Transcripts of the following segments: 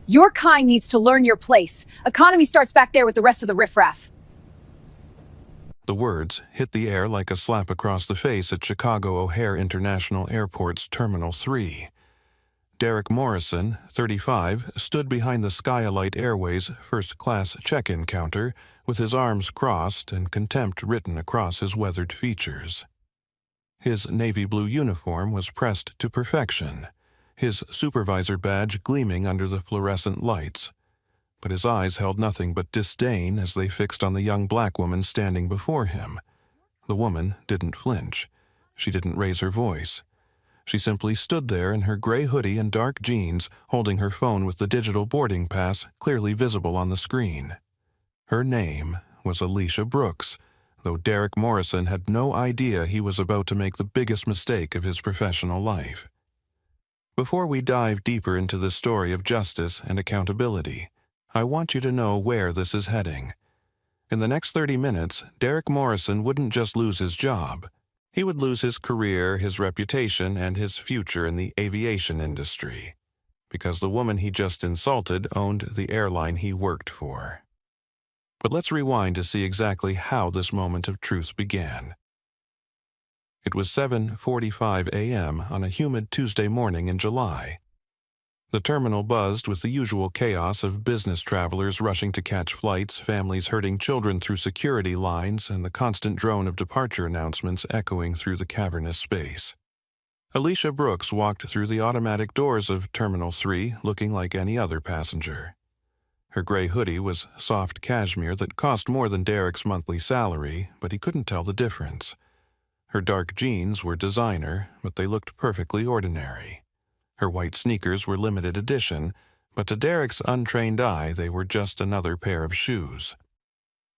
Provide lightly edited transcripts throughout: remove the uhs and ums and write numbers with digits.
Your kind needs to learn your place. Economy starts back there with the rest of the riffraff. The words hit the air like a slap across the face at Chicago O'Hare International Airport's Terminal 3. Derek Morrison, 35, stood behind the Skylight Airways first-class check-in counter with his arms crossed and contempt written across his weathered features. His navy blue uniform was pressed to perfection, his supervisor badge gleaming under the fluorescent lights, but his eyes held nothing but disdain as they fixed on the young black woman standing before him. The woman didn't flinch. She didn't raise her voice. She simply stood there in her gray hoodie and dark jeans, holding her phone with the digital boarding pass clearly visible on the screen. Her name was Alicia Brooks, though Derek Morrison had no idea he was about to make the biggest mistake of his professional life. Before we dive deeper into the story of justice and accountability, I want you to know where this is heading. In the next 30 minutes, Derek Morrison wouldn't just lose his job. He would lose his career, his reputation, and his future in the aviation industry, because the woman he just insulted owned the airline he worked for. But let's rewind to see exactly how this moment of truth began. It was 7:45 a.m. on a humid Tuesday morning in July. The terminal buzzed with the usual chaos of business travelers rushing to catch flights, families herding children through security lines, and the constant drone of departure announcements echoing through the cavernous space. Alicia Brooks walked through the automatic doors of Terminal 3 looking like any other passenger. Her gray hoodie was soft cashmere that cost more than Derek's monthly salary, but he couldn't tell the difference. Her dark jeans were designer, but they looked perfectly ordinary. Her white sneakers were limited edition, but to Derek's untrained eye, they were just another pair of shoes.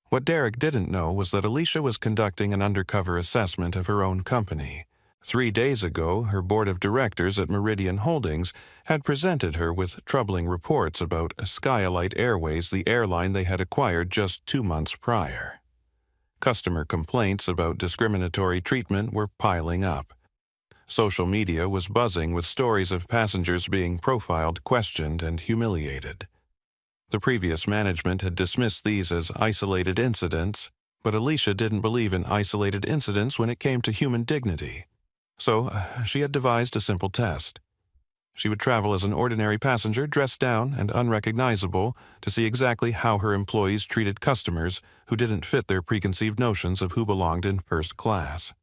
What Derek didn't know was that Alicia was conducting an undercover assessment of her own company. 3 days ago, her board of directors at Meridian Holdings had presented her with troubling reports about Skylight Airways, the airline they had acquired just 2 months prior. Customer complaints about discriminatory treatment were piling up. Social media was buzzing with stories of passengers being profiled, questioned, and humiliated. The previous management had dismissed these as isolated incidents, but Alicia didn't believe in isolated incidents when it came to human dignity. So she had devised a simple test. She would travel as an ordinary passenger, dressed down and unrecognizable, to see exactly how her employees treated customers who didn't fit their preconceived notions of who belonged in first class.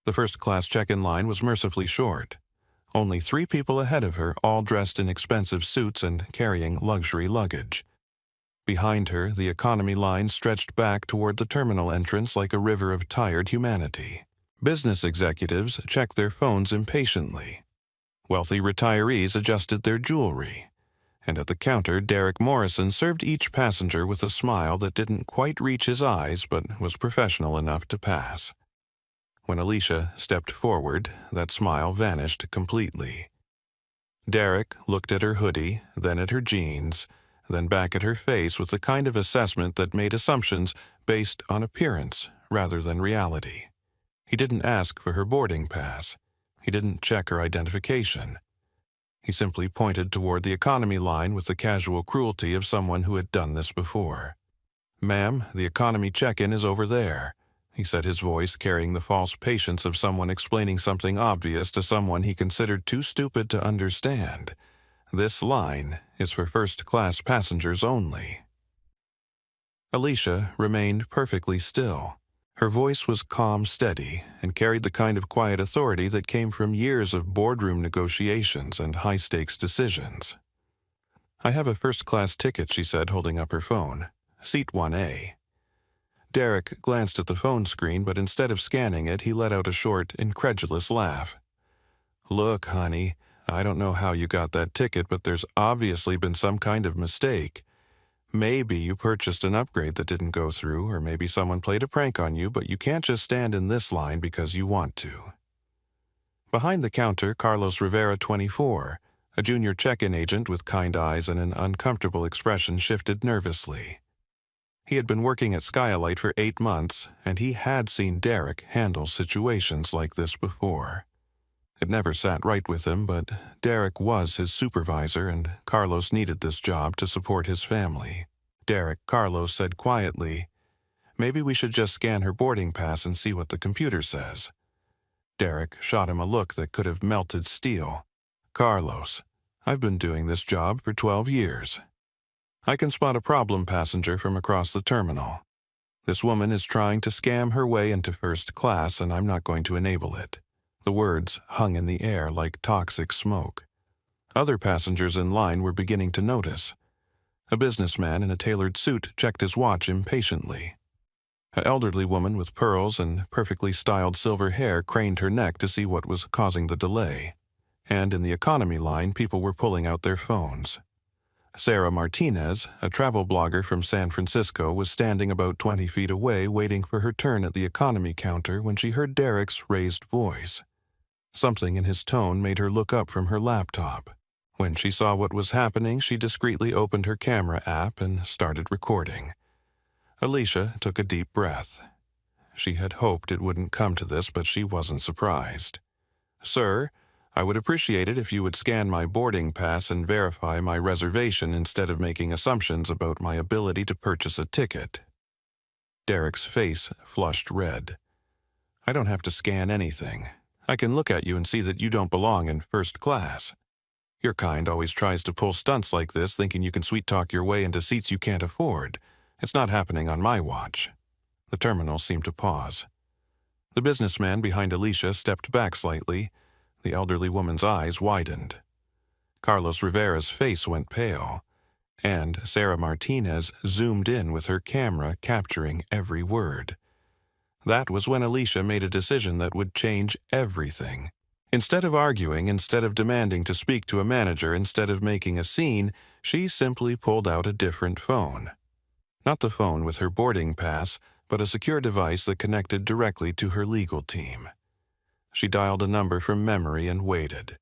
The first-class check-in line was mercifully short. Only 3 people ahead of her, all dressed in expensive suits and carrying luxury luggage. Behind her, the economy line stretched back toward the terminal entrance like a river of tired humanity. Business executives checked their phones impatiently. Wealthy retirees adjusted their jewelry. And at the counter, Derek Morrison served each passenger with a smile that didn't quite reach his eyes but was professional enough to pass. When Alicia stepped forward, that smile vanished completely. Derek looked at her hoodie, then at her jeans, then back at her face with the kind of assessment that made assumptions based on appearance rather than reality. He didn't ask for her boarding pass. He didn't check her identification. He simply pointed toward the economy line with the casual cruelty of someone who had done this before. "Ma'am, the economy check-in is over there," he said, his voice carrying the false patience of someone explaining something obvious to someone he considered too stupid to understand. "This line is for first-class passengers only." Alicia remained perfectly still. Her voice was calm, steady, and carried the kind of quiet authority that came from years of boardroom negotiations and high-stakes decisions. "I have a first-class ticket," she said, holding up her phone. "Seat 1A. Derek glanced at the phone screen, but instead of scanning it, he let out a short, incredulous laugh. "Look, honey, I don't know how you got that ticket, but there's obviously been some kind of mistake. Maybe you purchased an upgrade that didn't go through, or maybe someone played a prank on you, but you can't just stand in this line because you want to." Behind the counter, Carlos Rivera, 24, a junior check-in agent with kind eyes and an uncomfortable expression, shifted nervously. He had been working at Skylight for 8 months, and he had seen Derek handle situations like this before. It never sat right with him, but Derek was his supervisor and Carlos needed this job to support his family. Carlos said quietly, "Maybe we should just scan her boarding pass and see what the computer says." Derek shot him a look that could have melted steel. "Carlos, I've been doing this job for 12 years. I can spot a problem passenger from across the terminal. This woman is trying to scam her way into first class, and I'm not going to enable it." The words hung in the air like toxic smoke. Other passengers in line were beginning to notice. A businessman in a tailored suit checked his watch impatiently. An elderly woman with pearls and perfectly styled silver hair craned her neck to see what was causing the delay. And in the economy line, people were pulling out their phones. Sarah Martinez, a travel blogger from San Francisco, was standing about 20 feet away waiting for her turn at the economy counter when she heard Derek's raised voice. Something in his tone made her look up from her laptop. When she saw what was happening, she discreetly opened her camera app and started recording. Alicia took a deep breath. She had hoped it wouldn't come to this, but she wasn't surprised. "Sir, I would appreciate it if you would scan my boarding pass and verify my reservation instead of making assumptions about my ability to purchase a ticket." Derek's face flushed red. "I don't have to scan anything. I can look at you and see that you don't belong in first class. Your kind always tries to pull stunts like this, thinking you can sweet-talk your way into seats you can't afford. It's not happening on my watch." The terminal seemed to pause. The businessman behind Alicia stepped back slightly. The elderly woman's eyes widened. Carlos Rivera's face went pale, and Sarah Martinez zoomed in with her camera, capturing every word. That was when Alicia made a decision that would change everything. Instead of arguing, instead of demanding to speak to a manager, instead of making a scene, she simply pulled out a different phone. Not the phone with her boarding pass, but a secure device that connected directly to her legal team. She dialed a number from memory and waited.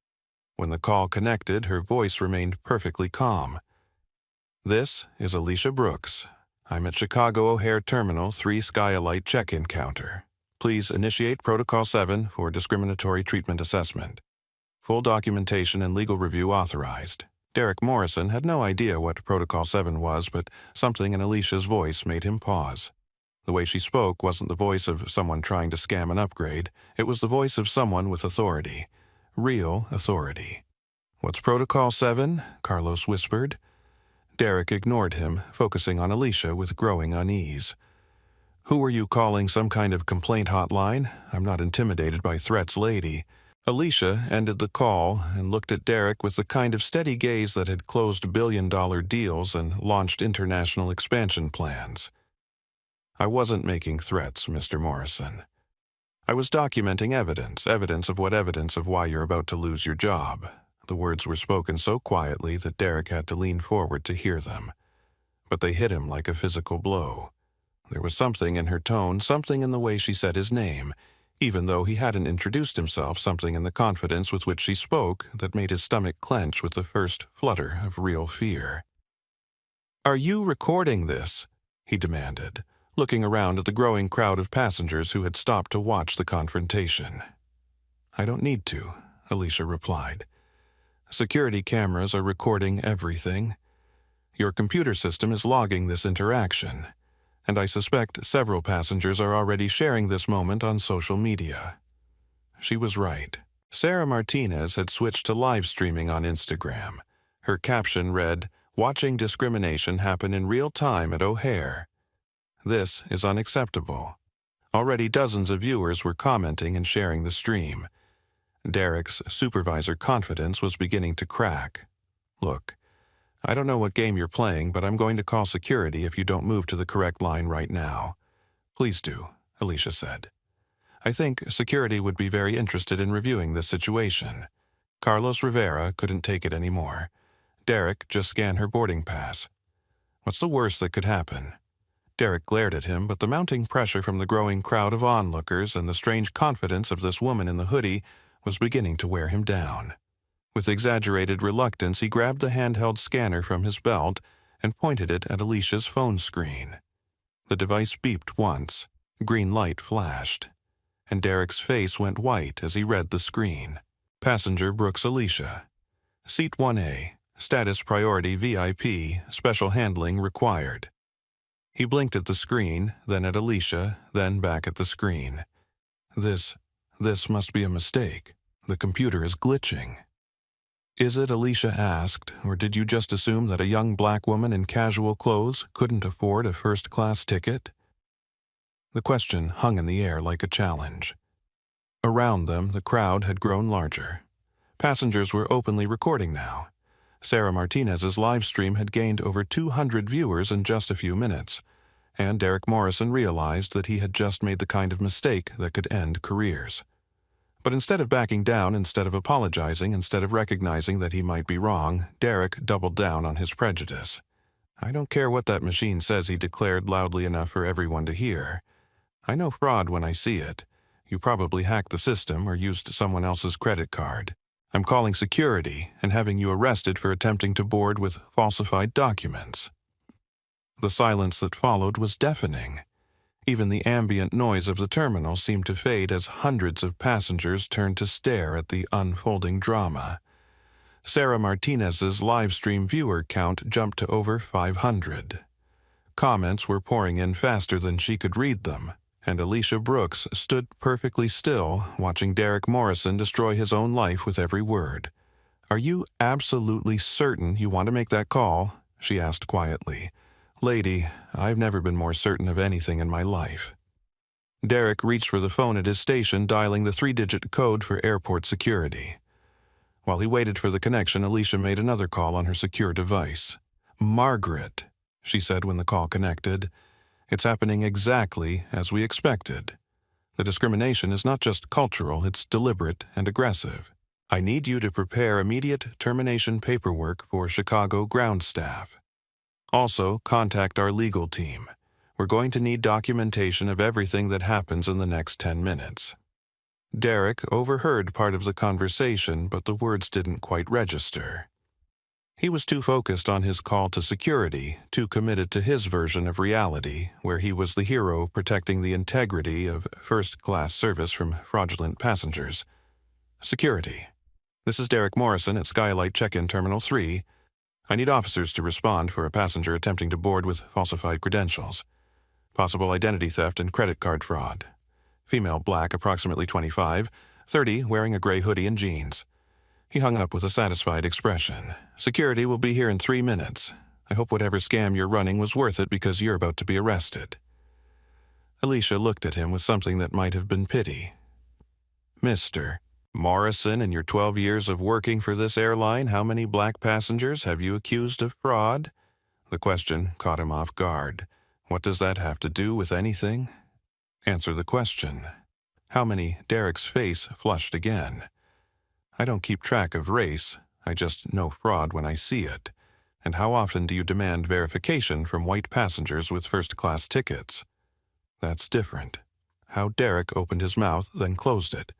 When the call connected, her voice remained perfectly calm. "This is Alicia Brooks. I'm at Chicago O'Hare Terminal 3 Skylight check-in counter. Please initiate Protocol 7 for discriminatory treatment assessment. Full documentation and legal review authorized." Derek Morrison had no idea what Protocol 7 was, but something in Alicia's voice made him pause. The way she spoke wasn't the voice of someone trying to scam an upgrade. It was the voice of someone with authority. Real authority. "What's Protocol 7? Carlos whispered. Derek ignored him, focusing on Alicia with growing unease. "Who are you calling, some kind of complaint hotline? I'm not intimidated by threats, lady." Alicia ended the call and looked at Derek with the kind of steady gaze that had closed billion-dollar deals and launched international expansion plans. "I wasn't making threats, Mr. Morrison. I was documenting evidence of why you're about to lose your job." The words were spoken so quietly that Derek had to lean forward to hear them. But they hit him like a physical blow. There was something in her tone, something in the way she said his name, even though he hadn't introduced himself, something in the confidence with which she spoke that made his stomach clench with the first flutter of real fear. "Are you recording this?" he demanded, looking around at the growing crowd of passengers who had stopped to watch the confrontation. "I don't need to," Alicia replied. "Security cameras are recording everything. Your computer system is logging this interaction, and I suspect several passengers are already sharing this moment on social media." She was right. Sarah Martinez had switched to live streaming on Instagram. Her caption read, "Watching discrimination happen in real time at O'Hare. This is unacceptable." Already dozens of viewers were commenting and sharing the stream. Derek's supervisor confidence was beginning to crack. "Look, I don't know what game you're playing, but I'm going to call security if you don't move to the correct line right now." "Please do," Alicia said. "I think security would be very interested in reviewing this situation." Carlos Rivera couldn't take it anymore. "Derek, just scan her boarding pass." "What's the worst that could happen?" Derek glared at him, but the mounting pressure from the growing crowd of onlookers and the strange confidence of this woman in the hoodie was beginning to wear him down. With exaggerated reluctance, he grabbed the handheld scanner from his belt and pointed it at Alicia's phone screen. The device beeped once, green light flashed, and Derek's face went white as he read the screen. Passenger Brooks Alicia. Seat 1A. Status Priority VIP. Special handling required. He blinked at the screen, then at Alicia, then back at the screen. This must be a mistake. The computer is glitching. Is it, Alicia asked, or did you just assume that a young black woman in casual clothes couldn't afford a first-class ticket? The question hung in the air like a challenge. Around them, the crowd had grown larger. Passengers were openly recording now. Sarah Martinez's live stream had gained over 200 viewers in just a few minutes, and Derek Morrison realized that he had just made the kind of mistake that could end careers. But instead of backing down, instead of apologizing, instead of recognizing that he might be wrong, Derek doubled down on his prejudice. "I don't care what that machine says," he declared loudly enough for everyone to hear. "I know fraud when I see it. You probably hacked the system or used someone else's credit card. I'm calling security and having you arrested for attempting to board with falsified documents." The silence that followed was deafening. Even the ambient noise of the terminal seemed to fade as hundreds of passengers turned to stare at the unfolding drama. Sarah Martinez's live stream viewer count jumped to over 500. Comments were pouring in faster than she could read them, and Alicia Brooks stood perfectly still, watching Derek Morrison destroy his own life with every word. "Are you absolutely certain you want to make that call?" she asked quietly. "Lady, I've never been more certain of anything in my life." Derek reached for the phone at his station, dialing the 3-digit code for airport security. While he waited for the connection, Alicia made another call on her secure device. "Margaret," she said when the call connected, "it's happening exactly as we expected. The discrimination is not just cultural, it's deliberate and aggressive. I need you to prepare immediate termination paperwork for Chicago ground staff. Also, contact our legal team. We're going to need documentation of everything that happens in the next 10 minutes. Derek overheard part of the conversation, but the words didn't quite register. He was too focused on his call to security, too committed to his version of reality, where he was the hero protecting the integrity of first-class service from fraudulent passengers. "Security. This is Derek Morrison at Skylight Check-in Terminal 3. I need officers to respond for a passenger attempting to board with falsified credentials. Possible identity theft and credit card fraud. Female, black, approximately 25, 30, wearing a gray hoodie and jeans." He hung up with a satisfied expression. "Security will be here in 3 minutes. I hope whatever scam you're running was worth it because you're about to be arrested." Alicia looked at him with something that might have been pity. "Mr. Morrison, in your 12 years of working for this airline, how many black passengers have you accused of fraud?" The question caught him off guard. What does that have to do with anything? "Answer the question." How many? Derek's face flushed again. "I don't keep track of race. I just know fraud when I see it. And how often do you demand verification from white passengers with first-class tickets?" That's different. How Derek opened his mouth, then closed it.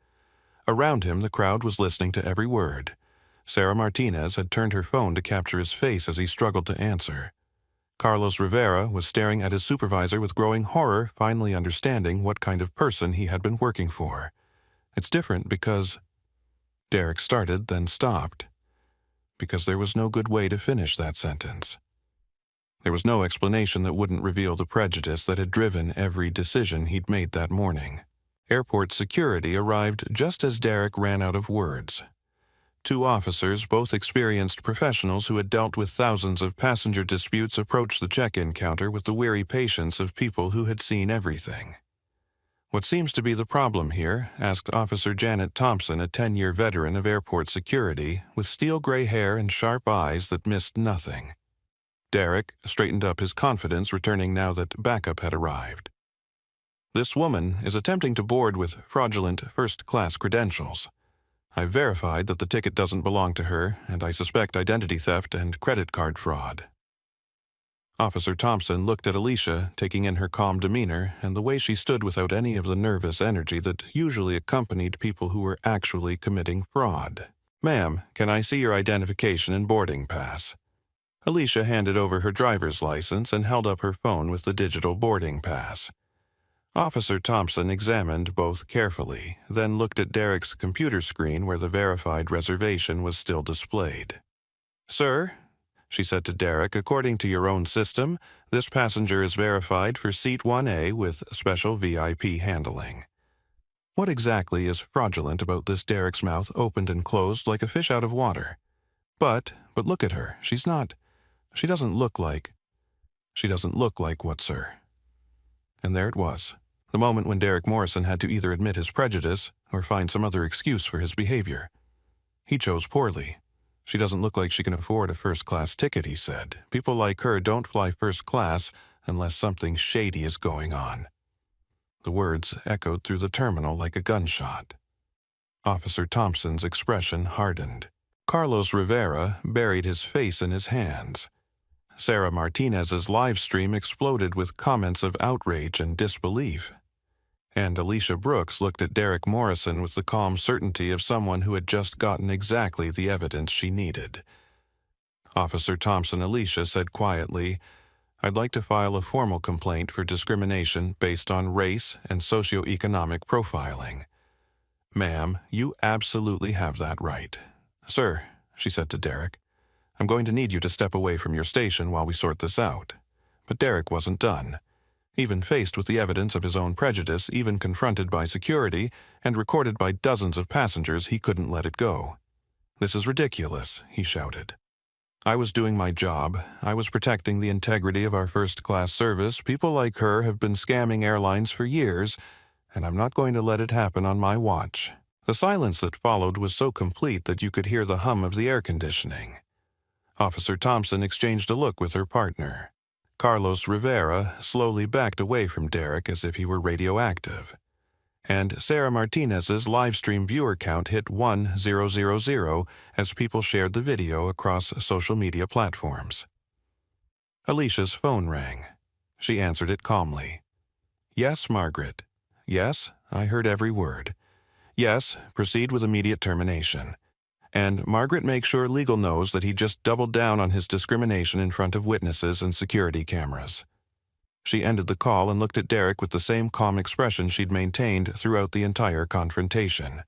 Around him, the crowd was listening to every word. Sarah Martinez had turned her phone to capture his face as he struggled to answer. Carlos Rivera was staring at his supervisor with growing horror, finally understanding what kind of person he had been working for. "It's different because—" Derek started, then stopped. Because there was no good way to finish that sentence. There was no explanation that wouldn't reveal the prejudice that had driven every decision he'd made that morning. Airport security arrived just as Derek ran out of words. 2 officers, both experienced professionals who had dealt with thousands of passenger disputes, approached the check-in counter with the weary patience of people who had seen everything. "What seems to be the problem here?" asked Officer Janet Thompson, a 10-year veteran of airport security, with steel-gray hair and sharp eyes that missed nothing. Derek straightened up, his confidence returning now that backup had arrived. "This woman is attempting to board with fraudulent first-class credentials. I've verified that the ticket doesn't belong to her, and I suspect identity theft and credit card fraud." Officer Thompson looked at Alicia, taking in her calm demeanor and the way she stood without any of the nervous energy that usually accompanied people who were actually committing fraud. "Ma'am, can I see your identification and boarding pass?" Alicia handed over her driver's license and held up her phone with the digital boarding pass. Officer Thompson examined both carefully, then looked at Derek's computer screen where the verified reservation was still displayed. "Sir," she said to Derek, "according to your own system, this passenger is verified for seat 1A with special VIP handling." What exactly is fraudulent about this? Derek's mouth opened and closed like a fish out of water. But look at her. She doesn't look like what, sir? And there it was, the moment when Derek Morrison had to either admit his prejudice or find some other excuse for his behavior. He chose poorly. "She doesn't look like she can afford a first-class ticket," he said. "People like her don't fly first class unless something shady is going on." The words echoed through the terminal like a gunshot. Officer Thompson's expression hardened. Carlos Rivera buried his face in his hands. Sarah Martinez's live stream exploded with comments of outrage and disbelief. And Alicia Brooks looked at Derek Morrison with the calm certainty of someone who had just gotten exactly the evidence she needed. Officer Thompson Alicia said quietly, "I'd like to file a formal complaint for discrimination based on race and socioeconomic profiling." "Ma'am, you absolutely have that right." "Sir," she said to Derek, "I'm going to need you to step away from your station while we sort this out." But Derek wasn't done. Even faced with the evidence of his own prejudice, even confronted by security, and recorded by dozens of passengers, he couldn't let it go. "This is ridiculous," he shouted. "I was doing my job. I was protecting the integrity of our first-class service. People like her have been scamming airlines for years, and I'm not going to let it happen on my watch." The silence that followed was so complete that you could hear the hum of the air conditioning. Officer Thompson exchanged a look with her partner. Carlos Rivera slowly backed away from Derek as if he were radioactive. And Sarah Martinez's livestream viewer count hit 1000 as people shared the video across social media platforms. Alicia's phone rang. She answered it calmly. "Yes, Margaret. Yes, I heard every word. Yes, proceed with immediate termination. And Margaret, make sure legal knows that he just doubled down on his discrimination in front of witnesses and security cameras." She ended the call and looked at Derek with the same calm expression she'd maintained throughout the entire confrontation.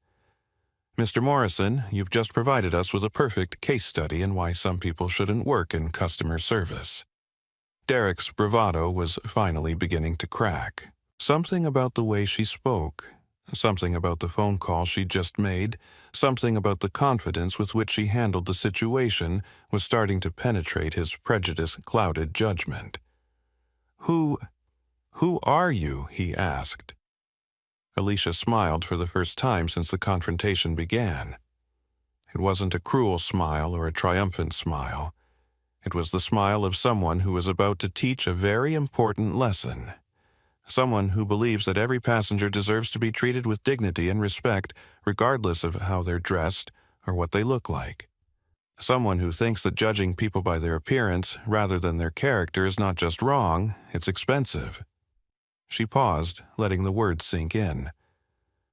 "Mr. Morrison, you've just provided us with a perfect case study in why some people shouldn't work in customer service." Derek's bravado was finally beginning to crack. Something about the way she spoke, something about the phone call she'd just made, something about the confidence with which she handled the situation was starting to penetrate his prejudice-clouded judgment. Who are you?" he asked. Alicia smiled for the first time since the confrontation began. It wasn't a cruel smile or a triumphant smile. It was the smile of someone who was about to teach a very important lesson. Someone who believes that every passenger deserves to be treated with dignity and respect, regardless of how they're dressed or what they look like. Someone who thinks that judging people by their appearance rather than their character is not just wrong, it's expensive. She paused, letting the words sink in.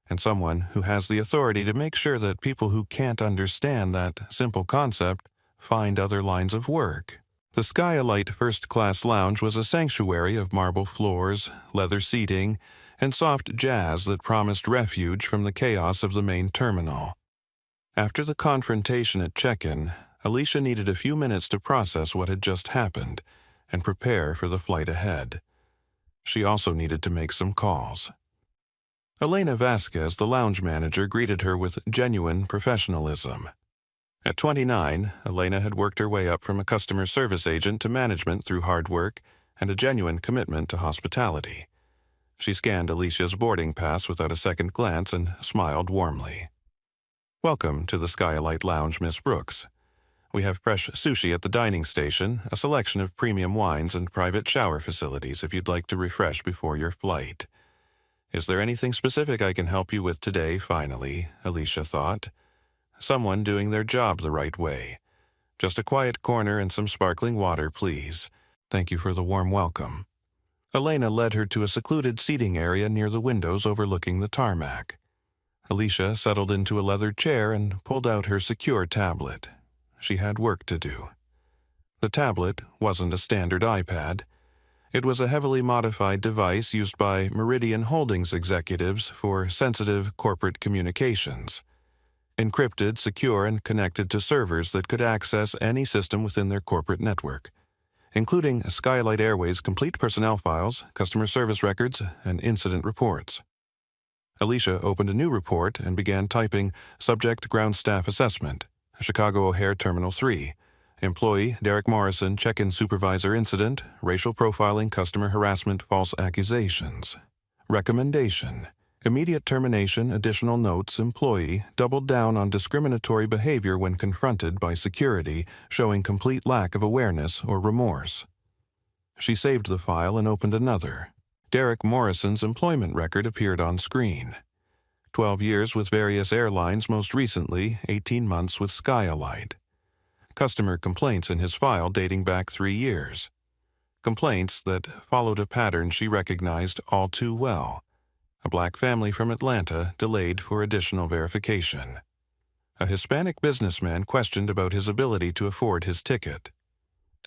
And someone who has the authority to make sure that people who can't understand that simple concept find other lines of work. The Skylight first-class lounge was a sanctuary of marble floors, leather seating, and soft jazz that promised refuge from the chaos of the main terminal. After the confrontation at check-in, Alicia needed a few minutes to process what had just happened and prepare for the flight ahead. She also needed to make some calls. Elena Vasquez, the lounge manager, greeted her with genuine professionalism. At 29, Elena had worked her way up from a customer service agent to management through hard work and a genuine commitment to hospitality. She scanned Alicia's boarding pass without a second glance and smiled warmly. "Welcome to the Skylight Lounge, Miss Brooks. We have fresh sushi at the dining station, a selection of premium wines, and private shower facilities if you'd like to refresh before your flight. Is there anything specific I can help you with today, finally?" Alicia thought. Someone doing their job the right way. "Just a quiet corner and some sparkling water, please. Thank you for the warm welcome." Elena led her to a secluded seating area near the windows overlooking the tarmac. Alicia settled into a leather chair and pulled out her secure tablet. She had work to do. The tablet wasn't a standard iPad. It was a heavily modified device used by Meridian Holdings executives for sensitive corporate communications. Encrypted, secure, and connected to servers that could access any system within their corporate network, including Skylight Airways' complete personnel files, customer service records, and incident reports. Alicia opened a new report and began typing Subject Ground Staff Assessment, Chicago O'Hare Terminal 3, Employee Derek Morrison Check-in Supervisor Incident, Racial Profiling, Customer Harassment, False Accusations. Recommendation: Immediate termination, additional notes, employee doubled down on discriminatory behavior when confronted by security, showing complete lack of awareness or remorse. She saved the file and opened another. Derek Morrison's employment record appeared on screen. 12 years with various airlines, most recently 18 months with Skylight. Customer complaints in his file dating back 3 years. Complaints that followed a pattern she recognized all too well. A black family from Atlanta delayed for additional verification. A Hispanic businessman questioned about his ability to afford his ticket.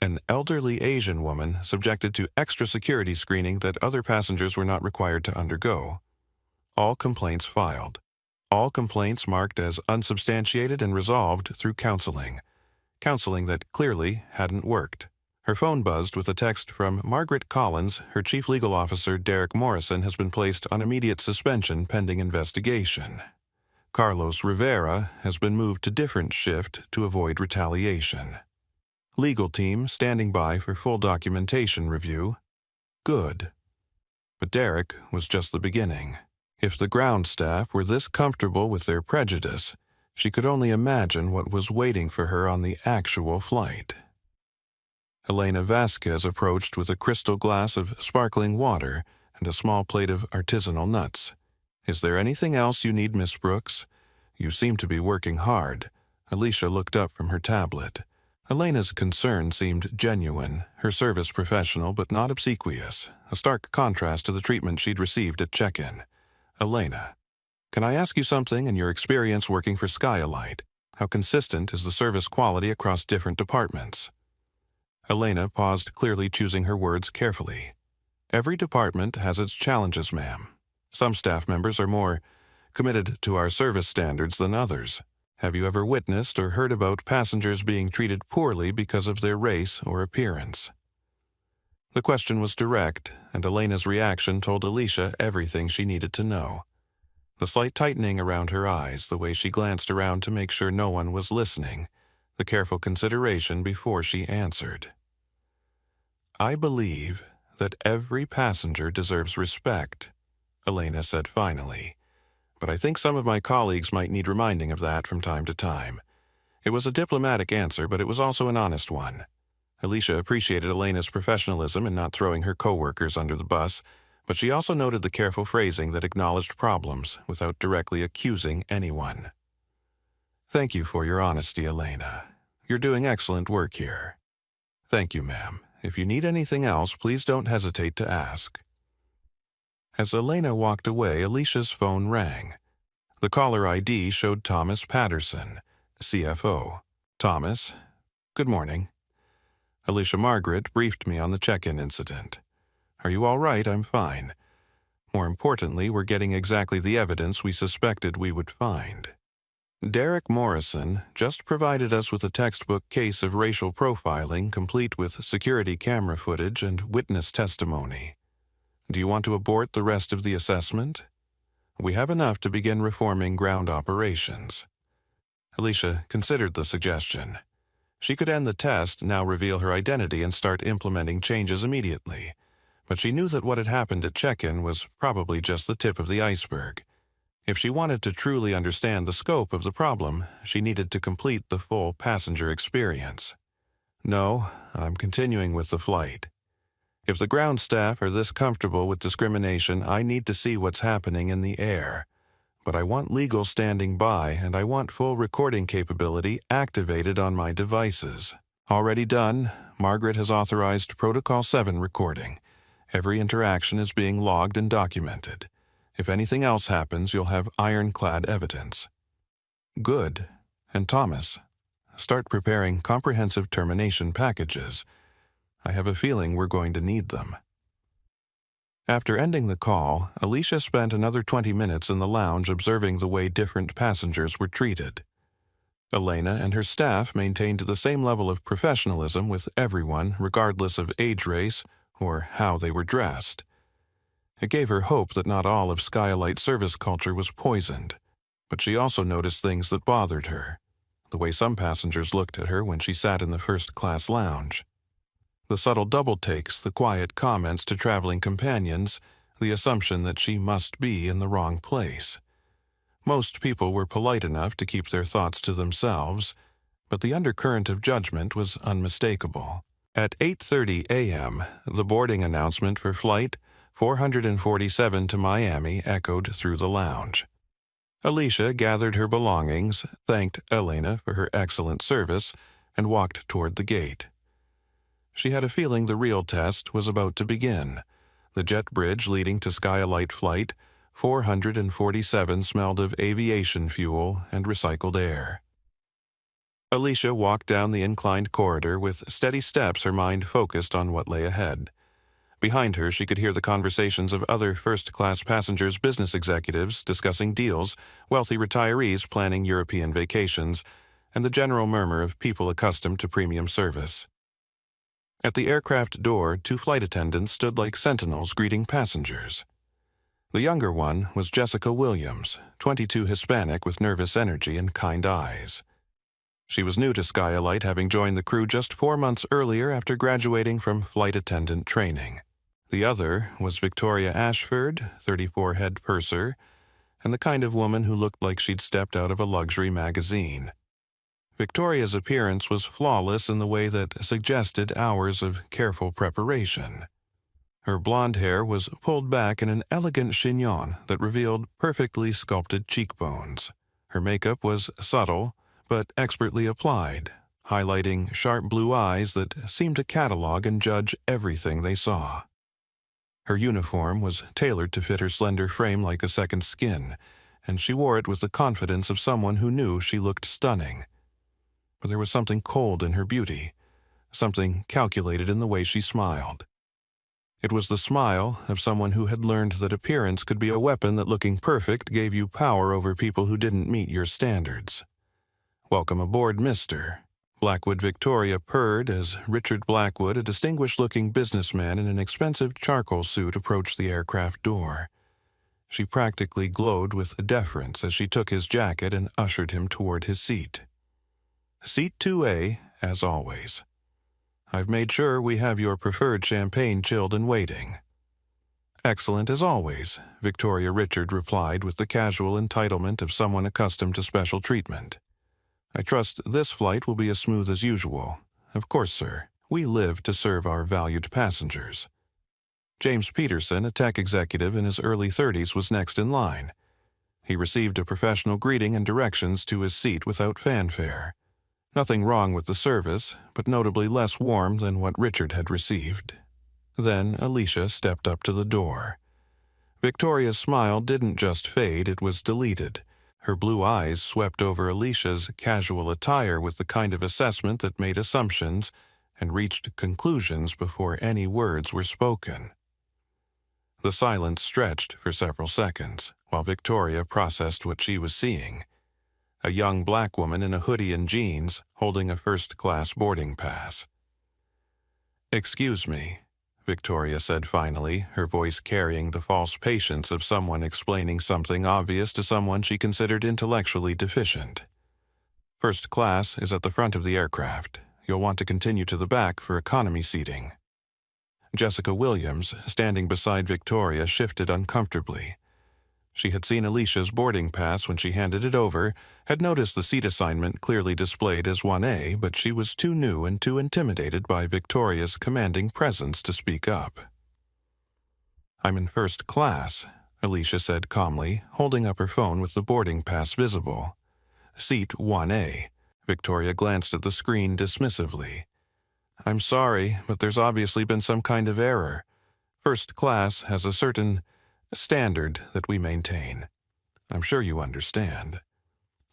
An elderly Asian woman subjected to extra security screening that other passengers were not required to undergo. All complaints filed. All complaints marked as unsubstantiated and resolved through counseling. Counseling that clearly hadn't worked. Her phone buzzed with a text from Margaret Collins. Her chief legal officer, Derek Morrison, has been placed on immediate suspension pending investigation. Carlos Rivera has been moved to different shift to avoid retaliation. Legal team standing by for full documentation review. Good. But Derek was just the beginning. If the ground staff were this comfortable with their prejudice, she could only imagine what was waiting for her on the actual flight. Elena Vasquez approached with a crystal glass of sparkling water and a small plate of artisanal nuts. "Is there anything else you need, Miss Brooks? You seem to be working hard." Alicia looked up from her tablet. Elena's concern seemed genuine, her service professional but not obsequious, a stark contrast to the treatment she'd received at check-in. "Elena, can I ask you something in your experience working for Skylight? How consistent is the service quality across different departments?" Elena paused, clearly choosing her words carefully. "Every department has its challenges, ma'am. Some staff members are more committed to our service standards than others. Have you ever witnessed or heard about passengers being treated poorly because of their race or appearance?" The question was direct, and Elena's reaction told Alicia everything she needed to know. The slight tightening around her eyes, the way she glanced around to make sure no one was listening, the careful consideration before she answered. "I believe that every passenger deserves respect," Elena said finally. "But I think some of my colleagues might need reminding of that from time to time." It was a diplomatic answer, but it was also an honest one. Alicia appreciated Elena's professionalism in not throwing her coworkers under the bus, but she also noted the careful phrasing that acknowledged problems without directly accusing anyone. "Thank you for your honesty, Elena. You're doing excellent work here." "Thank you, ma'am. If you need anything else, please don't hesitate to ask." As Elena walked away, Alicia's phone rang. The caller ID showed Thomas Patterson, CFO. "Thomas, good morning." Alicia Margaret briefed me on the check-in incident. "Are you all right? I'm fine. More importantly, we're getting exactly the evidence we suspected we would find. Derek Morrison just provided us with a textbook case of racial profiling, complete with security camera footage and witness testimony. Do you want to abort the rest of the assessment? We have enough to begin reforming ground operations." Alicia considered the suggestion. She could end the test, now reveal her identity, and start implementing changes immediately. But she knew that what had happened at check-in was probably just the tip of the iceberg. If she wanted to truly understand the scope of the problem, she needed to complete the full passenger experience. "No, I'm continuing with the flight. If the ground staff are this comfortable with discrimination, I need to see what's happening in the air. But I want legal standing by, and I want full recording capability activated on my devices." "Already done. Margaret has authorized Protocol 7 recording. Every interaction is being logged and documented. If anything else happens, you'll have ironclad evidence." "Good. And Thomas, start preparing comprehensive termination packages. I have a feeling we're going to need them." After ending the call, Alicia spent another 20 minutes in the lounge observing the way different passengers were treated. Elena and her staff maintained the same level of professionalism with everyone, regardless of age, race, or how they were dressed. It gave her hope that not all of Skylight's service culture was poisoned, but she also noticed things that bothered her. The way some passengers looked at her when she sat in the first-class lounge. The subtle double-takes, the quiet comments to traveling companions, the assumption that she must be in the wrong place. Most people were polite enough to keep their thoughts to themselves, but the undercurrent of judgment was unmistakable. At 8:30 a.m., the boarding announcement for Flight 447 to Miami echoed through the lounge. Alicia gathered her belongings, thanked Elena for her excellent service, and walked toward the gate. She had a feeling the real test was about to begin. The jet bridge leading to Skylight Flight 447 smelled of aviation fuel and recycled air. Alicia walked down the inclined corridor with steady steps, her mind focused on what lay ahead. Behind her, she could hear the conversations of other first-class passengers, business executives discussing deals, wealthy retirees planning European vacations, and the general murmur of people accustomed to premium service. At the aircraft door, 2 flight attendants stood like sentinels greeting passengers. The younger one was Jessica Williams, 22, Hispanic with nervous energy and kind eyes. She was new to Skylight, having joined the crew just 4 months earlier after graduating from flight attendant training. The other was Victoria Ashford, 34, head purser, and the kind of woman who looked like she'd stepped out of a luxury magazine. Victoria's appearance was flawless in the way that suggested hours of careful preparation. Her blonde hair was pulled back in an elegant chignon that revealed perfectly sculpted cheekbones. Her makeup was subtle, but expertly applied, highlighting sharp blue eyes that seemed to catalog and judge everything they saw. Her uniform was tailored to fit her slender frame like a second skin, and she wore it with the confidence of someone who knew she looked stunning. But there was something cold in her beauty, something calculated in the way she smiled. It was the smile of someone who had learned that appearance could be a weapon, that looking perfect gave you power over people who didn't meet your standards. "Welcome aboard, Mr." Blackwood Victoria purred as Richard Blackwood, a distinguished-looking businessman in an expensive charcoal suit, approached the aircraft door. She practically glowed with deference as she took his jacket and ushered him toward his seat. "Seat 2A, as always. I've made sure we have your preferred champagne chilled and waiting." "Excellent as always," Victoria Richard replied with the casual entitlement of someone accustomed to special treatment. "I trust this flight will be as smooth as usual." "Of course, sir. We live to serve our valued passengers." James Peterson, a tech executive in his early 30s, was next in line. He received a professional greeting and directions to his seat without fanfare. Nothing wrong with the service, but notably less warm than what Richard had received. Then Alicia stepped up to the door. Victoria's smile didn't just fade, it was deleted. Her blue eyes swept over Alicia's casual attire with the kind of assessment that made assumptions and reached conclusions before any words were spoken. The silence stretched for several seconds, while Victoria processed what she was seeing. A young black woman in a hoodie and jeans, holding a first-class boarding pass. "Excuse me," Victoria said finally, her voice carrying the false patience of someone explaining something obvious to someone she considered intellectually deficient. "First class is at the front of the aircraft. You'll want to continue to the back for economy seating." Jessica Williams, standing beside Victoria, shifted uncomfortably. She had seen Alicia's boarding pass when she handed it over, had noticed the seat assignment clearly displayed as 1A, but she was too new and too intimidated by Victoria's commanding presence to speak up. "I'm in first class," Alicia said calmly, holding up her phone with the boarding pass visible. "Seat 1A. Victoria glanced at the screen dismissively. "I'm sorry, but there's obviously been some kind of error. First class has a certain standard that we maintain. I'm sure you understand."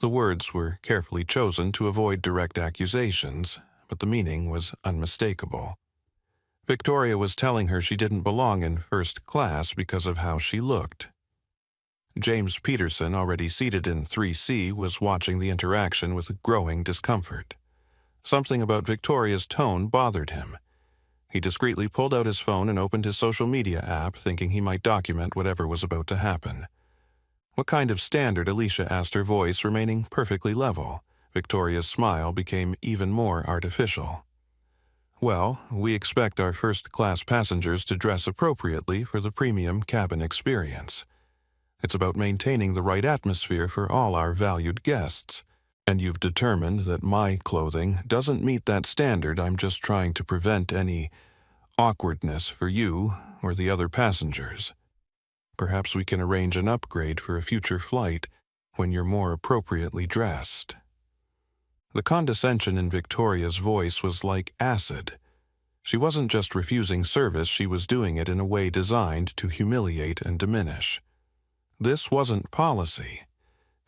The words were carefully chosen to avoid direct accusations, but the meaning was unmistakable. Victoria was telling her she didn't belong in first class because of how she looked. James Peterson, already seated in 3C, was watching the interaction with growing discomfort. Something about Victoria's tone bothered him. He discreetly pulled out his phone and opened his social media app, thinking he might document whatever was about to happen. "What kind of standard?" Alicia asked, her voice remaining perfectly level. Victoria's smile became even more artificial. "Well, we expect our first-class passengers to dress appropriately for the premium cabin experience. It's about maintaining the right atmosphere for all our valued guests. And you've determined that my clothing doesn't meet that standard. I'm just trying to prevent any awkwardness for you or the other passengers. Perhaps we can arrange an upgrade for a future flight when you're more appropriately dressed." The condescension in Victoria's voice was like acid. She wasn't just refusing service, she was doing it in a way designed to humiliate and diminish. This wasn't policy.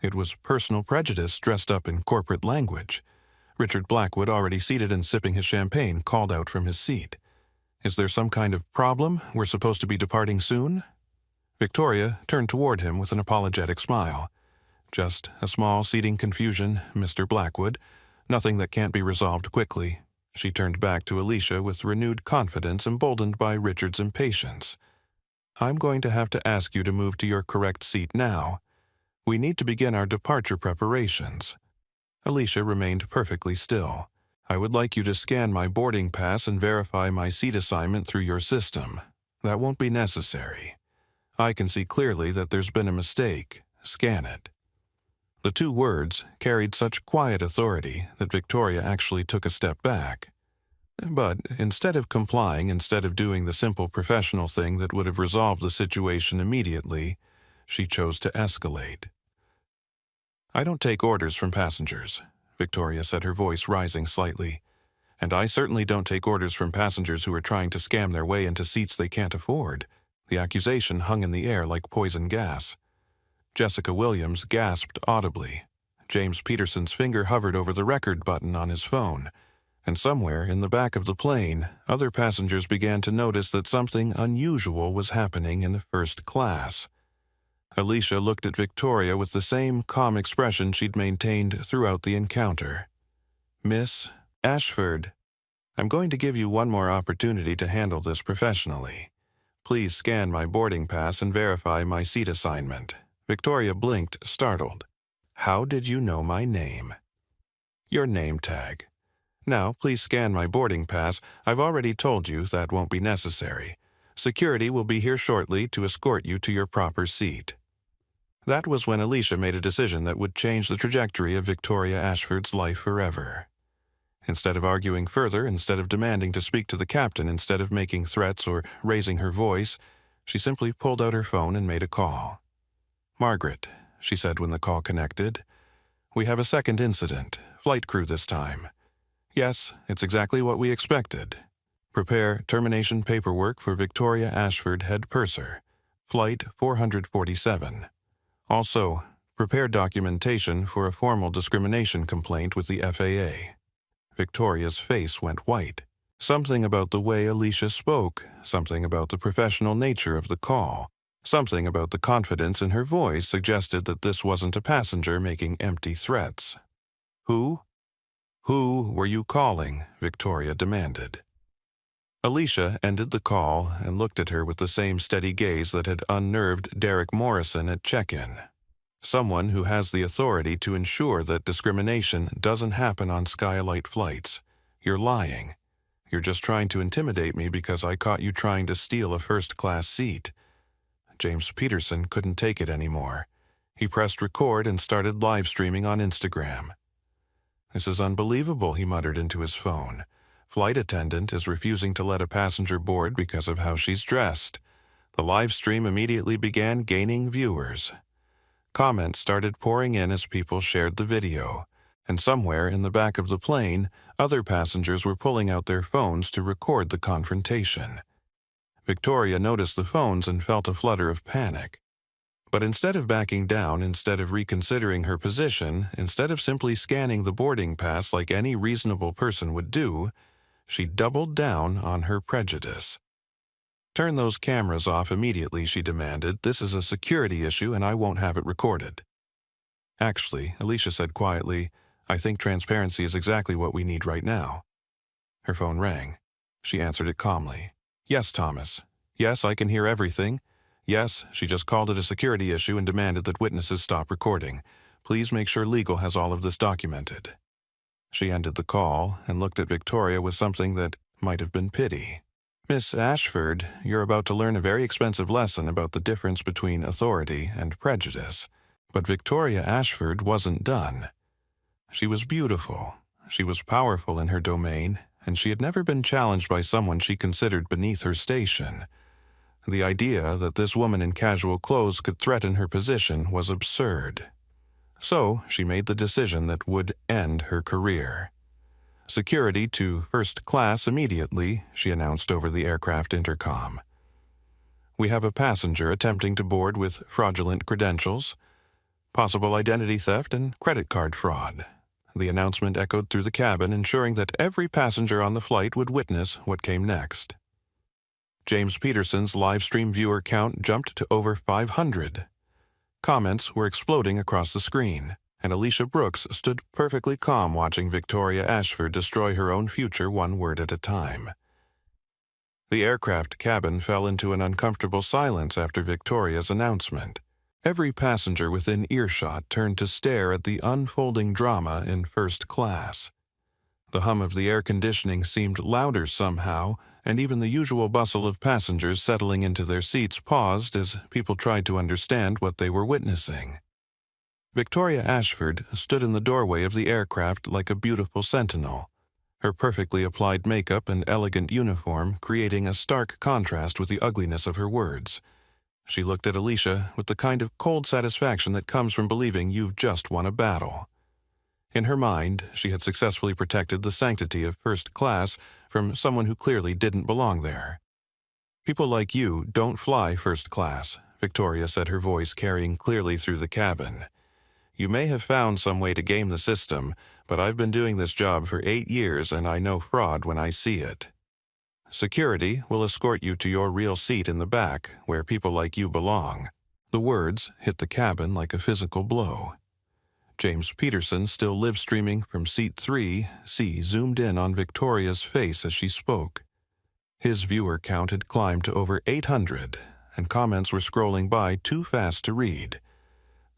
It was personal prejudice dressed up in corporate language. Richard Blackwood, already seated and sipping his champagne, called out from his seat. "Is there some kind of problem? We're supposed to be departing soon?" Victoria turned toward him with an apologetic smile. "Just a small seating confusion, Mr. Blackwood. Nothing that can't be resolved quickly." She turned back to Alicia with renewed confidence, emboldened by Richard's impatience. "I'm going to have to ask you to move to your correct seat now. We need to begin our departure preparations." Alicia remained perfectly still. "I would like you to scan my boarding pass and verify my seat assignment through your system. That won't be necessary. I can see clearly that there's been a mistake. Scan it." The two words carried such quiet authority that Victoria actually took a step back. But instead of complying, instead of doing the simple professional thing that would have resolved the situation immediately, she chose to escalate. "I don't take orders from passengers," Victoria said, her voice rising slightly. "And I certainly don't take orders from passengers who are trying to scam their way into seats they can't afford." The accusation hung in the air like poison gas. Jessica Williams gasped audibly. James Peterson's finger hovered over the record button on his phone, and somewhere in the back of the plane, other passengers began to notice that something unusual was happening in the first class. Alicia looked at Victoria with the same calm expression she'd maintained throughout the encounter. "Miss Ashford, I'm going to give you one more opportunity to handle this professionally. Please scan my boarding pass and verify my seat assignment." Victoria blinked, startled. "How did you know my name?" "Your name tag. Now, please scan my boarding pass. I've already told you that won't be necessary. Security will be here shortly to escort you to your proper seat." That was when Alicia made a decision that would change the trajectory of Victoria Ashford's life forever. Instead of arguing further, instead of demanding to speak to the captain, instead of making threats or raising her voice, she simply pulled out her phone and made a call. "Margaret," she said when the call connected, "we have a second incident. Flight crew this time. Yes, it's exactly what we expected. Prepare termination paperwork for Victoria Ashford, head purser. Flight 447. Also, prepare documentation for a formal discrimination complaint with the FAA." Victoria's face went white. Something about the way Alicia spoke, something about the professional nature of the call, something about the confidence in her voice suggested that this wasn't a passenger making empty threats. "Who were you calling?" Victoria demanded. Alicia ended the call and looked at her with the same steady gaze that had unnerved Derek Morrison at check-in. "Someone who has the authority to ensure that discrimination doesn't happen on Skylight flights. You're lying. You're just trying to intimidate me because I caught you trying to steal a first-class seat." James Peterson couldn't take it anymore. He pressed record and started live streaming on Instagram. "This is unbelievable," he muttered into his phone. "Flight attendant is refusing to let a passenger board because of how she's dressed." The live stream immediately began gaining viewers. Comments started pouring in as people shared the video, and somewhere in the back of the plane, other passengers were pulling out their phones to record the confrontation. Victoria noticed the phones and felt a flutter of panic. But instead of backing down, instead of reconsidering her position, instead of simply scanning the boarding pass like any reasonable person would do, She doubled down on her prejudice. "Turn those cameras off immediately," she demanded. "This is a security issue and I won't have it recorded." "Actually," Alicia said quietly, "I think transparency is exactly what we need right now." Her phone rang. She answered it calmly. "Yes, Thomas. Yes, I can hear everything. Yes, she just called it a security issue and demanded that witnesses stop recording. Please make sure legal has all of this documented." She ended the call and looked at Victoria with something that might have been pity. "Miss Ashford, you're about to learn a very expensive lesson about the difference between authority and prejudice." But Victoria Ashford wasn't done. She was beautiful. She was powerful in her domain, and she had never been challenged by someone she considered beneath her station. The idea that this woman in casual clothes could threaten her position was absurd. So she made the decision that would end her career. "Security to first class immediately," she announced over the aircraft intercom. "We have a passenger attempting to board with fraudulent credentials, possible identity theft and credit card fraud." The announcement echoed through the cabin, ensuring that every passenger on the flight would witness what came next. James Peterson's live stream viewer count jumped to over 500. Comments were exploding across the screen, and Alicia Brooks stood perfectly calm watching Victoria Ashford destroy her own future one word at a time. The aircraft cabin fell into an uncomfortable silence after Victoria's announcement. Every passenger within earshot turned to stare at the unfolding drama in first class. The hum of the air conditioning seemed louder somehow, and even the usual bustle of passengers settling into their seats paused as people tried to understand what they were witnessing. Victoria Ashford stood in the doorway of the aircraft like a beautiful sentinel, her perfectly applied makeup and elegant uniform creating a stark contrast with the ugliness of her words. She looked at Alicia with the kind of cold satisfaction that comes from believing you've just won a battle. In her mind, she had successfully protected the sanctity of first class from someone who clearly didn't belong there. "People like you don't fly first class," Victoria said, her voice carrying clearly through the cabin. "You may have found some way to game the system, but I've been doing this job for 8 years and I know fraud when I see it. Security will escort you to your real seat in the back, where people like you belong." The words hit the cabin like a physical blow. James Peterson, still live-streaming from seat 3C, zoomed in on Victoria's face as she spoke. His viewer count had climbed to over 800, and comments were scrolling by too fast to read.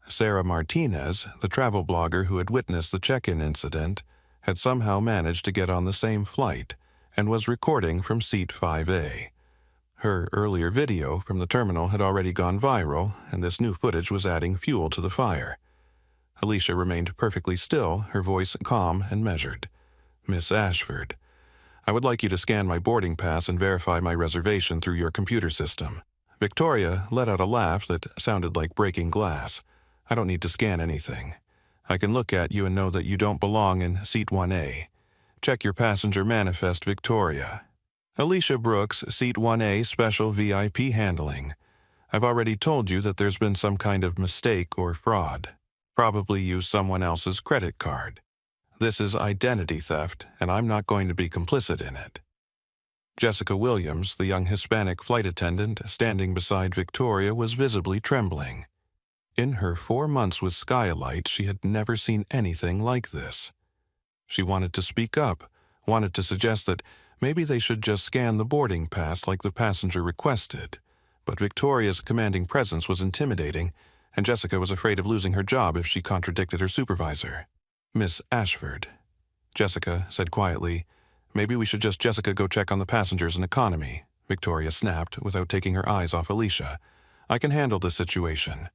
Sarah Martinez, the travel blogger who had witnessed the check-in incident, had somehow managed to get on the same flight and was recording from seat 5A. Her earlier video from the terminal had already gone viral, and this new footage was adding fuel to the fire. Alicia remained perfectly still, her voice calm and measured. "Miss Ashford, I would like you to scan my boarding pass and verify my reservation through your computer system." Victoria let out a laugh that sounded like breaking glass. "I don't need to scan anything. I can look at you and know that you don't belong in seat 1A. Check your passenger manifest, Victoria." "Alicia Brooks, seat 1A, special VIP handling. I've already told you that there's been some kind of mistake or fraud. Probably used someone else's credit card. This is identity theft, and I'm not going to be complicit in it." Jessica Williams, the young Hispanic flight attendant standing beside Victoria, was visibly trembling. In her 4 months with Skylight, she had never seen anything like this. She wanted to speak up, wanted to suggest that maybe they should just scan the boarding pass like the passenger requested, but Victoria's commanding presence was intimidating, and Jessica was afraid of losing her job if she contradicted her supervisor. "Miss Ashford," Jessica said quietly. "Maybe we should just Jessica go check on the passengers in economy," Victoria snapped without taking her eyes off Alicia. "I can handle this situation."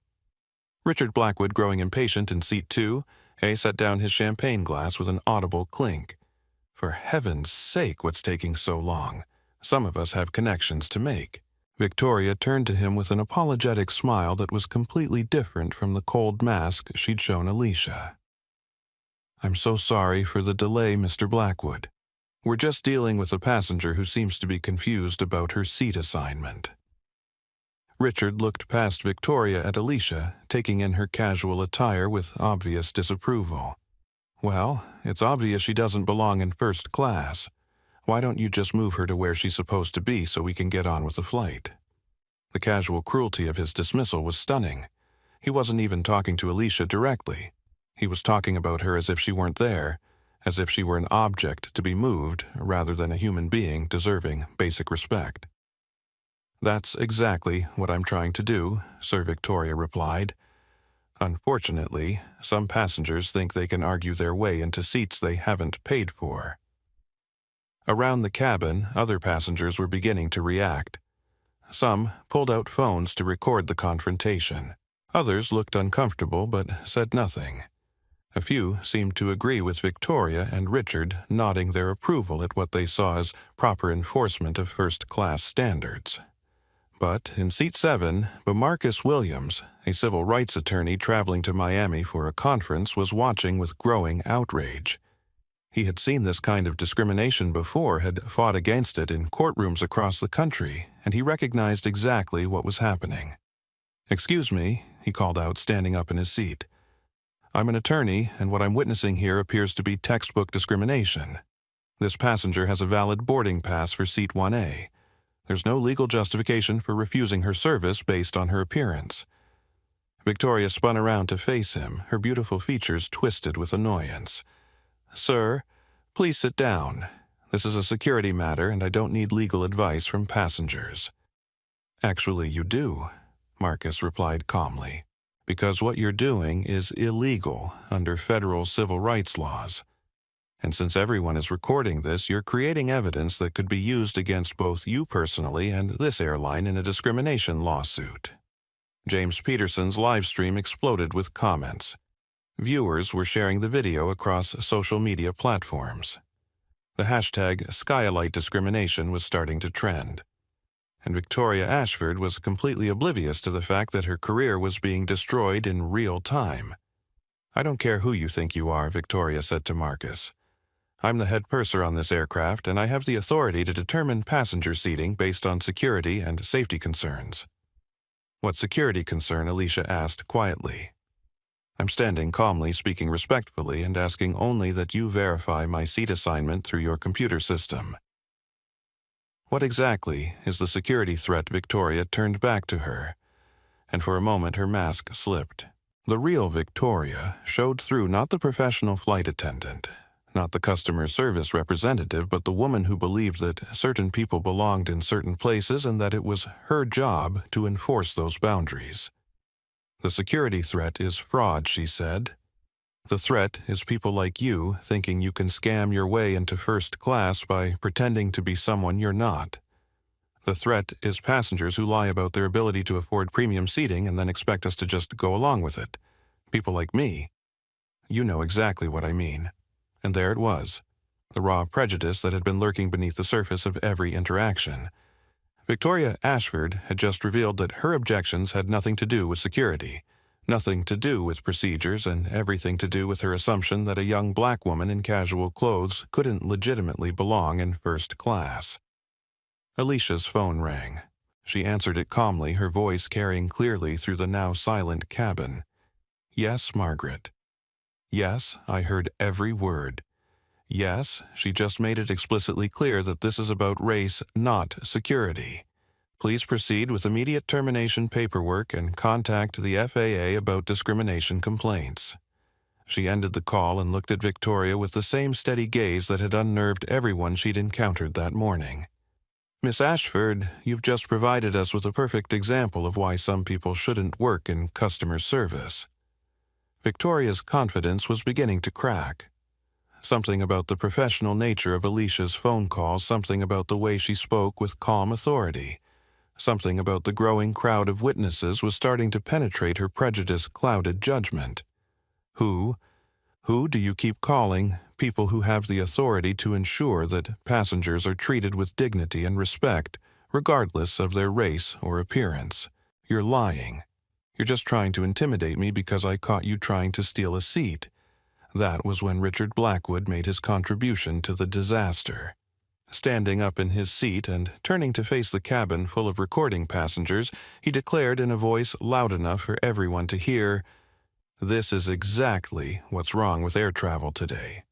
Richard Blackwood, growing impatient in seat 2A, set down his champagne glass with an audible clink. "For heaven's sake, what's taking so long? Some of us have connections to make." Victoria turned to him with an apologetic smile that was completely different from the cold mask she'd shown Alicia. "I'm so sorry for the delay, Mr. Blackwood. We're just dealing with a passenger who seems to be confused about her seat assignment." Richard looked past Victoria at Alicia, taking in her casual attire with obvious disapproval. "Well, it's obvious she doesn't belong in first class. Why don't you just move her to where she's supposed to be so we can get on with the flight?" The casual cruelty of his dismissal was stunning. He wasn't even talking to Alicia directly. He was talking about her as if she weren't there, as if she were an object to be moved rather than a human being deserving basic respect. "That's exactly what I'm trying to do," Sir Victoria replied. "Unfortunately, some passengers think they can argue their way into seats they haven't paid for." Around the cabin, other passengers were beginning to react. Some pulled out phones to record the confrontation. Others looked uncomfortable but said nothing. A few seemed to agree with Victoria and Richard, nodding their approval at what they saw as proper enforcement of first-class standards. But in Seat 7, Marcus Williams, a civil rights attorney traveling to Miami for a conference, was watching with growing outrage. He had seen this kind of discrimination before, had fought against it in courtrooms across the country, and he recognized exactly what was happening. "Excuse me," he called out, standing up in his seat. "I'm an attorney, and what I'm witnessing here appears to be textbook discrimination. This passenger has a valid boarding pass for Seat 1A. There's no legal justification for refusing her service based on her appearance." Victoria spun around to face him, her beautiful features twisted with annoyance. "Sir, please sit down. This is a security matter, and I don't need legal advice from passengers." "Actually, you do," Marcus replied calmly, "because what you're doing is illegal under federal civil rights laws. And since everyone is recording this, you're creating evidence that could be used against both you personally and this airline in a discrimination lawsuit." James Peterson's live stream exploded with comments. Viewers were sharing the video across social media platforms. The hashtag Skylight Discrimination was starting to trend. And Victoria Ashford was completely oblivious to the fact that her career was being destroyed in real time. "I don't care who you think you are," Victoria said to Marcus. "I'm the head purser on this aircraft, and I have the authority to determine passenger seating based on security and safety concerns." "What security concern?" Alicia asked quietly. "I'm standing calmly, speaking respectfully, and asking only that you verify my seat assignment through your computer system." "What exactly is the security threat?" Victoria turned back to her, and for a moment her mask slipped. The real Victoria showed through, not the professional flight attendant, not the customer service representative, but the woman who believed that certain people belonged in certain places and that it was her job to enforce those boundaries. "The security threat is fraud," she said. "The threat is people like you thinking you can scam your way into first class by pretending to be someone you're not. The threat is passengers who lie about their ability to afford premium seating and then expect us to just go along with it. People like me. You know exactly what I mean." And there it was, the raw prejudice that had been lurking beneath the surface of every interaction. Victoria Ashford had just revealed that her objections had nothing to do with security, nothing to do with procedures, and everything to do with her assumption that a young black woman in casual clothes couldn't legitimately belong in first class. Alicia's phone rang. She answered it calmly, her voice carrying clearly through the now silent cabin. "Yes, Margaret." "Yes, I heard every word." "Yes, she just made it explicitly clear that this is about race, not security. Please proceed with immediate termination paperwork and contact the FAA about discrimination complaints." She ended the call and looked at Victoria with the same steady gaze that had unnerved everyone she'd encountered that morning. "Miss Ashford, you've just provided us with a perfect example of why some people shouldn't work in customer service." Victoria's confidence was beginning to crack. Something about the professional nature of Alicia's phone call, something about the way she spoke with calm authority, something about the growing crowd of witnesses was starting to penetrate her prejudice-clouded judgment. Who do you keep calling people who have the authority to ensure that passengers are treated with dignity and respect, regardless of their race or appearance? You're lying. You're just trying to intimidate me because I caught you trying to steal a seat. That was when Richard Blackwood made his contribution to the disaster. Standing up in his seat and turning to face the cabin full of recording passengers, he declared in a voice loud enough for everyone to hear, "This is exactly what's wrong with air travel today."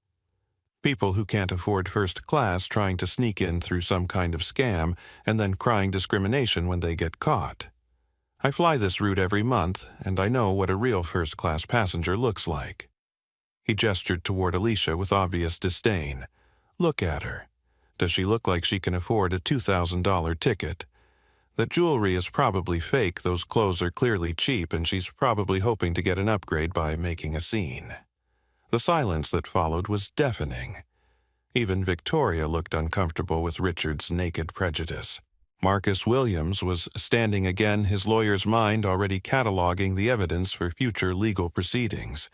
People who can't afford first class trying to sneak in through some kind of scam and then crying discrimination when they get caught. I fly this route every month, and I know what a real first-class passenger looks like. He gestured toward Alicia with obvious disdain. Look at her. Does she look like she can afford a $2,000 ticket? That jewelry is probably fake, those clothes are clearly cheap, and she's probably hoping to get an upgrade by making a scene. The silence that followed was deafening. Even Victoria looked uncomfortable with Richard's naked prejudice. Marcus Williams was standing again, his lawyer's mind already cataloging the evidence for future legal proceedings.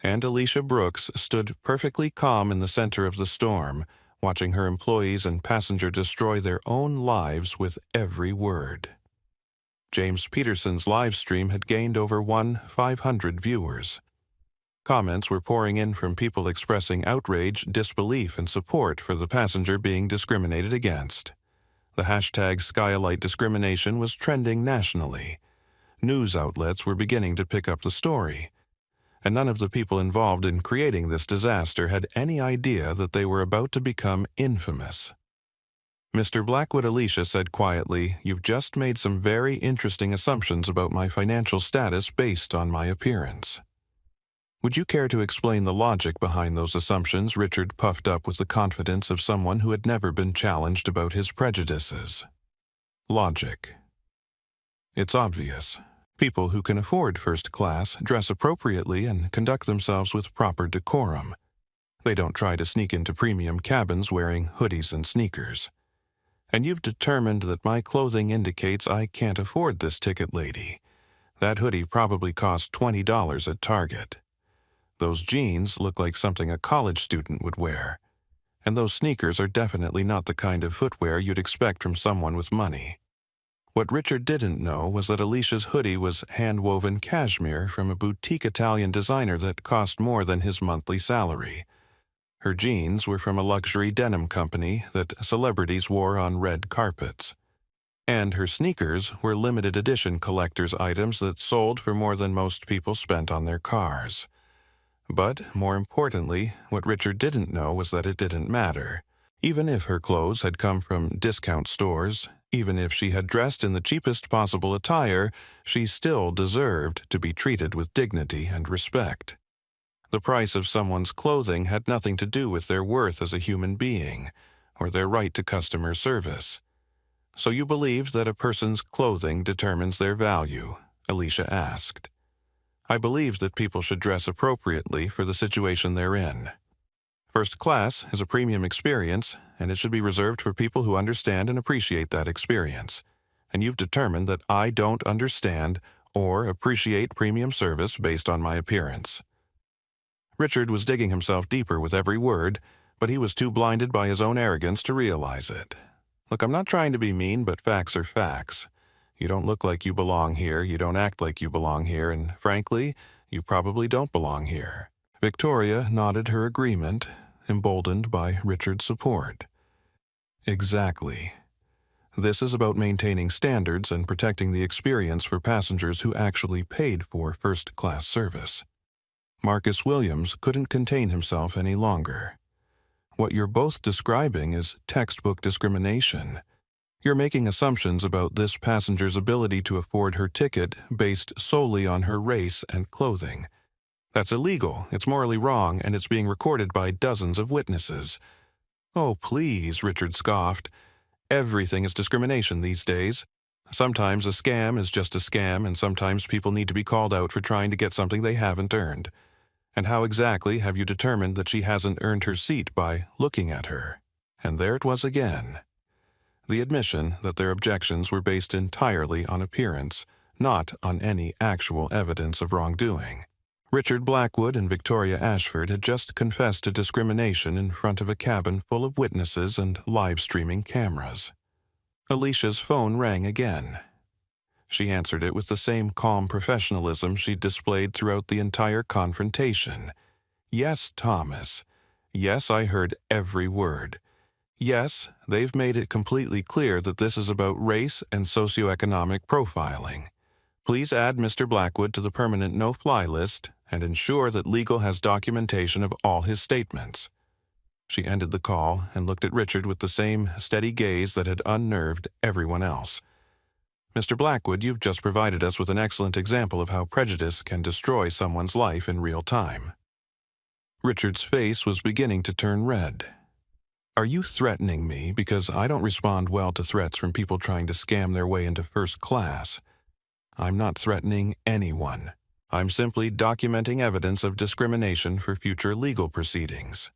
And Alicia Brooks stood perfectly calm in the center of the storm, watching her employees and passenger destroy their own lives with every word. James Peterson's live stream had gained over 500 viewers. Comments were pouring in from people expressing outrage, disbelief, and support for the passenger being discriminated against. The hashtag Skylight Discrimination was trending nationally. News outlets were beginning to pick up the story, and none of the people involved in creating this disaster had any idea that they were about to become infamous. Mr. Blackwood, Alicia said quietly, "You've just made some very interesting assumptions about my financial status based on my appearance." "Would you care to explain the logic behind those assumptions?" Richard puffed up with the confidence of someone who had never been challenged about his prejudices. Logic. It's obvious. People who can afford first class dress appropriately and conduct themselves with proper decorum. They don't try to sneak into premium cabins wearing hoodies and sneakers. And you've determined that my clothing indicates I can't afford this ticket, lady. That hoodie probably cost $20 at Target. Those jeans look like something a college student would wear. And those sneakers are definitely not the kind of footwear you'd expect from someone with money. What Richard didn't know was that Alicia's hoodie was hand-woven cashmere from a boutique Italian designer that cost more than his monthly salary. Her jeans were from a luxury denim company that celebrities wore on red carpets. And her sneakers were limited edition collector's items that sold for more than most people spent on their cars. But, more importantly, what Richard didn't know was that it didn't matter. Even if her clothes had come from discount stores, even if she had dressed in the cheapest possible attire, she still deserved to be treated with dignity and respect. The price of someone's clothing had nothing to do with their worth as a human being, or their right to customer service. "So you believe that a person's clothing determines their value?" Alicia asked. "I believe that people should dress appropriately for the situation they're in. First class is a premium experience, and it should be reserved for people who understand and appreciate that experience. And you've determined that I don't understand or appreciate premium service based on my appearance." Richard was digging himself deeper with every word, but he was too blinded by his own arrogance to realize it. "Look, I'm not trying to be mean, but facts are facts. You don't look like you belong here, you don't act like you belong here, and frankly, you probably don't belong here." Victoria nodded her agreement, emboldened by Richard's support. Exactly. This is about maintaining standards and protecting the experience for passengers who actually paid for first-class service. Marcus Williams couldn't contain himself any longer. "What you're both describing is textbook discrimination. You're making assumptions about this passenger's ability to afford her ticket based solely on her race and clothing. That's illegal, it's morally wrong, and it's being recorded by dozens of witnesses." "Oh, please," Richard scoffed. "Everything is discrimination these days. Sometimes a scam is just a scam, and sometimes people need to be called out for trying to get something they haven't earned. And how exactly have you determined that she hasn't earned her seat by looking at her?" And there it was again. The admission that their objections were based entirely on appearance, not on any actual evidence of wrongdoing. Richard Blackwood and Victoria Ashford had just confessed to discrimination in front of a cabin full of witnesses and live-streaming cameras. Alicia's phone rang again. She answered it with the same calm professionalism she'd displayed throughout the entire confrontation. "Yes, Thomas. Yes, I heard every word. Yes, they've made it completely clear that this is about race and socioeconomic profiling. Please add Mr. Blackwood to the permanent no-fly list and ensure that legal has documentation of all his statements." She ended the call and looked at Richard with the same steady gaze that had unnerved everyone else. Mr. Blackwood, you've just provided us with an excellent example of how prejudice can destroy someone's life in real time. Richard's face was beginning to turn red. Are you threatening me because I don't respond well to threats from people trying to scam their way into first class? I'm not threatening anyone. I'm simply documenting evidence of discrimination for future legal proceedings.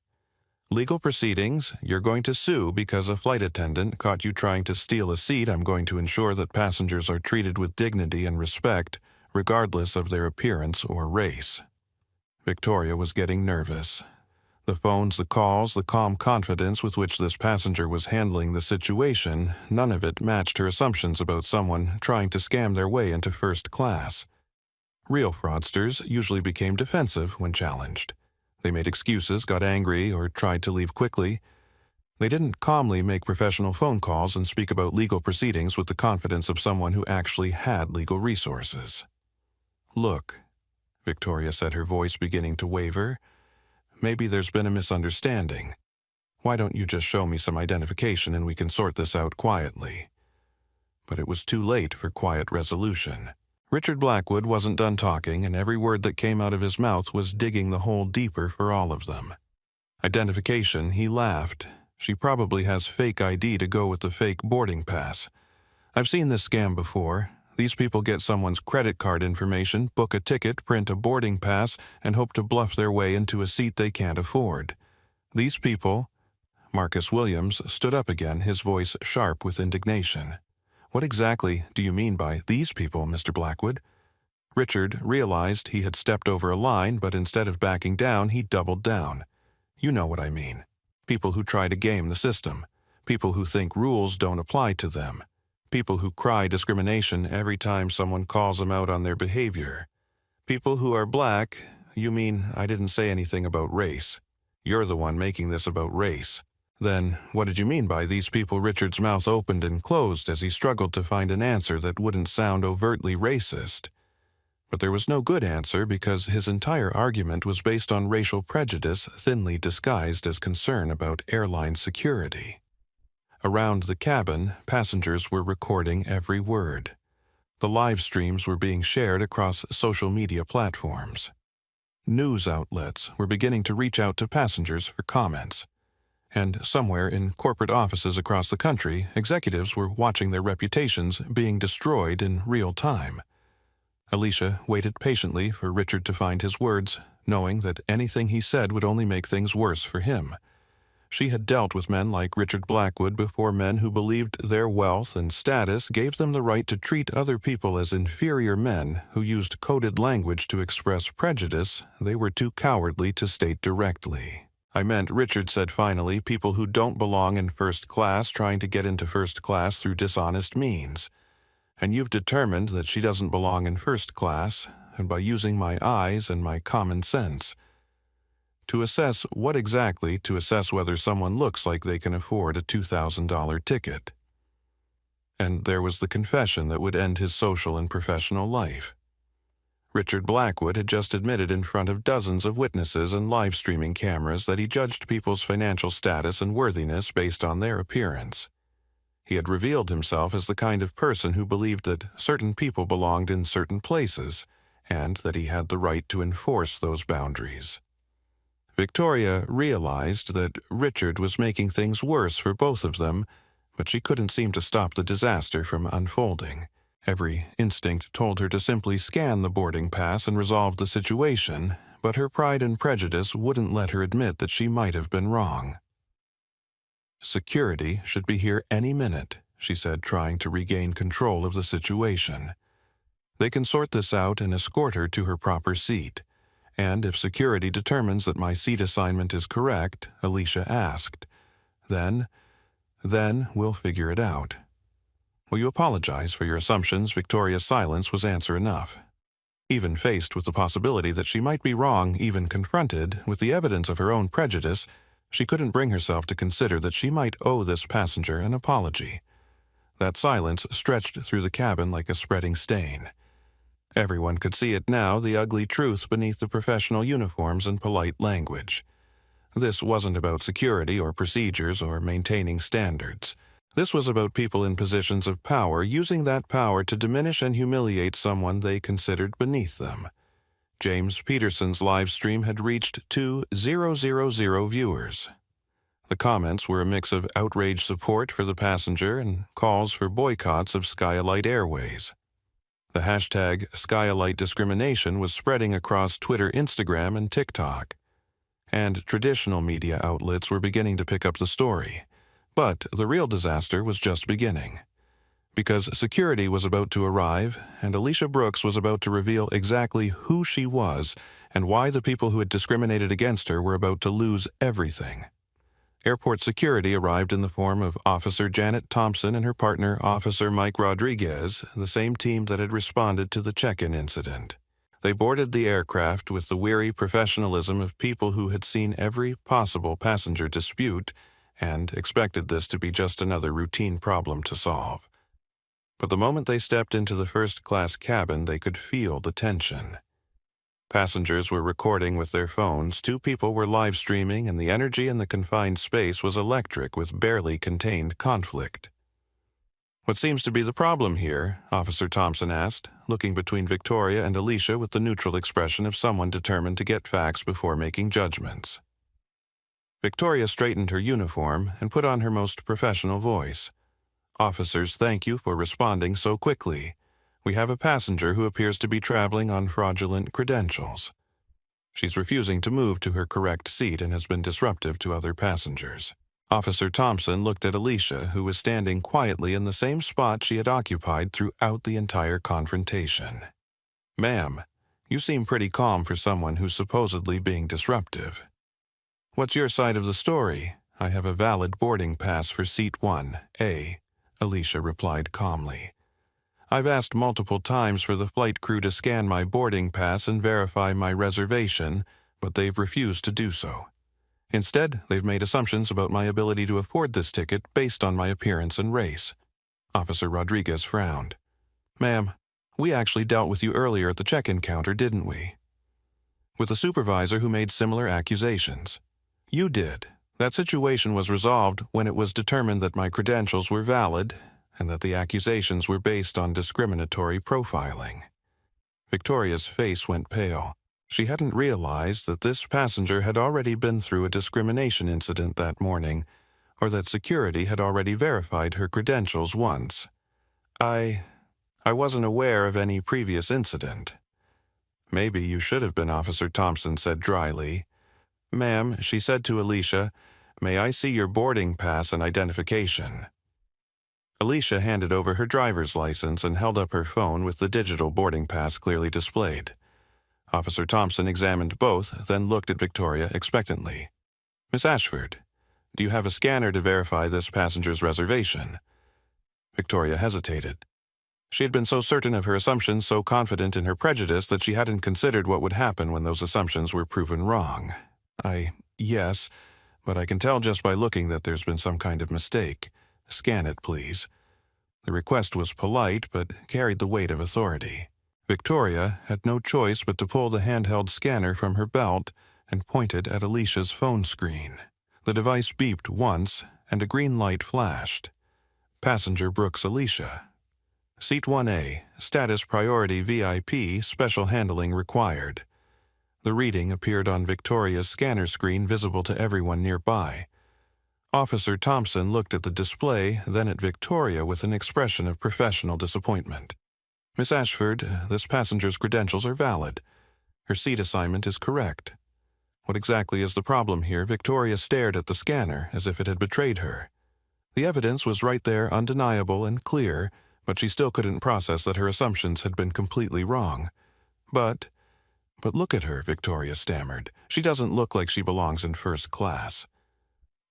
Legal proceedings, you're going to sue because a flight attendant caught you trying to steal a seat. I'm going to ensure that passengers are treated with dignity and respect, regardless of their appearance or race. Victoria was getting nervous. The phones, the calls, the calm confidence with which this passenger was handling the situation, none of it matched her assumptions about someone trying to scam their way into first class. Real fraudsters usually became defensive when challenged. They made excuses, got angry, or tried to leave quickly. They didn't calmly make professional phone calls and speak about legal proceedings with the confidence of someone who actually had legal resources. Look, Victoria said, her voice beginning to waver. Maybe there's been a misunderstanding. Why don't you just show me some identification and we can sort this out quietly? But it was too late for quiet resolution. Richard Blackwood wasn't done talking, and every word that came out of his mouth was digging the hole deeper for all of them. Identification, he laughed. She probably has fake ID to go with the fake boarding pass. I've seen this scam before. These people get someone's credit card information, book a ticket, print a boarding pass, and hope to bluff their way into a seat they can't afford. These people— Marcus Williams stood up again, his voice sharp with indignation. What exactly do you mean by these people, Mr. Blackwood? Richard realized he had stepped over a line, but instead of backing down, he doubled down. You know what I mean. People who try to game the system. People who think rules don't apply to them. People who cry discrimination every time someone calls them out on their behavior. People who are black— You mean I didn't say anything about race? You're the one making this about race. Then, what did you mean by these people? Richard's mouth opened and closed as he struggled to find an answer that wouldn't sound overtly racist. But there was no good answer because his entire argument was based on racial prejudice thinly disguised as concern about airline security. Around the cabin, passengers were recording every word. The live streams were being shared across social media platforms. News outlets were beginning to reach out to passengers for comments. And somewhere in corporate offices across the country, executives were watching their reputations being destroyed in real time. Alicia waited patiently for Richard to find his words, knowing that anything he said would only make things worse for him. She had dealt with men like Richard Blackwood before, men who believed their wealth and status gave them the right to treat other people as inferior men who used coded language to express prejudice they were too cowardly to state directly. I meant, Richard said finally, people who don't belong in first class trying to get into first class through dishonest means. And you've determined that she doesn't belong in first class, and by using my eyes and my common sense. To assess what exactly? To assess whether someone looks like they can afford a $2,000 ticket. And there was the confession that would end his social and professional life. Richard Blackwood had just admitted in front of dozens of witnesses and live streaming cameras that he judged people's financial status and worthiness based on their appearance. He had revealed himself as the kind of person who believed that certain people belonged in certain places, and that he had the right to enforce those boundaries. Victoria realized that Richard was making things worse for both of them, but she couldn't seem to stop the disaster from unfolding. Every instinct told her to simply scan the boarding pass and resolve the situation, but her pride and prejudice wouldn't let her admit that she might have been wrong. Security should be here any minute, she said, trying to regain control of the situation. They can sort this out and escort her to her proper seat. And if security determines that my seat assignment is correct, Alicia asked, then we'll figure it out. Will you apologize for your assumptions? Victoria's silence was answer enough. Even faced with the possibility that she might be wrong, even confronted with the evidence of her own prejudice, she couldn't bring herself to consider that she might owe this passenger an apology. That silence stretched through the cabin like a spreading stain. Everyone could see it now, the ugly truth beneath the professional uniforms and polite language. This wasn't about security or procedures or maintaining standards. This was about people in positions of power using that power to diminish and humiliate someone they considered beneath them. James Peterson's live stream had reached 2,000 viewers. The comments were a mix of outraged support for the passenger and calls for boycotts of Skyalite Airways. The hashtag Skyalite discrimination was spreading across Twitter, Instagram, and TikTok. And traditional media outlets were beginning to pick up the story. But the real disaster was just beginning. Because security was about to arrive, and Alicia Brooks was about to reveal exactly who she was and why the people who had discriminated against her were about to lose everything. Airport security arrived in the form of Officer Janet Thompson and her partner, Officer Mike Rodriguez, the same team that had responded to the check-in incident. They boarded the aircraft with the weary professionalism of people who had seen every possible passenger dispute and expected this to be just another routine problem to solve. But the moment they stepped into the first-class cabin, they could feel the tension. Passengers were recording with their phones, 2 people were live streaming, and the energy in the confined space was electric with barely contained conflict. "What seems to be the problem here?" Officer Thompson asked, looking between Victoria and Alicia with the neutral expression of someone determined to get facts before making judgments. Victoria straightened her uniform and put on her most professional voice. "Officers, thank you for responding so quickly. We have a passenger who appears to be traveling on fraudulent credentials. She's refusing to move to her correct seat and has been disruptive to other passengers." Officer Thompson looked at Alicia, who was standing quietly in the same spot she had occupied throughout the entire confrontation. "Ma'am, you seem pretty calm for someone who's supposedly being disruptive." "What's your side of the story? I have a valid boarding pass for seat 1A, Alicia replied calmly. "I've asked multiple times for the flight crew to scan my boarding pass and verify my reservation, but they've refused to do so. Instead, they've made assumptions about my ability to afford this ticket based on my appearance and race." Officer Rodriguez frowned. "Ma'am, we actually dealt with you earlier at the check-in counter, didn't we? With a supervisor who made similar accusations. You did. That situation was resolved when it was determined that my credentials were valid and that the accusations were based on discriminatory profiling." Victoria's face went pale. She hadn't realized that this passenger had already been through a discrimination incident that morning, or that security had already verified her credentials once. I wasn't aware of any previous incident." "Maybe you should have been," Officer Thompson said dryly. "Ma'am," she said to Alicia, "may I see your boarding pass and identification?" Alicia handed over her driver's license and held up her phone with the digital boarding pass clearly displayed. Officer Thompson examined both, then looked at Victoria expectantly. "Miss Ashford, do you have a scanner to verify this passenger's reservation?" Victoria hesitated. She had been so certain of her assumptions, so confident in her prejudice, that she hadn't considered what would happen when those assumptions were proven wrong. Yes, but I can tell just by looking that there's been some kind of mistake. Scan it, please." The request was polite, but carried the weight of authority. Victoria had no choice but to pull the handheld scanner from her belt and point it at Alicia's phone screen. The device beeped once, and a green light flashed. Passenger Brooks Alicia. Seat 1A, status priority VIP, special handling required. The reading appeared on Victoria's scanner screen, visible to everyone nearby. Officer Thompson looked at the display, then at Victoria with an expression of professional disappointment. "Miss Ashford, this passenger's credentials are valid. Her seat assignment is correct." What exactly is the problem here? Victoria stared at the scanner as if it had betrayed her. The evidence was right there, undeniable and clear, but she still couldn't process that her assumptions had been completely wrong. But look at her," Victoria stammered. "She doesn't look like she belongs in first class."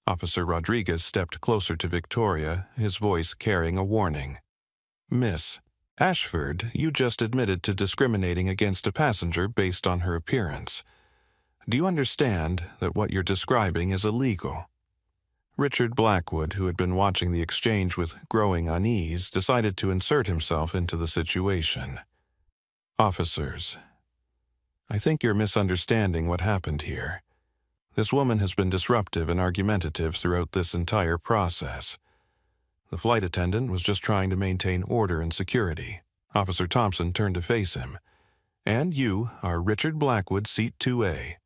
Officer Rodriguez stepped closer to Victoria, his voice carrying a warning. "Miss Ashford, you just admitted to discriminating against a passenger based on her appearance. Do you understand that what you're describing is illegal?" Richard Blackwood, who had been watching the exchange with growing unease, decided to insert himself into the situation. "Officers, I think you're misunderstanding what happened here. This woman has been disruptive and argumentative throughout this entire process. The flight attendant was just trying to maintain order and security. Officer Thompson turned to face him. And you are Richard Blackwood, Seat 2A.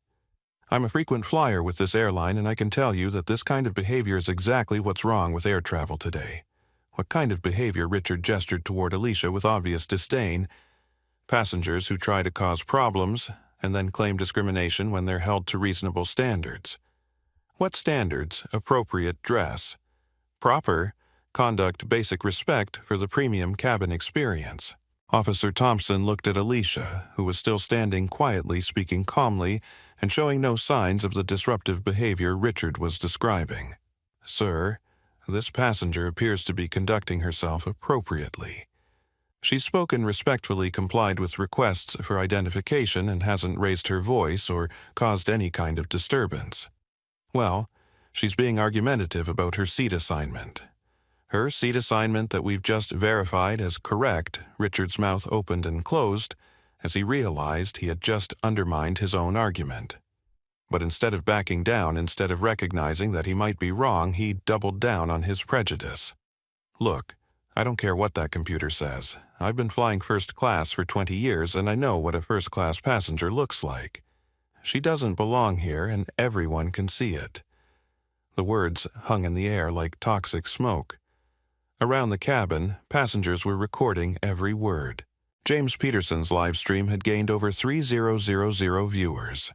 I'm a frequent flyer with this airline, and I can tell you that this kind of behavior is exactly what's wrong with air travel today. What kind of behavior? Richard gestured toward Alicia with obvious disdain. Passengers who try to cause problems and then claim discrimination when they're held to reasonable standards. What standards? Appropriate dress. Proper conduct, basic respect for the premium cabin experience. Officer Thompson looked at Alicia, who was still standing quietly, speaking calmly, and showing no signs of the disruptive behavior Richard was describing. Sir, this passenger appears to be conducting herself appropriately. She's spoken respectfully, complied with requests for identification, and hasn't raised her voice or caused any kind of disturbance. Well, she's being argumentative about her seat assignment. Her seat assignment that we've just verified as correct. Richard's mouth opened and closed as he realized he had just undermined his own argument. But instead of backing down, instead of recognizing that he might be wrong, he doubled down on his prejudice. Look, I don't care what that computer says. I've been flying first class for 20 years, and I know what a first-class passenger looks like. She doesn't belong here, and everyone can see it. The words hung in the air like toxic smoke. Around the cabin, passengers were recording every word. James Peterson's live stream had gained over 3,000 viewers.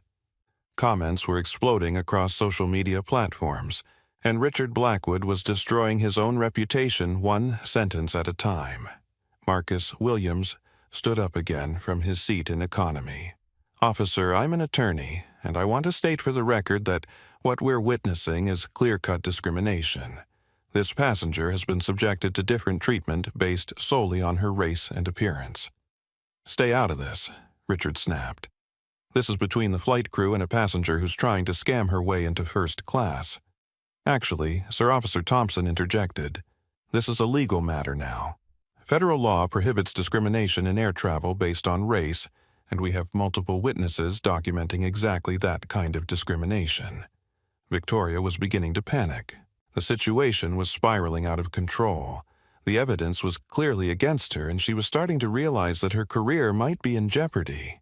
Comments were exploding across social media platforms, and Richard Blackwood was destroying his own reputation one sentence at a time. Marcus Williams stood up again from his seat in economy. Officer, I'm an attorney, and I want to state for the record that what we're witnessing is clear-cut discrimination. This passenger has been subjected to different treatment based solely on her race and appearance. Stay out of this, Richard snapped. This is between the flight crew and a passenger who's trying to scam her way into first class. Actually, Sir Officer Thompson interjected. This is a legal matter now. Federal law prohibits discrimination in air travel based on race, and we have multiple witnesses documenting exactly that kind of discrimination. Victoria was beginning to panic. The situation was spiraling out of control. The evidence was clearly against her, and she was starting to realize that her career might be in jeopardy.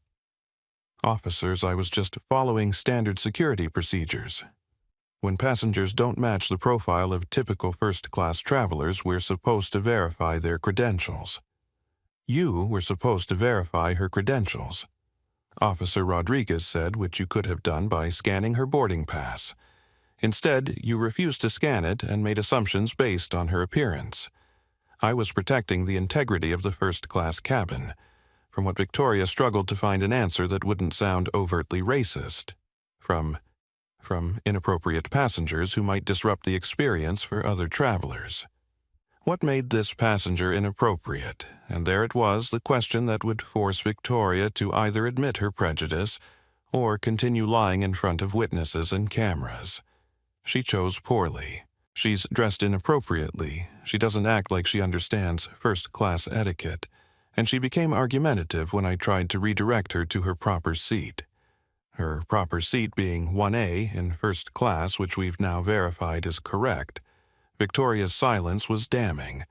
Officers, I was just following standard security procedures. When passengers don't match the profile of typical first-class travelers, we're supposed to verify their credentials. You were supposed to verify her credentials. Officer Rodriguez said, which you could have done by scanning her boarding pass. Instead, you refused to scan it and made assumptions based on her appearance. I was protecting the integrity of the first-class cabin. From what Victoria struggled to find an answer that wouldn't sound overtly racist. From inappropriate passengers who might disrupt the experience for other travelers. What made this passenger inappropriate? And there it was, the question that would force Victoria to either admit her prejudice or continue lying in front of witnesses and cameras. She chose poorly. She's dressed inappropriately. She doesn't act like she understands first-class etiquette. And she became argumentative when I tried to redirect her to her proper seat. Her proper seat being 1A in first class, which we've now verified is correct. Victoria's silence was damning.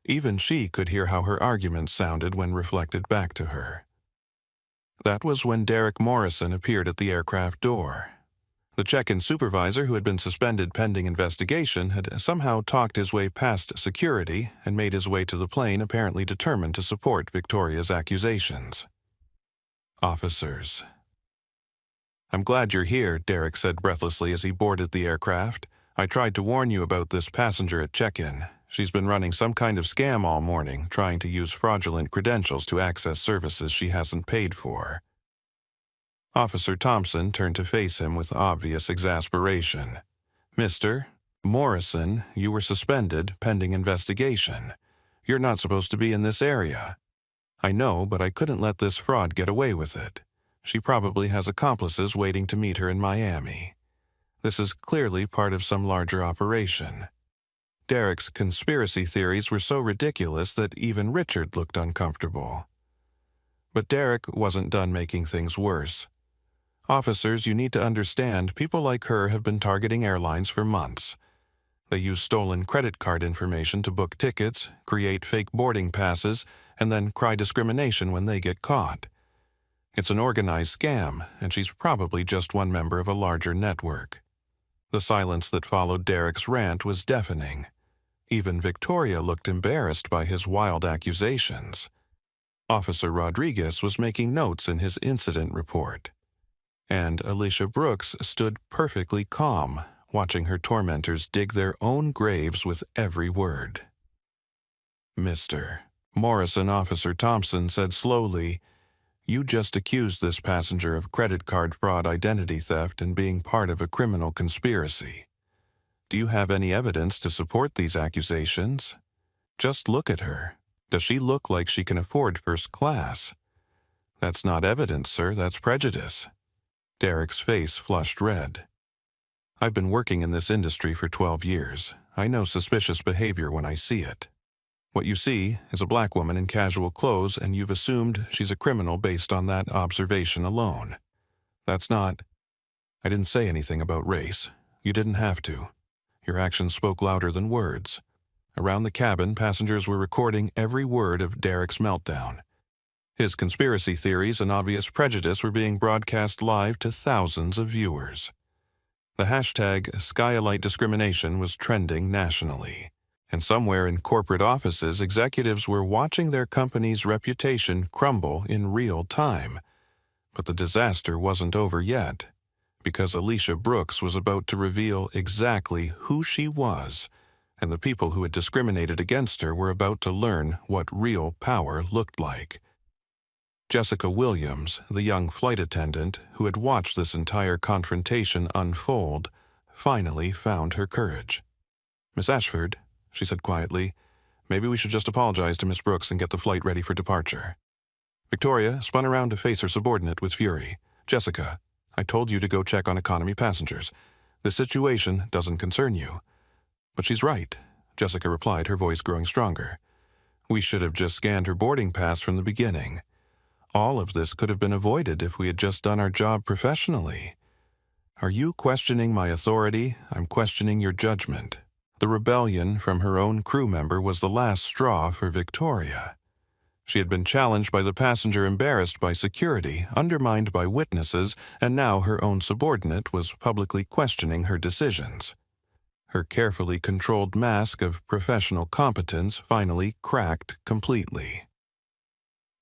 Even she could hear how her arguments sounded when reflected back to her. That was when Derek Morrison appeared at the aircraft door. The check-in supervisor, who had been suspended pending investigation, had somehow talked his way past security and made his way to the plane, apparently determined to support Victoria's accusations. Officers. I'm glad you're here, Derek said breathlessly as he boarded the aircraft. I tried to warn you about this passenger at check-in. She's been running some kind of scam all morning, trying to use fraudulent credentials to access services she hasn't paid for. Officer Thompson turned to face him with obvious exasperation. Mr. Morrison, you were suspended pending investigation. You're not supposed to be in this area. I know, but I couldn't let this fraud get away with it. She probably has accomplices waiting to meet her in Miami. This is clearly part of some larger operation. Derek's conspiracy theories were so ridiculous that even Richard looked uncomfortable. But Derek wasn't done making things worse. Officers, you need to understand, people like her have been targeting airlines for months. They use stolen credit card information to book tickets, create fake boarding passes, and then cry discrimination when they get caught. It's an organized scam, and she's probably just one member of a larger network. The silence that followed Derek's rant was deafening. Even Victoria looked embarrassed by his wild accusations. Officer Rodriguez was making notes in his incident report. And Alicia Brooks stood perfectly calm, watching her tormentors dig their own graves with every word. Mr. Morrison, Officer Thompson said slowly, "You just accused this passenger of credit card fraud, identity theft, and being part of a criminal conspiracy. Do you have any evidence to support these accusations? Just look at her. Does she look like she can afford first class? That's not evidence, sir, that's prejudice." Derek's face flushed red. "I've been working in this industry for 12 years. I know suspicious behavior when I see it. What you see is a black woman in casual clothes, and you've assumed she's a criminal based on that observation alone. That's not... I didn't say anything about race. You didn't have to. Your actions spoke louder than words. Around the cabin, passengers were recording every word of Derek's meltdown. His conspiracy theories and obvious prejudice were being broadcast live to thousands of viewers. The hashtag Skylight Discrimination was trending nationally. And somewhere in corporate offices, executives were watching their company's reputation crumble in real time. But the disaster wasn't over yet, because Alicia Brooks was about to reveal exactly who she was, and the people who had discriminated against her were about to learn what real power looked like. Jessica Williams, the young flight attendant who had watched this entire confrontation unfold, finally found her courage. "Miss Ashford," she said quietly, "maybe we should just apologize to Miss Brooks and get the flight ready for departure." Victoria spun around to face her subordinate with fury. "Jessica, I told you to go check on economy passengers. This situation doesn't concern you." "But she's right," Jessica replied, her voice growing stronger. "We should have just scanned her boarding pass from the beginning. All of this could have been avoided if we had just done our job professionally. Are you questioning my authority? I'm questioning your judgment." The rebellion from her own crew member was the last straw for Victoria. She had been challenged by the passenger, embarrassed by security, undermined by witnesses, and now her own subordinate was publicly questioning her decisions. Her carefully controlled mask of professional competence finally cracked completely.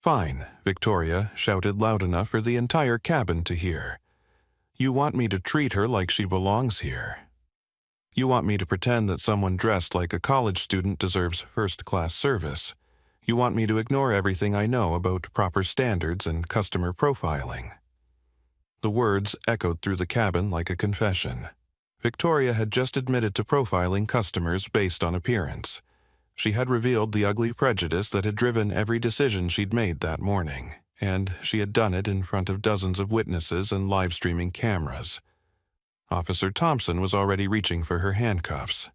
"Fine," Victoria shouted loud enough for the entire cabin to hear. "You want me to treat her like she belongs here. You want me to pretend that someone dressed like a college student deserves first-class service. You want me to ignore everything I know about proper standards and customer profiling." The words echoed through the cabin like a confession. Victoria had just admitted to profiling customers based on appearance. She had revealed the ugly prejudice that had driven every decision she'd made that morning, and she had done it in front of dozens of witnesses and live-streaming cameras. Officer Thompson was already reaching for her handcuffs.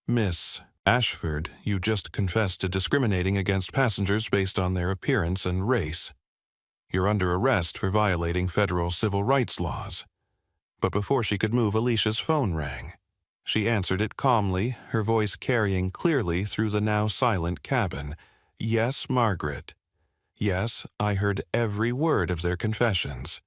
"Miss Ashford, you just confessed to discriminating against passengers based on their appearance and race. You're under arrest for violating federal civil rights laws." But before she could move, Alicia's phone rang. She answered it calmly, her voice carrying clearly through the now silent cabin. "Yes, Margaret. Yes, I heard every word of their confessions.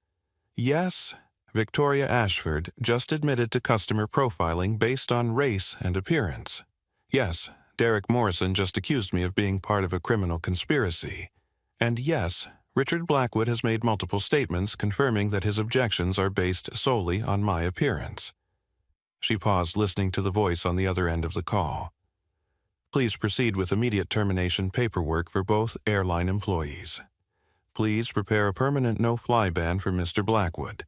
Yes, Victoria Ashford just admitted to customer profiling based on race and appearance. Yes, Derek Morrison just accused me of being part of a criminal conspiracy. And yes, Richard Blackwood has made multiple statements confirming that his objections are based solely on my appearance." She paused, listening to the voice on the other end of the call. "Please proceed with immediate termination paperwork for both airline employees. Please prepare a permanent no-fly ban for Mr. Blackwood.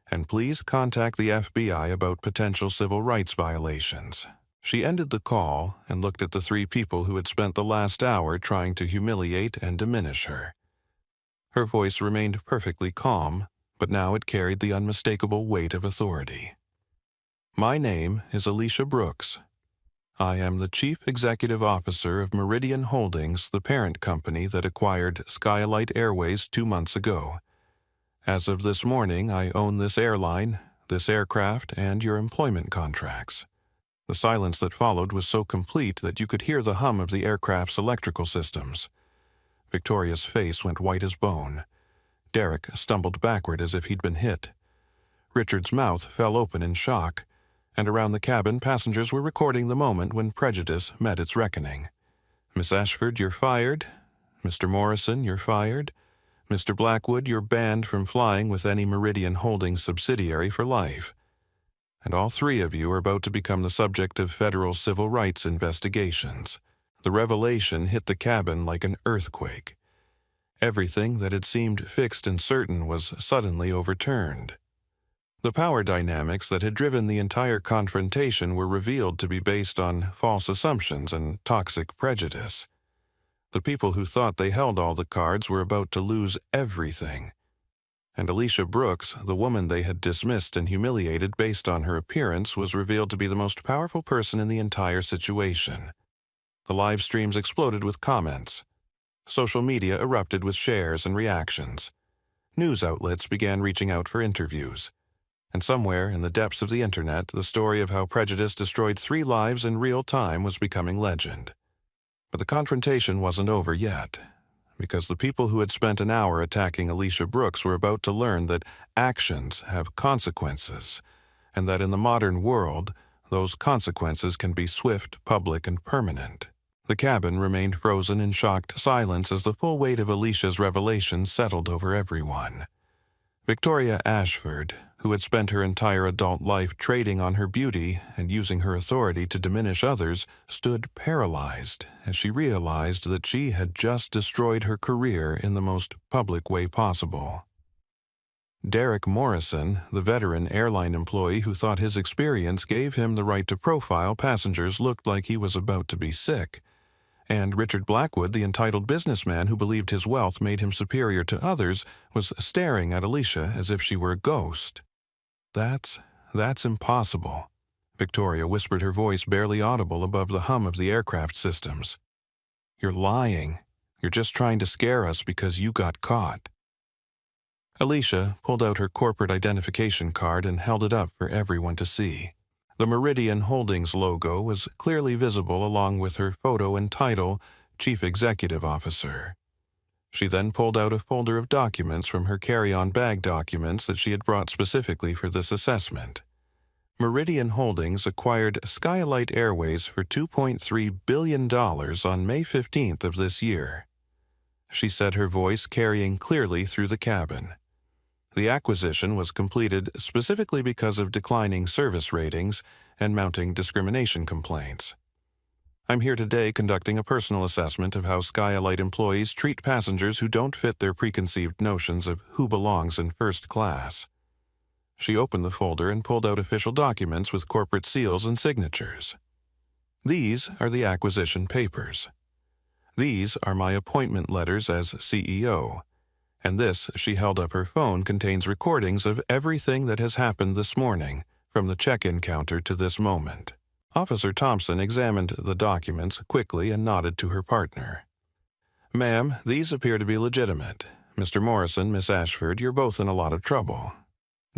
And please contact the FBI about potential civil rights violations." She ended the call and looked at the three people who had spent the last hour trying to humiliate and diminish her. Her voice remained perfectly calm, but now it carried the unmistakable weight of authority. "My name is Alicia Brooks. I am the Chief Executive Officer of Meridian Holdings, the parent company that acquired Skylight Airways 2 months ago. As of this morning, I own this airline, this aircraft, and your employment contracts. The silence that followed was so complete that you could hear the hum of the aircraft's electrical systems. Victoria's face went white as bone. Derek stumbled backward as if he'd been hit. Richard's mouth fell open in shock, and around the cabin passengers were recording the moment when prejudice met its reckoning. Miss Ashford, you're fired. Mr. Morrison, you're fired. Mr. Blackwood, you're banned from flying with any Meridian Holdings subsidiary for life. And all three of you are about to become the subject of federal civil rights investigations. The revelation hit the cabin like an earthquake. Everything that had seemed fixed and certain was suddenly overturned. The power dynamics that had driven the entire confrontation were revealed to be based on false assumptions and toxic prejudice. The people who thought they held all the cards were about to lose everything. And Alicia Brooks, the woman they had dismissed and humiliated based on her appearance, was revealed to be the most powerful person in the entire situation. The live streams exploded with comments. Social media erupted with shares and reactions. News outlets began reaching out for interviews. And somewhere in the depths of the internet, the story of how prejudice destroyed 3 lives in real time was becoming legend. But the confrontation wasn't over yet, because the people who had spent an hour attacking Alicia Brooks were about to learn that actions have consequences, and that in the modern world, those consequences can be swift, public, and permanent. The cabin remained frozen in shocked silence as the full weight of Alicia's revelation settled over everyone. Victoria Ashford, who had spent her entire adult life trading on her beauty and using her authority to diminish others, stood paralyzed as she realized that she had just destroyed her career in the most public way possible. Derek Morrison, the veteran airline employee who thought his experience gave him the right to profile passengers, looked like he was about to be sick. And Richard Blackwood, the entitled businessman who believed his wealth made him superior to others, was staring at Alicia as if she were a ghost. That's impossible. Victoria whispered, her voice barely audible above the hum of the aircraft systems. You're lying. You're just trying to scare us because you got caught. Alicia pulled out her corporate identification card and held it up for everyone to see. The Meridian Holdings logo was clearly visible along with her photo and title, Chief Executive Officer. She then pulled out a folder of documents from her carry-on bag documents that she had brought specifically for this assessment. Meridian Holdings acquired Skylight Airways for $2.3 billion on May 15th of this year. She said, her voice carrying clearly through the cabin. The acquisition was completed specifically because of declining service ratings and mounting discrimination complaints. I'm here today conducting a personal assessment of how Skylight employees treat passengers who don't fit their preconceived notions of who belongs in first class. She opened the folder and pulled out official documents with corporate seals and signatures. These are the acquisition papers. These are my appointment letters as CEO. And this, she held up her phone, contains recordings of everything that has happened this morning, from the check-in counter to this moment. Officer Thompson examined the documents quickly and nodded to her partner. Ma'am, these appear to be legitimate. Mr. Morrison, Miss Ashford, you're both in a lot of trouble.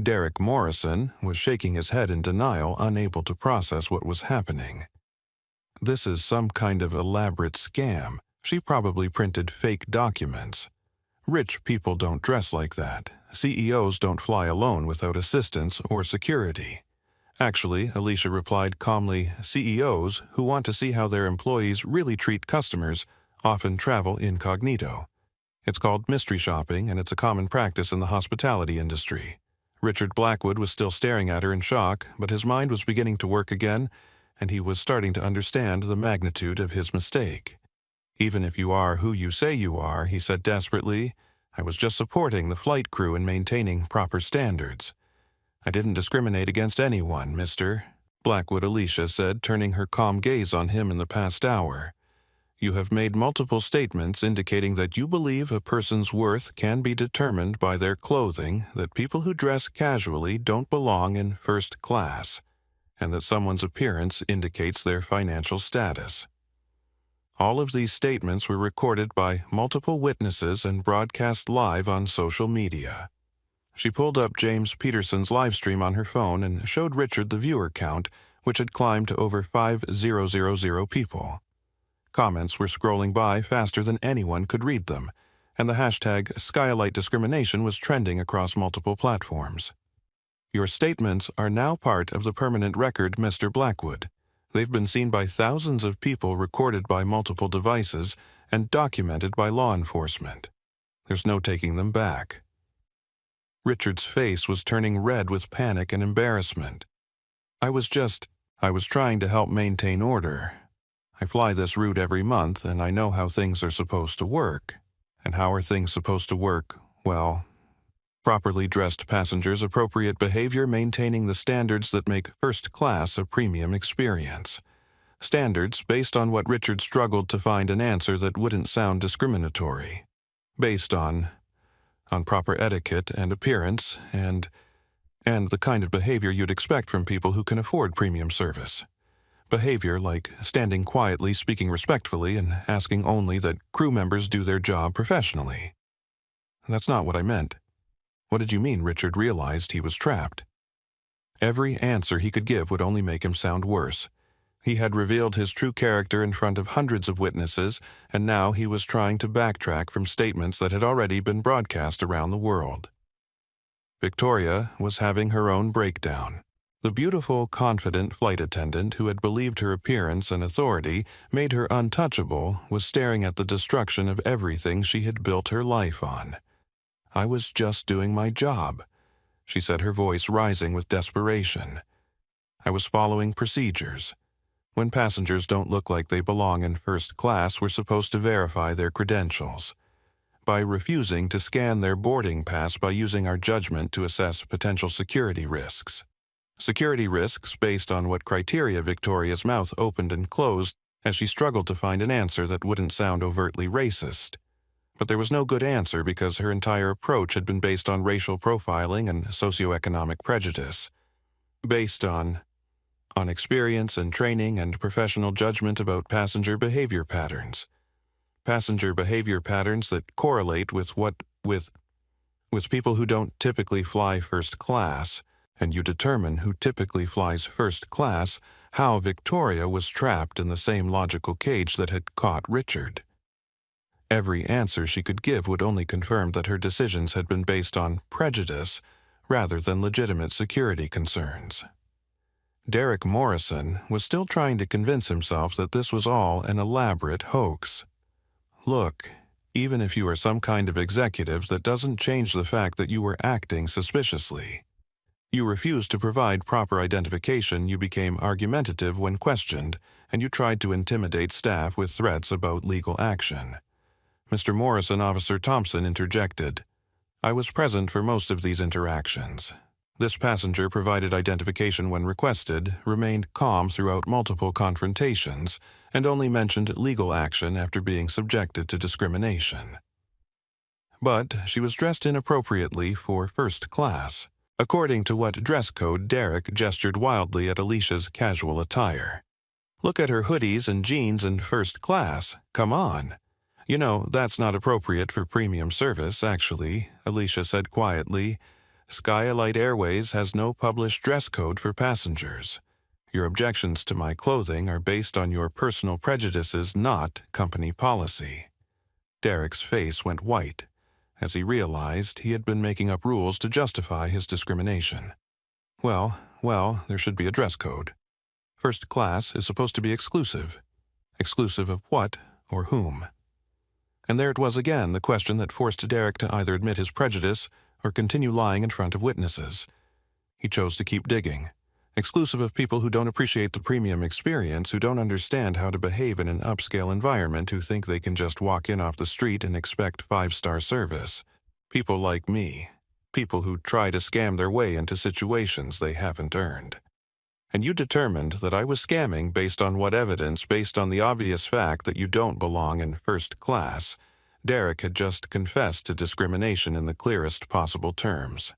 Derek Morrison was shaking his head in denial, unable to process what was happening. This is some kind of elaborate scam. She probably printed fake documents. Rich people don't dress like that. CEOs don't fly alone without assistance or security. Actually, Alicia replied calmly, CEOs who want to see how their employees really treat customers often travel incognito. It's called mystery shopping, and it's a common practice in the hospitality industry. Richard Blackwood was still staring at her in shock, but his mind was beginning to work again, and he was starting to understand the magnitude of his mistake. Even if you are who you say you are, he said desperately, I was just supporting the flight crew in maintaining proper standards. I didn't discriminate against anyone, Mr. Blackwood, Alicia said, turning her calm gaze on him in the past hour. You have made multiple statements indicating that you believe a person's worth can be determined by their clothing, that people who dress casually don't belong in first class, and that someone's appearance indicates their financial status. All of these statements were recorded by multiple witnesses and broadcast live on social media. She pulled up James Peterson's livestream on her phone and showed Richard the viewer count, which had climbed to over 5,000 people. Comments were scrolling by faster than anyone could read them, and the hashtag Skylight Discrimination was trending across multiple platforms. Your statements are now part of the permanent record, Mr. Blackwood. They've been seen by thousands of people, recorded by multiple devices, and documented by law enforcement. There's no taking them back. Richard's face was turning red with panic and embarrassment. I was trying to help maintain order. I fly this route every month, and I know how things are supposed to work. And how are things supposed to work? Well, properly dressed passengers, appropriate behavior, maintaining the standards that make first class a premium experience. Standards based on what Richard struggled to find an answer that wouldn't sound discriminatory. Based on proper etiquette and appearance and the kind of behavior you'd expect from people who can afford premium service. Behavior like standing quietly, speaking respectfully, and asking only that crew members do their job professionally. That's not what I meant. What did you mean? Richard realized he was trapped. Every answer he could give would only make him sound worse. He had revealed his true character in front of hundreds of witnesses, and now he was trying to backtrack from statements that had already been broadcast around the world. Victoria was having her own breakdown. The beautiful, confident flight attendant who had believed her appearance and authority made her untouchable was staring at the destruction of everything she had built her life on. I was just doing my job, she said, her voice rising with desperation. I was following procedures. When passengers don't look like they belong in first class, we're supposed to verify their credentials. By refusing to scan their boarding pass by using our judgment to assess potential security risks. Security risks based on what criteria? Victoria's mouth opened and closed as she struggled to find an answer that wouldn't sound overtly racist. But there was no good answer because her entire approach had been based on racial profiling and socioeconomic prejudice. Based on experience and training and professional judgment about passenger behavior patterns. Passenger behavior patterns that correlate with people who don't typically fly first class, and you determine who typically flies first class, how Victoria was trapped in the same logical cage that had caught Richard. Every answer she could give would only confirm that her decisions had been based on prejudice rather than legitimate security concerns. Derek Morrison was still trying to convince himself that this was all an elaborate hoax. Look, even if you are some kind of executive, that doesn't change the fact that you were acting suspiciously. You refused to provide proper identification, you became argumentative when questioned, and you tried to intimidate staff with threats about legal action. Mr. Morrison, Officer Thompson interjected. I was present for most of these interactions. This passenger provided identification when requested, remained calm throughout multiple confrontations, and only mentioned legal action after being subjected to discrimination. But she was dressed inappropriately for first class. According to what dress code? Derek gestured wildly at Alicia's casual attire. Look at her hoodies and jeans in first class. Come on. You know, that's not appropriate for premium service, actually, Alicia said quietly. Skylight Airways has no published dress code for passengers. Your objections to my clothing are based on your personal prejudices, not company policy. Derek's face went white, as he realized he had been making up rules to justify his discrimination. Well, there should be a dress code. First class is supposed to be exclusive. Exclusive of what or whom? And there it was again, the question that forced Derek to either admit his prejudice or continue lying in front of witnesses. He chose to keep digging. Exclusive of people who don't appreciate the premium experience, who don't understand how to behave in an upscale environment, who think they can just walk in off the street and expect 5-star service. People like me. People who try to scam their way into situations they haven't earned. And you determined that I was scamming based on what evidence? Based on the obvious fact that you don't belong in first class. Derek had just confessed to discrimination in the clearest possible terms.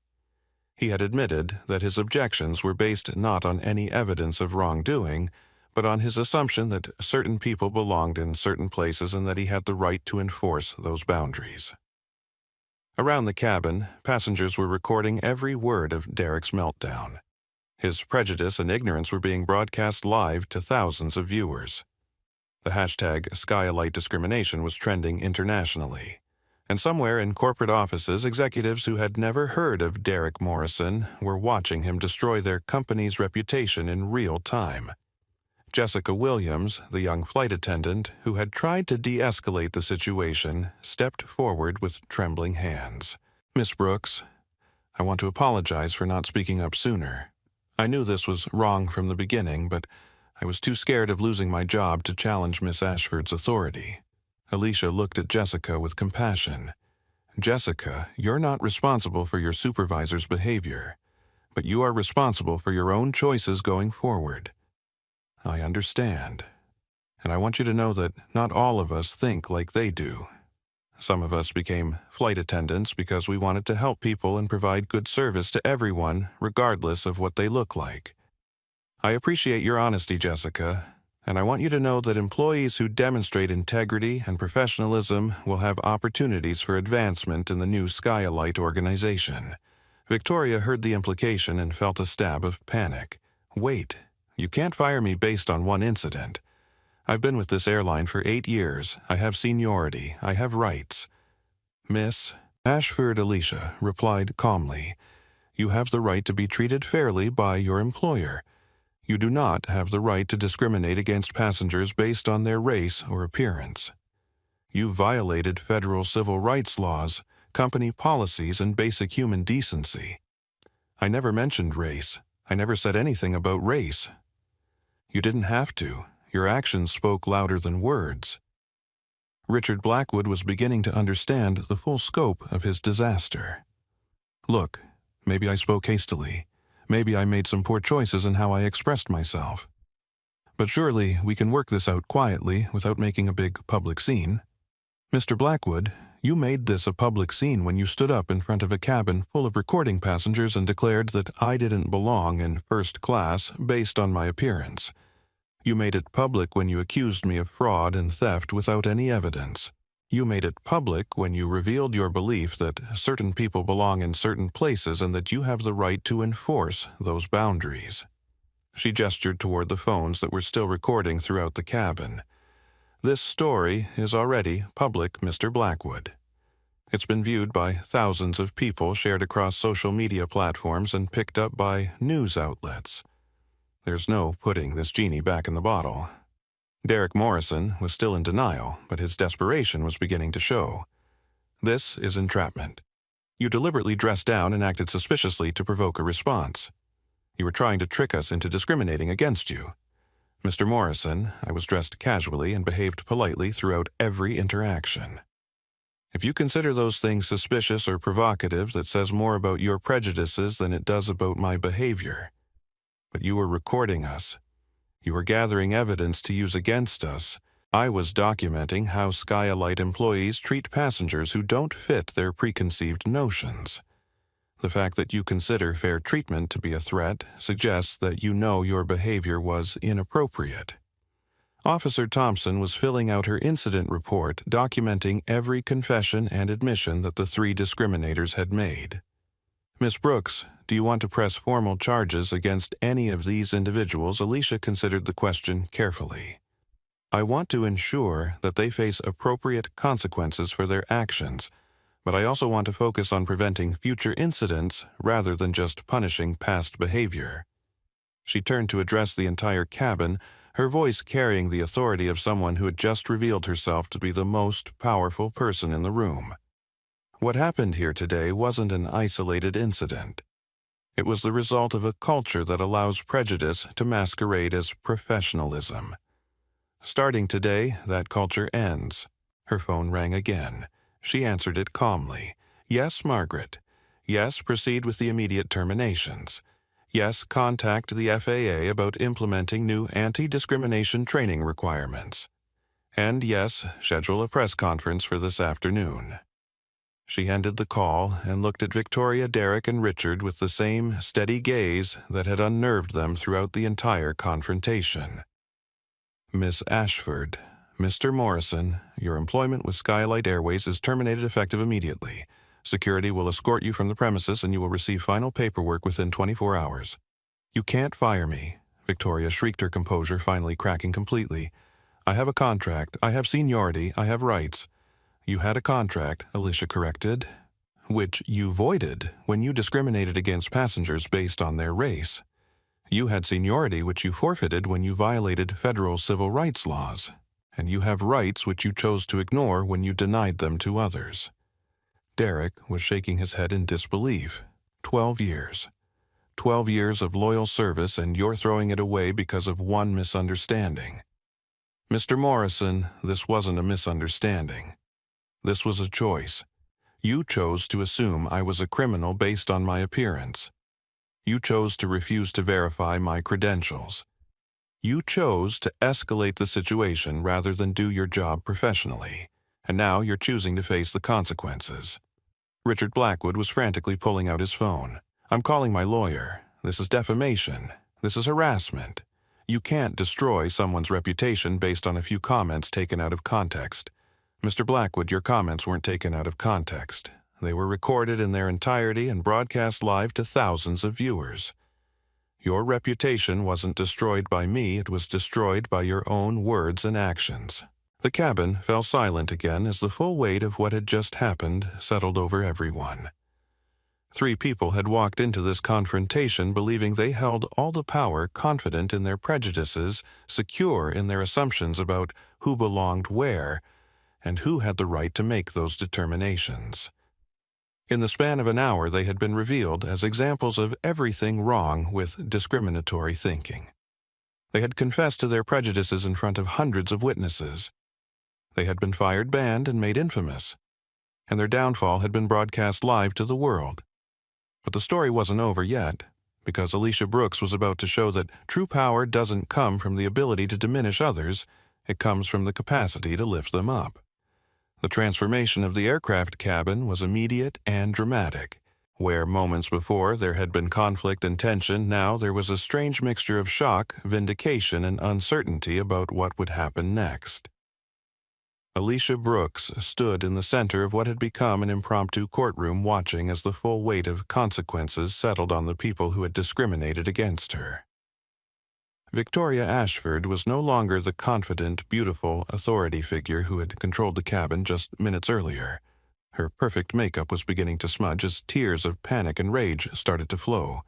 He had admitted that his objections were based not on any evidence of wrongdoing, but on his assumption that certain people belonged in certain places and that he had the right to enforce those boundaries. Around the cabin, passengers were recording every word of Derek's meltdown. His prejudice and ignorance were being broadcast live to thousands of viewers. The hashtag Skylight Discrimination was trending internationally. And somewhere in corporate offices, executives who had never heard of Derek Morrison were watching him destroy their company's reputation in real time. Jessica Williams, the young flight attendant who had tried to de-escalate the situation, stepped forward with trembling hands. "Miss Brooks, I want to apologize for not speaking up sooner. I knew this was wrong from the beginning, but I was too scared of losing my job to challenge Miss Ashford's authority." Alicia looked at Jessica with compassion. "Jessica, you're not responsible for your supervisor's behavior, but you are responsible for your own choices going forward. I understand, and I want you to know that not all of us think like they do. Some of us became flight attendants because we wanted to help people and provide good service to everyone, regardless of what they look like. I appreciate your honesty, Jessica, and I want you to know that employees who demonstrate integrity and professionalism will have opportunities for advancement in the new Skylight organization." Victoria heard the implication and felt a stab of panic. "Wait, you can't fire me based on one incident. I've been with this airline for 8 years. I have seniority. I have rights." Miss Ashford Alicia replied calmly, "You have the right to be treated fairly by your employer. You do not have the right to discriminate against passengers based on their race or appearance. You violated federal civil rights laws, company policies, and basic human decency. I never mentioned race. I never said anything about race. You didn't have to. Your actions spoke louder than words." Richard Blackwood was beginning to understand the full scope of his disaster. "Look, maybe I spoke hastily. Maybe I made some poor choices in how I expressed myself. But surely we can work this out quietly without making a big public scene. Mr. Blackwood, you made this a public scene when you stood up in front of a cabin full of recording passengers and declared that I didn't belong in first class based on my appearance. You made it public when you accused me of fraud and theft without any evidence. You made it public when you revealed your belief that certain people belong in certain places and that you have the right to enforce those boundaries." She gestured toward the phones that were still recording throughout the cabin. "This story is already public, Mr. Blackwood. It's been viewed by thousands of people, shared across social media platforms, and picked up by news outlets. There's no putting this genie back in the bottle." Derek Morrison was still in denial, but his desperation was beginning to show. "This is entrapment. You deliberately dressed down and acted suspiciously to provoke a response. You were trying to trick us into discriminating against you. Mr. Morrison, I was dressed casually and behaved politely throughout every interaction. If you consider those things suspicious or provocative, that says more about your prejudices than it does about my behavior. But you were recording us. You were gathering evidence to use against us. I was documenting how Skylight employees treat passengers who don't fit their preconceived notions. The fact that you consider fair treatment to be a threat suggests that you know your behavior was inappropriate." Officer Thompson was filling out her incident report, documenting every confession and admission that the 3 discriminators had made. "Miss Brooks, do you want to press formal charges against any of these individuals?" Alicia considered the question carefully. "I want to ensure that they face appropriate consequences for their actions, but I also want to focus on preventing future incidents rather than just punishing past behavior." She turned to address the entire cabin, her voice carrying the authority of someone who had just revealed herself to be the most powerful person in the room. What happened here today wasn't an isolated incident. It was the result of a culture that allows prejudice to masquerade as professionalism. Starting today, that culture ends. Her phone rang again. She answered it calmly. "Yes, Margaret. Yes, proceed with the immediate terminations. Yes, contact the FAA about implementing new anti-discrimination training requirements. And yes, schedule a press conference for this afternoon." She ended the call and looked at Victoria, Derek, and Richard with the same steady gaze that had unnerved them throughout the entire confrontation. "Miss Ashford, Mr. Morrison, your employment with Skylight Airways is terminated effective immediately. Security will escort you from the premises and you will receive final paperwork within 24 hours. You can't fire me, Victoria shrieked, her composure finally cracking completely. I have a contract, I have seniority, I have rights. You had a contract, Alicia corrected, which you voided when you discriminated against passengers based on their race. You had seniority which you forfeited when you violated federal civil rights laws, and you have rights which you chose to ignore when you denied them to others. Derek was shaking his head in disbelief. 12 years. 12 years of loyal service, and you're throwing it away because of one misunderstanding. Mr. Morrison, this wasn't a misunderstanding. This was a choice. You chose to assume I was a criminal based on my appearance. You chose to refuse to verify my credentials. You chose to escalate the situation rather than do your job professionally, and now you're choosing to face the consequences. Richard Blackwood was frantically pulling out his phone. I'm calling my lawyer. This is defamation. This is harassment. You can't destroy someone's reputation based on a few comments taken out of context. Mr. Blackwood, your comments weren't taken out of context. They were recorded in their entirety and broadcast live to thousands of viewers. Your reputation wasn't destroyed by me, it was destroyed by your own words and actions. The cabin fell silent again as the full weight of what had just happened settled over everyone. 3 people had walked into this confrontation believing they held all the power, confident in their prejudices, secure in their assumptions about who belonged where, and who had the right to make those determinations. In the span of an hour, they had been revealed as examples of everything wrong with discriminatory thinking. They had confessed to their prejudices in front of hundreds of witnesses. They had been fired, banned, and made infamous, and their downfall had been broadcast live to the world. But the story wasn't over yet, because Alicia Brooks was about to show that true power doesn't come from the ability to diminish others, it comes from the capacity to lift them up. The transformation of the aircraft cabin was immediate and dramatic. Where moments before there had been conflict and tension, now there was a strange mixture of shock, vindication, and uncertainty about what would happen next. Alicia Brooks stood in the center of what had become an impromptu courtroom, watching as the full weight of consequences settled on the people who had discriminated against her. Victoria Ashford was no longer the confident, beautiful authority figure who had controlled the cabin just minutes earlier. Her perfect makeup was beginning to smudge as tears of panic and rage started to flow.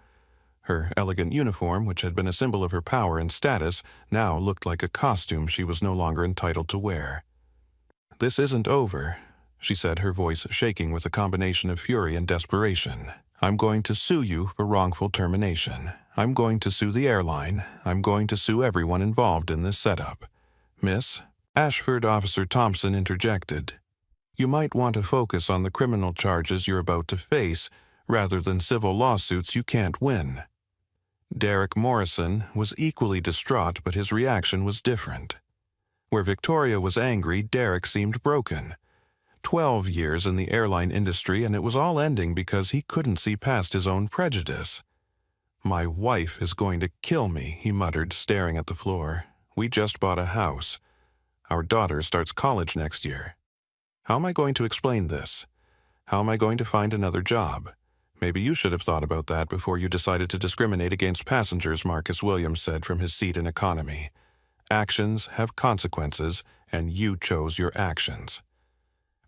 Her elegant uniform, which had been a symbol of her power and status, now looked like a costume she was no longer entitled to wear. "This isn't over," she said, her voice shaking with a combination of fury and desperation. "I'm going to sue you for wrongful termination. I'm going to sue the airline. I'm going to sue everyone involved in this setup." "Miss," Ashford Officer Thompson interjected, "you might want to focus on the criminal charges you're about to face rather than civil lawsuits you can't win." Derek Morrison was equally distraught, but his reaction was different. Where Victoria was angry, Derek seemed broken. 12 years in the airline industry, and it was all ending because he couldn't see past his own prejudice. "My wife is going to kill me," he muttered, staring at the floor. "We just bought a house. Our daughter starts college next year. How am I going to explain this? How am I going to find another job? Maybe you should have thought about that before you decided to discriminate against passengers," Marcus Williams said from his seat in economy. "Actions have consequences, and you chose your actions."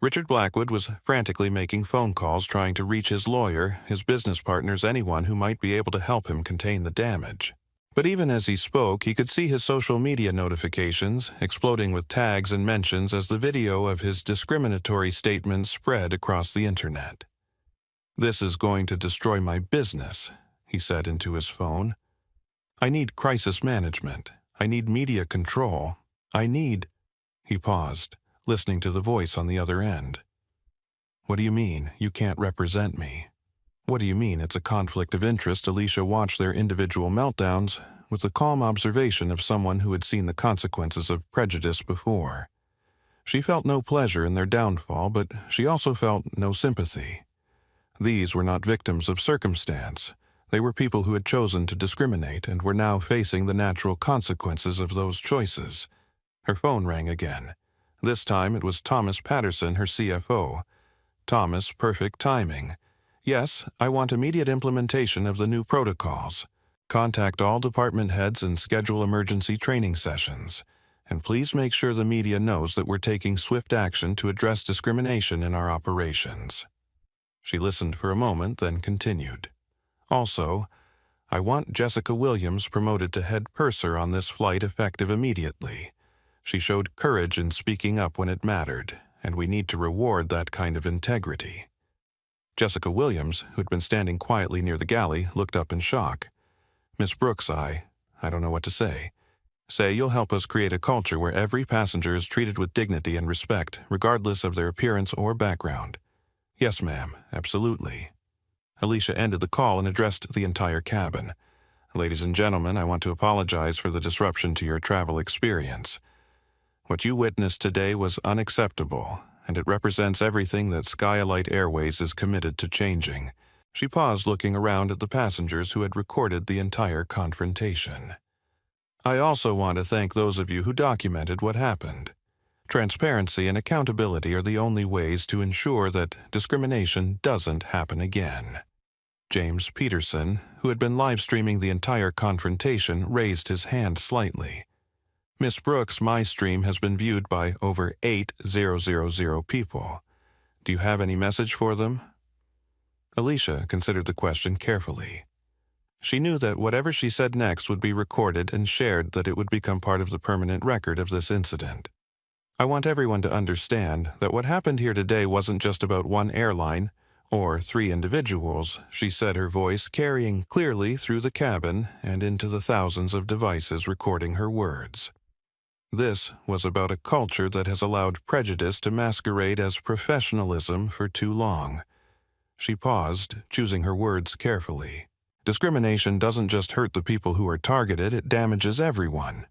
Richard Blackwood was frantically making phone calls, trying to reach his lawyer, his business partners, anyone who might be able to help him contain the damage. But even as he spoke, he could see his social media notifications exploding with tags and mentions as the video of his discriminatory statement spread across the internet. "This is going to destroy my business," he said into his phone. "I need crisis management. I need media control. I need—" He paused, listening to the voice on the other end. "What do you mean, you can't represent me? What do you mean it's a conflict of interest?" Alicia watched their individual meltdowns with the calm observation of someone who had seen the consequences of prejudice before. She felt no pleasure in their downfall, but she also felt no sympathy. These were not victims of circumstance. They were people who had chosen to discriminate and were now facing the natural consequences of those choices. Her phone rang again. This time it was Thomas Patterson, her CFO. Thomas, perfect timing. Yes, I want immediate implementation of the new protocols. Contact all department heads and schedule emergency training sessions. And please make sure the media knows that we're taking swift action to address discrimination in our operations." She listened for a moment, then continued. "Also, I want Jessica Williams promoted to head purser on this flight effective immediately. She showed courage in speaking up when it mattered, and we need to reward that kind of integrity." Jessica Williams, who'd been standing quietly near the galley, looked up in shock. "Miss Brooks, I don't know what to say. Say you'll help us create a culture where every passenger is treated with dignity and respect, regardless of their appearance or background." "Yes, ma'am, absolutely." Alicia ended the call and addressed the entire cabin. "Ladies and gentlemen, I want to apologize for the disruption to your travel experience. What you witnessed today was unacceptable, and it represents everything that Skylight Airways is committed to changing." She paused, looking around at the passengers who had recorded the entire confrontation. "I also want to thank those of you who documented what happened. Transparency and accountability are the only ways to ensure that discrimination doesn't happen again." James Peterson, who had been live-streaming the entire confrontation, raised his hand slightly. "Miss Brooks, my stream has been viewed by over 8,000 people. Do you have any message for them?" Alicia considered the question carefully. She knew that whatever she said next would be recorded and shared, that it would become part of the permanent record of this incident. "I want everyone to understand that what happened here today wasn't just about one airline or 3 individuals," she said, her voice carrying clearly through the cabin and into the thousands of devices recording her words. "This was about a culture that has allowed prejudice to masquerade as professionalism for too long." She paused, choosing her words carefully. "Discrimination doesn't just hurt the people who are targeted, it damages everyone.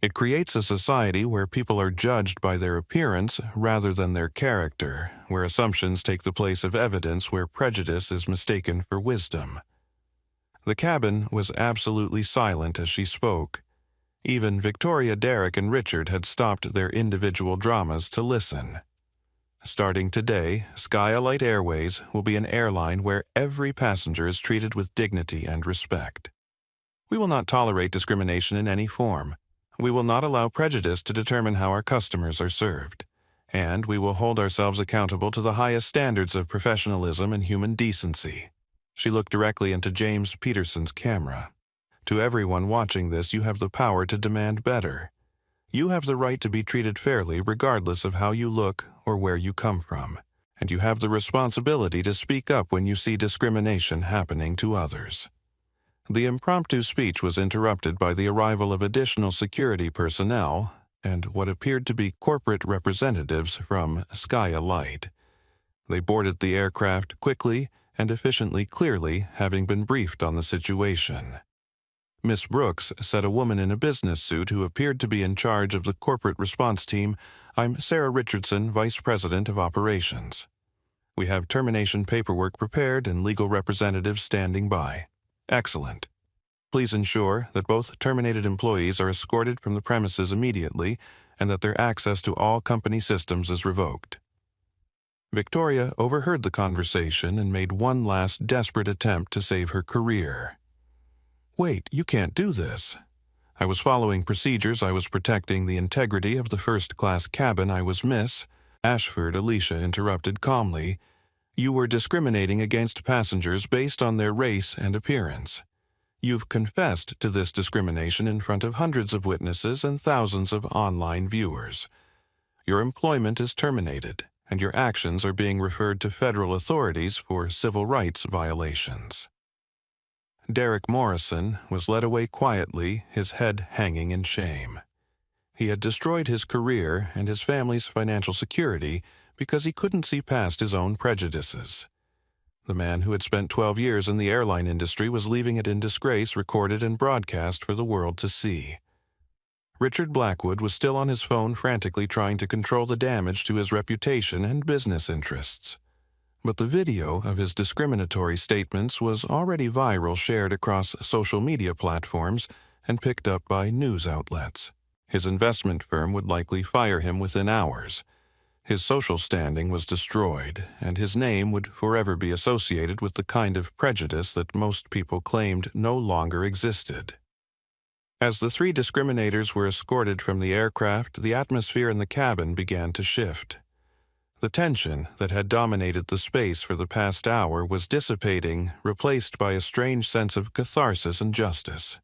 It creates a society where people are judged by their appearance rather than their character, where assumptions take the place of evidence, where prejudice is mistaken for wisdom." The cabin was absolutely silent as she spoke. Even Victoria, Derek, and Richard had stopped their individual dramas to listen. "Starting today, Skylight Airways will be an airline where every passenger is treated with dignity and respect. We will not tolerate discrimination in any form. We will not allow prejudice to determine how our customers are served. And we will hold ourselves accountable to the highest standards of professionalism and human decency." She looked directly into James Peterson's camera. "To everyone watching this, you have the power to demand better. You have the right to be treated fairly regardless of how you look or where you come from. And you have the responsibility to speak up when you see discrimination happening to others." The impromptu speech was interrupted by the arrival of additional security personnel and what appeared to be corporate representatives from Skylight. They boarded the aircraft quickly and efficiently, clearly having been briefed on the situation. Miss Brooks, said a woman in a business suit who appeared to be in charge of the corporate response team, "I'm Sarah Richardson, Vice President of Operations. We have termination paperwork prepared and legal representatives standing by." "Excellent. Please ensure that both terminated employees are escorted from the premises immediately and that their access to all company systems is revoked." Victoria overheard the conversation and made one last desperate attempt to save her career. "Wait, you can't do this. I was following procedures. I was protecting the integrity of the first-class cabin. I was Miss Ashford," Alicia interrupted calmly. "You were discriminating against passengers based on their race and appearance. You've confessed to this discrimination in front of hundreds of witnesses and thousands of online viewers. Your employment is terminated, and your actions are being referred to federal authorities for civil rights violations." Derek Morrison was led away quietly, his head hanging in shame. He had destroyed his career and his family's financial security because he couldn't see past his own prejudices. The man who had spent 12 years in the airline industry was leaving it in disgrace, recorded and broadcast for the world to see. Richard Blackwood was still on his phone, frantically trying to control the damage to his reputation and business interests. But the video of his discriminatory statements was already viral, shared across social media platforms, and picked up by news outlets. His investment firm would likely fire him within hours. His social standing was destroyed, and his name would forever be associated with the kind of prejudice that most people claimed no longer existed. As the three discriminators were escorted from the aircraft, the atmosphere in the cabin began to shift. The tension that had dominated the space for the past hour was dissipating, replaced by a strange sense of catharsis and justice.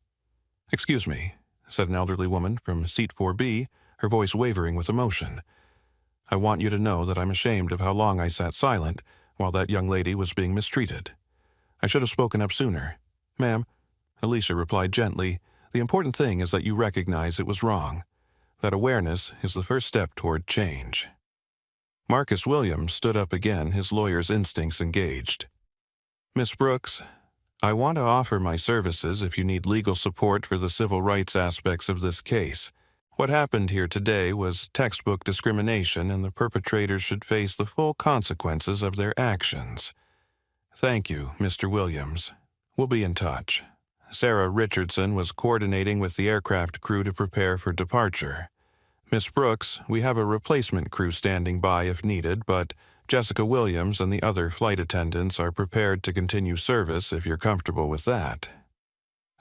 "Excuse me," said an elderly woman from seat 4B, her voice wavering with emotion. "I want you to know that I'm ashamed of how long I sat silent while that young lady was being mistreated. I should have spoken up sooner." "Ma'am," Alicia replied gently, "the important thing is that you recognize it was wrong. That awareness is the first step toward change." Marcus Williams stood up again, his lawyer's instincts engaged. "Miss Brooks, I want to offer my services if you need legal support for the civil rights aspects of this case. What happened here today was textbook discrimination, and the perpetrators should face the full consequences of their actions." "Thank you, Mr. Williams. We'll be in touch." Sarah Richardson was coordinating with the aircraft crew to prepare for departure. "Miss Brooks, we have a replacement crew standing by if needed, but Jessica Williams and the other flight attendants are prepared to continue service if you're comfortable with that."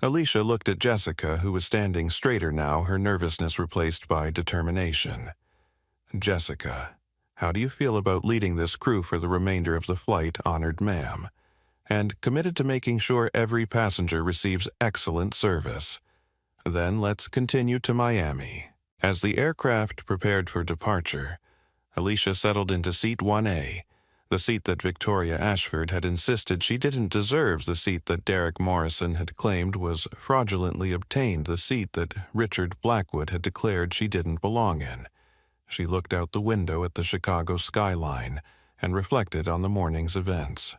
Alicia looked at Jessica, who was standing straighter now, her nervousness replaced by determination. "Jessica, how do you feel about leading this crew for the remainder of the flight, honored ma'am? And committed to making sure every passenger receives excellent service. Then let's continue to Miami." As the aircraft prepared for departure, Alicia settled into seat 1A, the seat that Victoria Ashford had insisted she didn't deserve, the seat that Derek Morrison had claimed was fraudulently obtained, the seat that Richard Blackwood had declared she didn't belong in. She looked out the window at the Chicago skyline and reflected on the morning's events.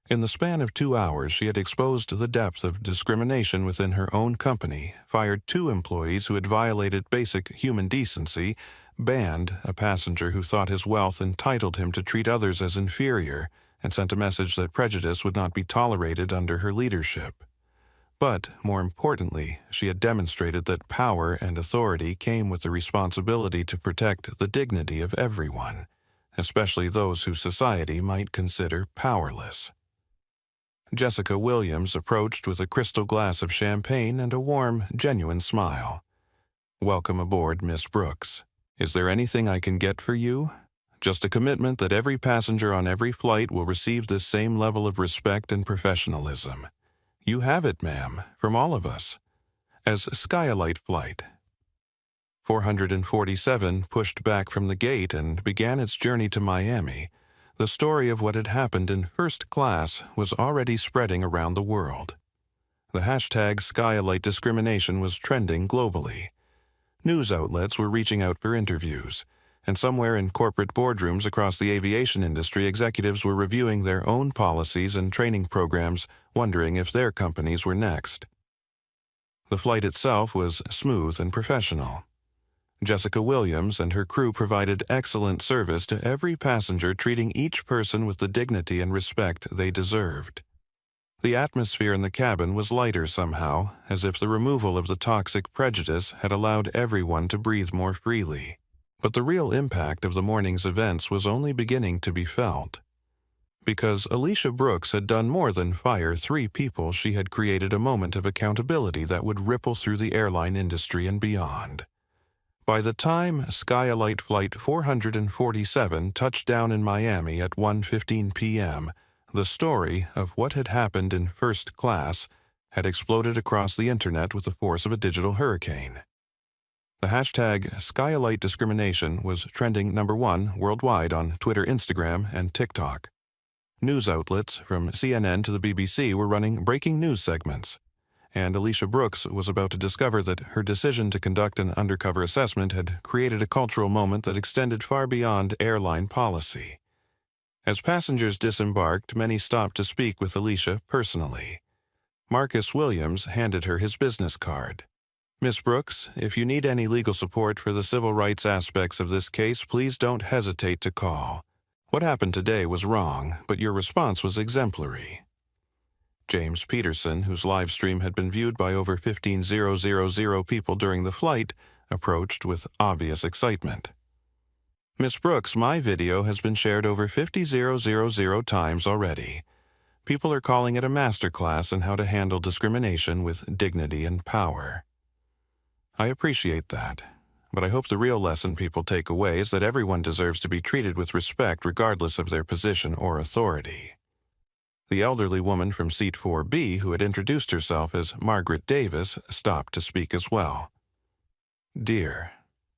In the span of 2 hours, she had exposed the depth of discrimination within her own company, fired 2 employees who had violated basic human decency, banned a passenger who thought his wealth entitled him to treat others as inferior, and sent a message that prejudice would not be tolerated under her leadership. But, more importantly, she had demonstrated that power and authority came with the responsibility to protect the dignity of everyone, especially those who society might consider powerless. Jessica Williams approached with a crystal glass of champagne and a warm, genuine smile. "Welcome aboard, Miss Brooks. Is there anything I can get for you? Just a commitment that every passenger on every flight will receive this same level of respect and professionalism. You have it, ma'am, from all of us." As Skylight Flight 447 pushed back from the gate and began its journey to Miami, the story of what had happened in first class was already spreading around the world. The hashtag Skylight discrimination was trending globally. News outlets were reaching out for interviews, and somewhere in corporate boardrooms across the aviation industry, executives were reviewing their own policies and training programs, wondering if their companies were next. The flight itself was smooth and professional. Jessica Williams and her crew provided excellent service to every passenger, treating each person with the dignity and respect they deserved. The atmosphere in the cabin was lighter somehow, as if the removal of the toxic prejudice had allowed everyone to breathe more freely. But the real impact of the morning's events was only beginning to be felt. Because Alicia Brooks had done more than fire 3 people, she had created a moment of accountability that would ripple through the airline industry and beyond. By the time Skylight Flight 447 touched down in Miami at 1:15 p.m., the story of what had happened in first class had exploded across the internet with the force of a digital hurricane. The hashtag Skylight discrimination was trending #1 worldwide on Twitter, Instagram, and TikTok. News outlets from CNN to the BBC were running breaking news segments, and Alicia Brooks was about to discover that her decision to conduct an undercover assessment had created a cultural moment that extended far beyond airline policy. As passengers disembarked, many stopped to speak with Alicia personally. Marcus Williams handed her his business card. "Miss Brooks, if you need any legal support for the civil rights aspects of this case, please don't hesitate to call. What happened today was wrong, but your response was exemplary." James Peterson, whose live stream had been viewed by over 15,000 people during the flight, approached with obvious excitement. Miss Brooks, my video has been shared over 50,000 times already. People are calling it a masterclass in how to handle discrimination with dignity and power. I appreciate that, but I hope the real lesson people take away is that everyone deserves to be treated with respect regardless of their position or authority. The elderly woman from seat 4B, who had introduced herself as Margaret Davis, stopped to speak as well. Dear,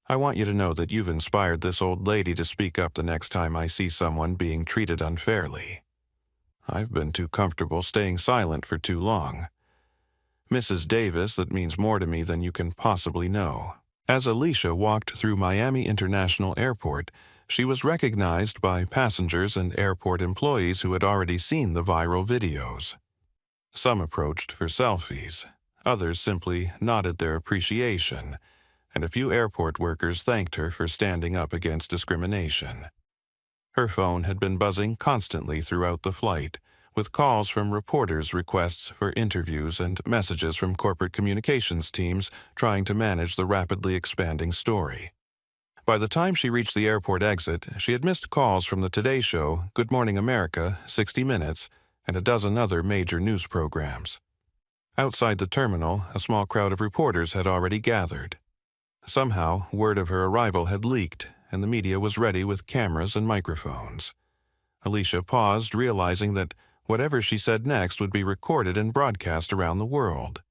I want you to know that you've inspired this old lady to speak up the next time I see someone being treated unfairly. I've been too comfortable staying silent for too long. Mrs. Davis, that means more to me than you can possibly know. As Alicia walked through Miami International Airport, she was recognized by passengers and airport employees who had already seen the viral videos. Some approached for selfies, others simply nodded their appreciation, and a few airport workers thanked her for standing up against discrimination. Her phone had been buzzing constantly throughout the flight, with calls from reporters, requests for interviews, and messages from corporate communications teams trying to manage the rapidly expanding story. By the time she reached the airport exit, she had missed calls from the Today Show, Good Morning America, 60 Minutes, and a dozen other major news programs. Outside the terminal, a small crowd of reporters had already gathered. Somehow, word of her arrival had leaked, and the media was ready with cameras and microphones. Alicia paused, realizing that whatever she said next would be recorded and broadcast around the world.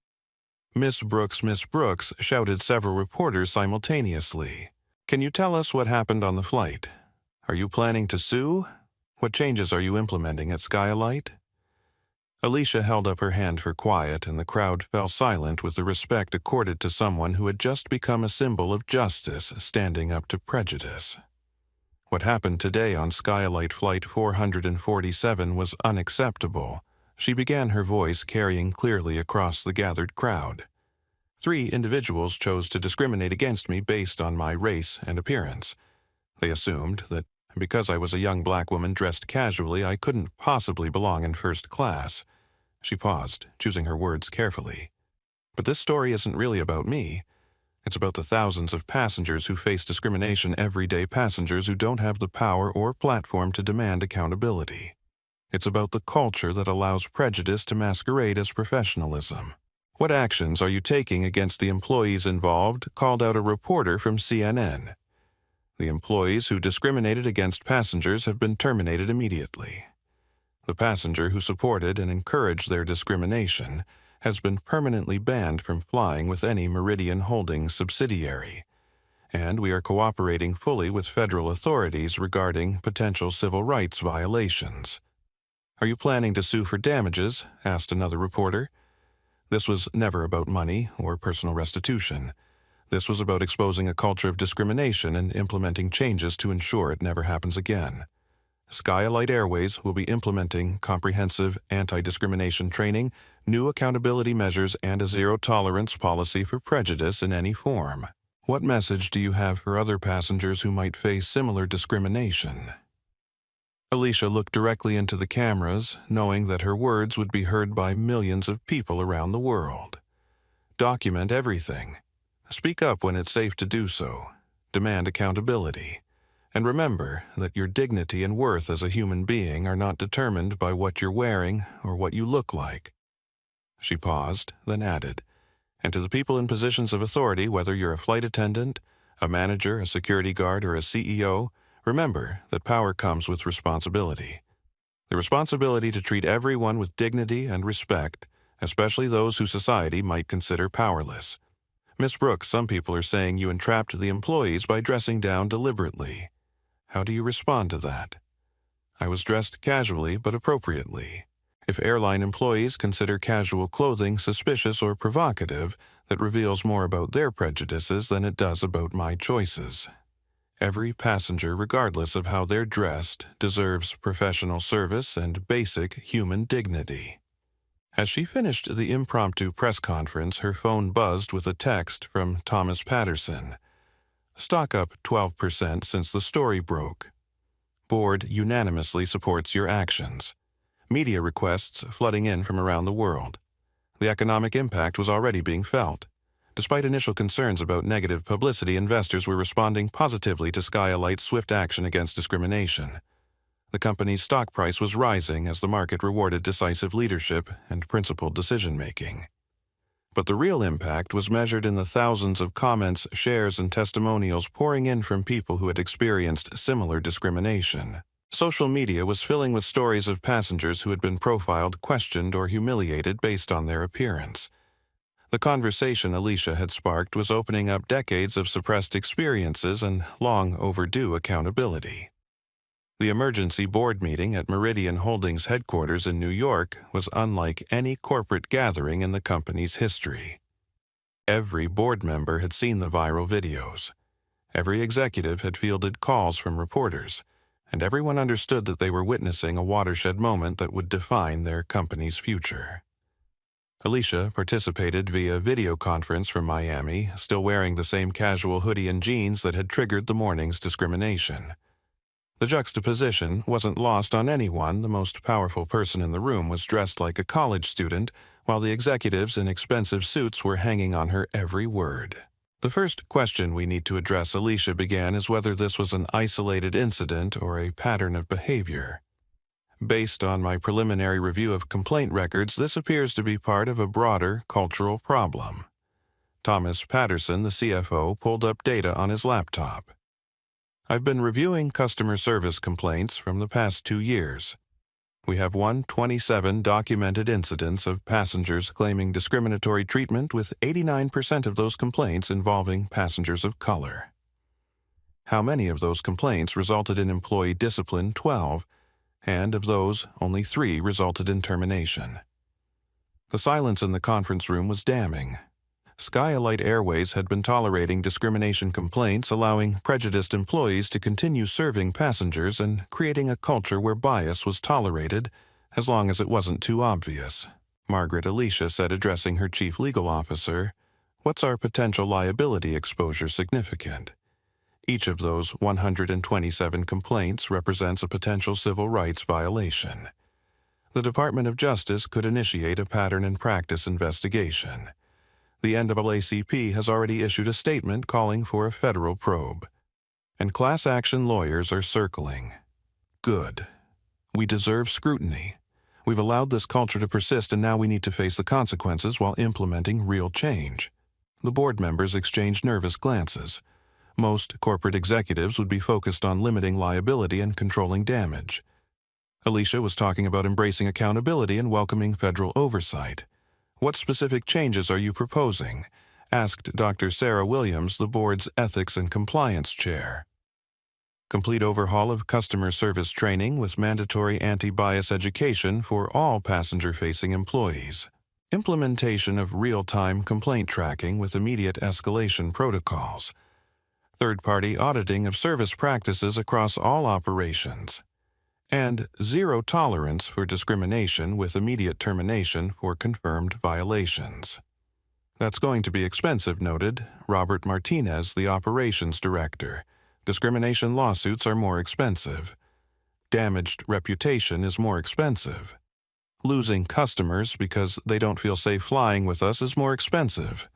Miss Brooks, shouted several reporters simultaneously. Can you tell us what happened on the flight? Are you planning to sue? What changes are you implementing at Skylight? Alicia held up her hand for quiet, and the crowd fell silent with the respect accorded to someone who had just become a symbol of justice, standing up to prejudice. What happened today on Skylight Flight 447 was unacceptable. She began, her voice carrying clearly across the gathered crowd. 3 individuals chose to discriminate against me based on my race and appearance. They assumed that because I was a young black woman dressed casually, I couldn't possibly belong in first class. She paused, choosing her words carefully. But this story isn't really about me. It's about the thousands of passengers who face discrimination, everyday passengers who don't have the power or platform to demand accountability. It's about the culture that allows prejudice to masquerade as professionalism. What actions are you taking against the employees involved? Called out a reporter from CNN. The employees who discriminated against passengers have been terminated immediately. The passenger who supported and encouraged their discrimination has been permanently banned from flying with any Meridian Holdings subsidiary, and we are cooperating fully with federal authorities regarding potential civil rights violations. Are you planning to sue for damages? Asked another reporter. This was never about money or personal restitution. This was about exposing a culture of discrimination and implementing changes to ensure it never happens again. Skylight Airways will be implementing comprehensive anti-discrimination training, new accountability measures, and a zero-tolerance policy for prejudice in any form. What message do you have for other passengers who might face similar discrimination? Alicia looked directly into the cameras, knowing that her words would be heard by millions of people around the world. Document everything. Speak up when it's safe to do so. Demand accountability. And remember that your dignity and worth as a human being are not determined by what you're wearing or what you look like. She paused, then added, and to the people in positions of authority, whether you're a flight attendant, a manager, a security guard, or a CEO, remember that power comes with responsibility. The responsibility to treat everyone with dignity and respect, especially those who society might consider powerless. Miss Brooks, some people are saying you entrapped the employees by dressing down deliberately. How do you respond to that? I was dressed casually but appropriately. If airline employees consider casual clothing suspicious or provocative, that reveals more about their prejudices than it does about my choices. Every passenger, regardless of how they're dressed, deserves professional service and basic human dignity. As she finished the impromptu press conference, her phone buzzed with a text from Thomas Patterson. Stock up 12% since the story broke. Board unanimously supports your actions. Media requests flooding in from around the world. The economic impact was already being felt. Despite initial concerns about negative publicity, investors were responding positively to Skylight's swift action against discrimination. The company's stock price was rising as the market rewarded decisive leadership and principled decision-making. But the real impact was measured in the thousands of comments, shares, and testimonials pouring in from people who had experienced similar discrimination. Social media was filling with stories of passengers who had been profiled, questioned, or humiliated based on their appearance. The conversation Alicia had sparked was opening up decades of suppressed experiences and long overdue accountability. The emergency board meeting at Meridian Holdings headquarters in New York was unlike any corporate gathering in the company's history. Every board member had seen the viral videos. Every executive had fielded calls from reporters, and everyone understood that they were witnessing a watershed moment that would define their company's future. Alicia participated via video conference from Miami, still wearing the same casual hoodie and jeans that had triggered the morning's discrimination. The juxtaposition wasn't lost on anyone. The most powerful person in the room was dressed like a college student, while the executives in expensive suits were hanging on her every word. The first question we need to address, Alicia began, is whether this was an isolated incident or a pattern of behavior. Based on my preliminary review of complaint records, this appears to be part of a broader cultural problem. Thomas Patterson, the CFO, pulled up data on his laptop. I've been reviewing customer service complaints from the past 2 years. We have 127 documented incidents of passengers claiming discriminatory treatment, with 89% of those complaints involving passengers of color. How many of those complaints resulted in employee discipline? 12, and of those, only 3 resulted in termination. The silence in the conference room was damning. Skylight Airways had been tolerating discrimination complaints, allowing prejudiced employees to continue serving passengers and creating a culture where bias was tolerated as long as it wasn't too obvious. Margaret Alicia said, addressing her chief legal officer, "What's our potential liability exposure significant?" Each of those 127 complaints represents a potential civil rights violation. The Department of Justice could initiate a pattern and practice investigation. The NAACP has already issued a statement calling for a federal probe. And class action lawyers are circling. Good. We deserve scrutiny. We've allowed this culture to persist, and now we need to face the consequences while implementing real change. The board members exchanged nervous glances. Most corporate executives would be focused on limiting liability and controlling damage. Alicia was talking about embracing accountability and welcoming federal oversight. "What specific changes are you proposing?" asked Dr. Sarah Williams, the board's Ethics and Compliance Chair. Complete overhaul of customer service training with mandatory anti-bias education for all passenger-facing employees. Implementation of real-time complaint tracking with immediate escalation protocols. Third-party auditing of service practices across all operations. And zero tolerance for discrimination with immediate termination for confirmed violations. "That's going to be expensive," noted Robert Martinez, the operations director. "Discrimination lawsuits are more expensive. Damaged reputation is more expensive. Losing customers because they don't feel safe flying with us is more expensive."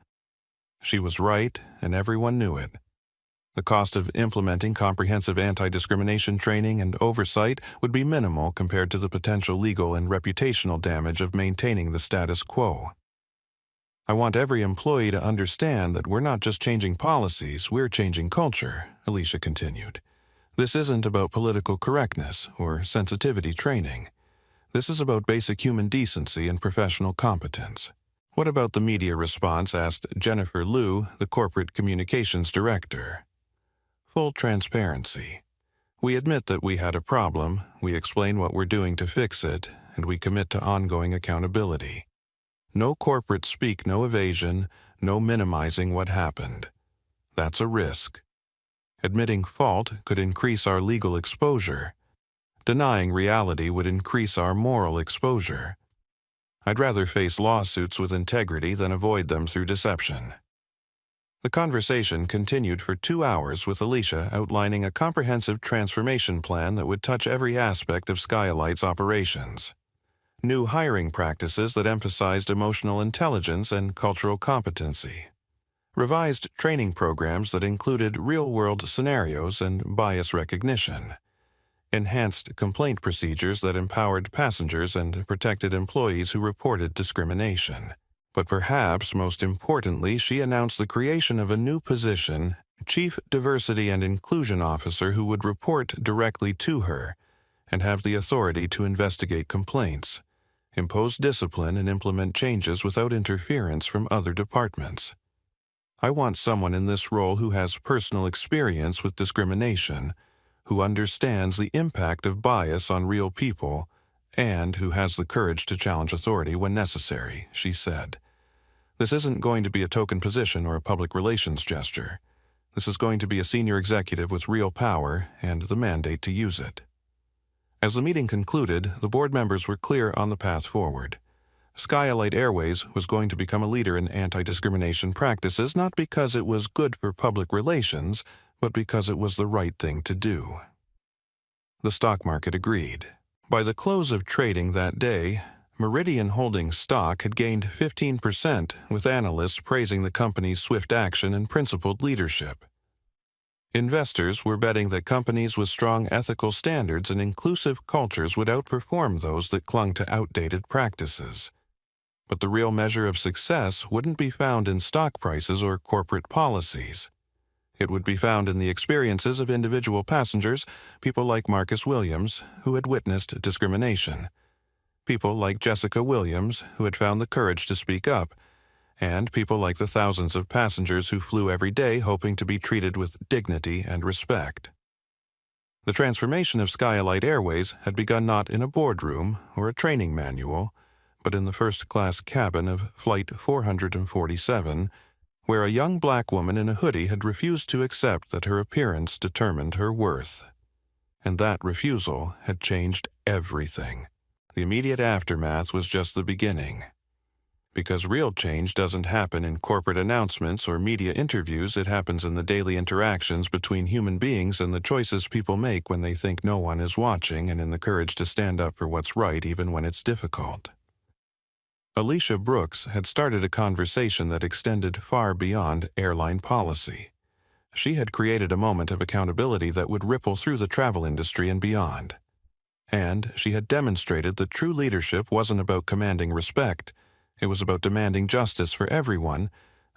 She was right, and everyone knew it. The cost of implementing comprehensive anti-discrimination training and oversight would be minimal compared to the potential legal and reputational damage of maintaining the status quo. "I want every employee to understand that we're not just changing policies, we're changing culture," Alicia continued. "This isn't about political correctness or sensitivity training. This is about basic human decency and professional competence." "What about the media response?" asked Jennifer Liu, the corporate communications director. "Full transparency. We admit that we had a problem, we explain what we're doing to fix it, and we commit to ongoing accountability. No corporate speak, no evasion, no minimizing what happened. That's a risk. Admitting fault could increase our legal exposure. Denying reality would increase our moral exposure. I'd rather face lawsuits with integrity than avoid them through deception." The conversation continued for 2 hours, with Alicia outlining a comprehensive transformation plan that would touch every aspect of Skylight's operations. New hiring practices that emphasized emotional intelligence and cultural competency. revised training programs that included real-world scenarios and bias recognition, enhanced complaint procedures that empowered passengers and protected employees who reported discrimination. But perhaps most importantly, she announced the creation of a new position, Chief Diversity and Inclusion Officer, who would report directly to her and have the authority to investigate complaints, impose discipline, and implement changes without interference from other departments. I want someone in this role who has personal experience with discrimination, who understands the impact of bias on real people, and who has the courage to challenge authority when necessary, she said. This isn't going to be a token position or a public relations gesture. This is going to be a senior executive with real power and the mandate to use it. As the meeting concluded, the board members were clear on the path forward. Skylight Airways was going to become a leader in anti-discrimination practices, not because it was good for public relations, but because it was the right thing to do. The stock market agreed. By the close of trading that day, Meridian Holdings stock had gained 15%, with analysts praising the company's swift action and principled leadership. Investors were betting that companies with strong ethical standards and inclusive cultures would outperform those that clung to outdated practices. But the real measure of success wouldn't be found in stock prices or corporate policies. It would be found in the experiences of individual passengers, people like Marcus Williams, who had witnessed discrimination, people like Jessica Williams, who had found the courage to speak up, and people like the thousands of passengers who flew every day hoping to be treated with dignity and respect. The transformation of Skylight Airways had begun not in a boardroom or a training manual, but in the first-class cabin of Flight 447, where a young black woman in a hoodie had refused to accept that her appearance determined her worth. And that refusal had changed everything. The immediate aftermath was just the beginning. Because real change doesn't happen in corporate announcements or media interviews, it happens in the daily interactions between human beings and the choices people make when they think no one is watching, and in the courage to stand up for what's right even when it's difficult. Alicia Brooks had started a conversation that extended far beyond airline policy. She had created a moment of accountability that would ripple through the travel industry and beyond. And she had demonstrated that true leadership wasn't about commanding respect. It was about demanding justice for everyone,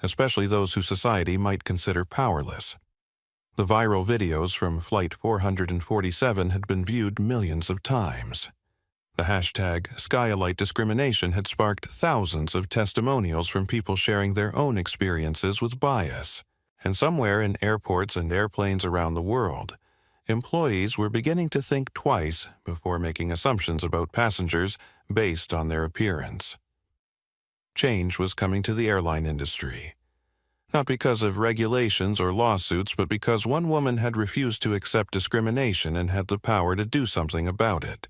especially those who society might consider powerless. The viral videos from Flight 447 had been viewed millions of times. The hashtag Skylight Discrimination had sparked thousands of testimonials from people sharing their own experiences with bias. And somewhere in airports and airplanes around the world, employees were beginning to think twice before making assumptions about passengers based on their appearance. Change was coming to the airline industry. Not because of regulations or lawsuits, but because one woman had refused to accept discrimination and had the power to do something about it.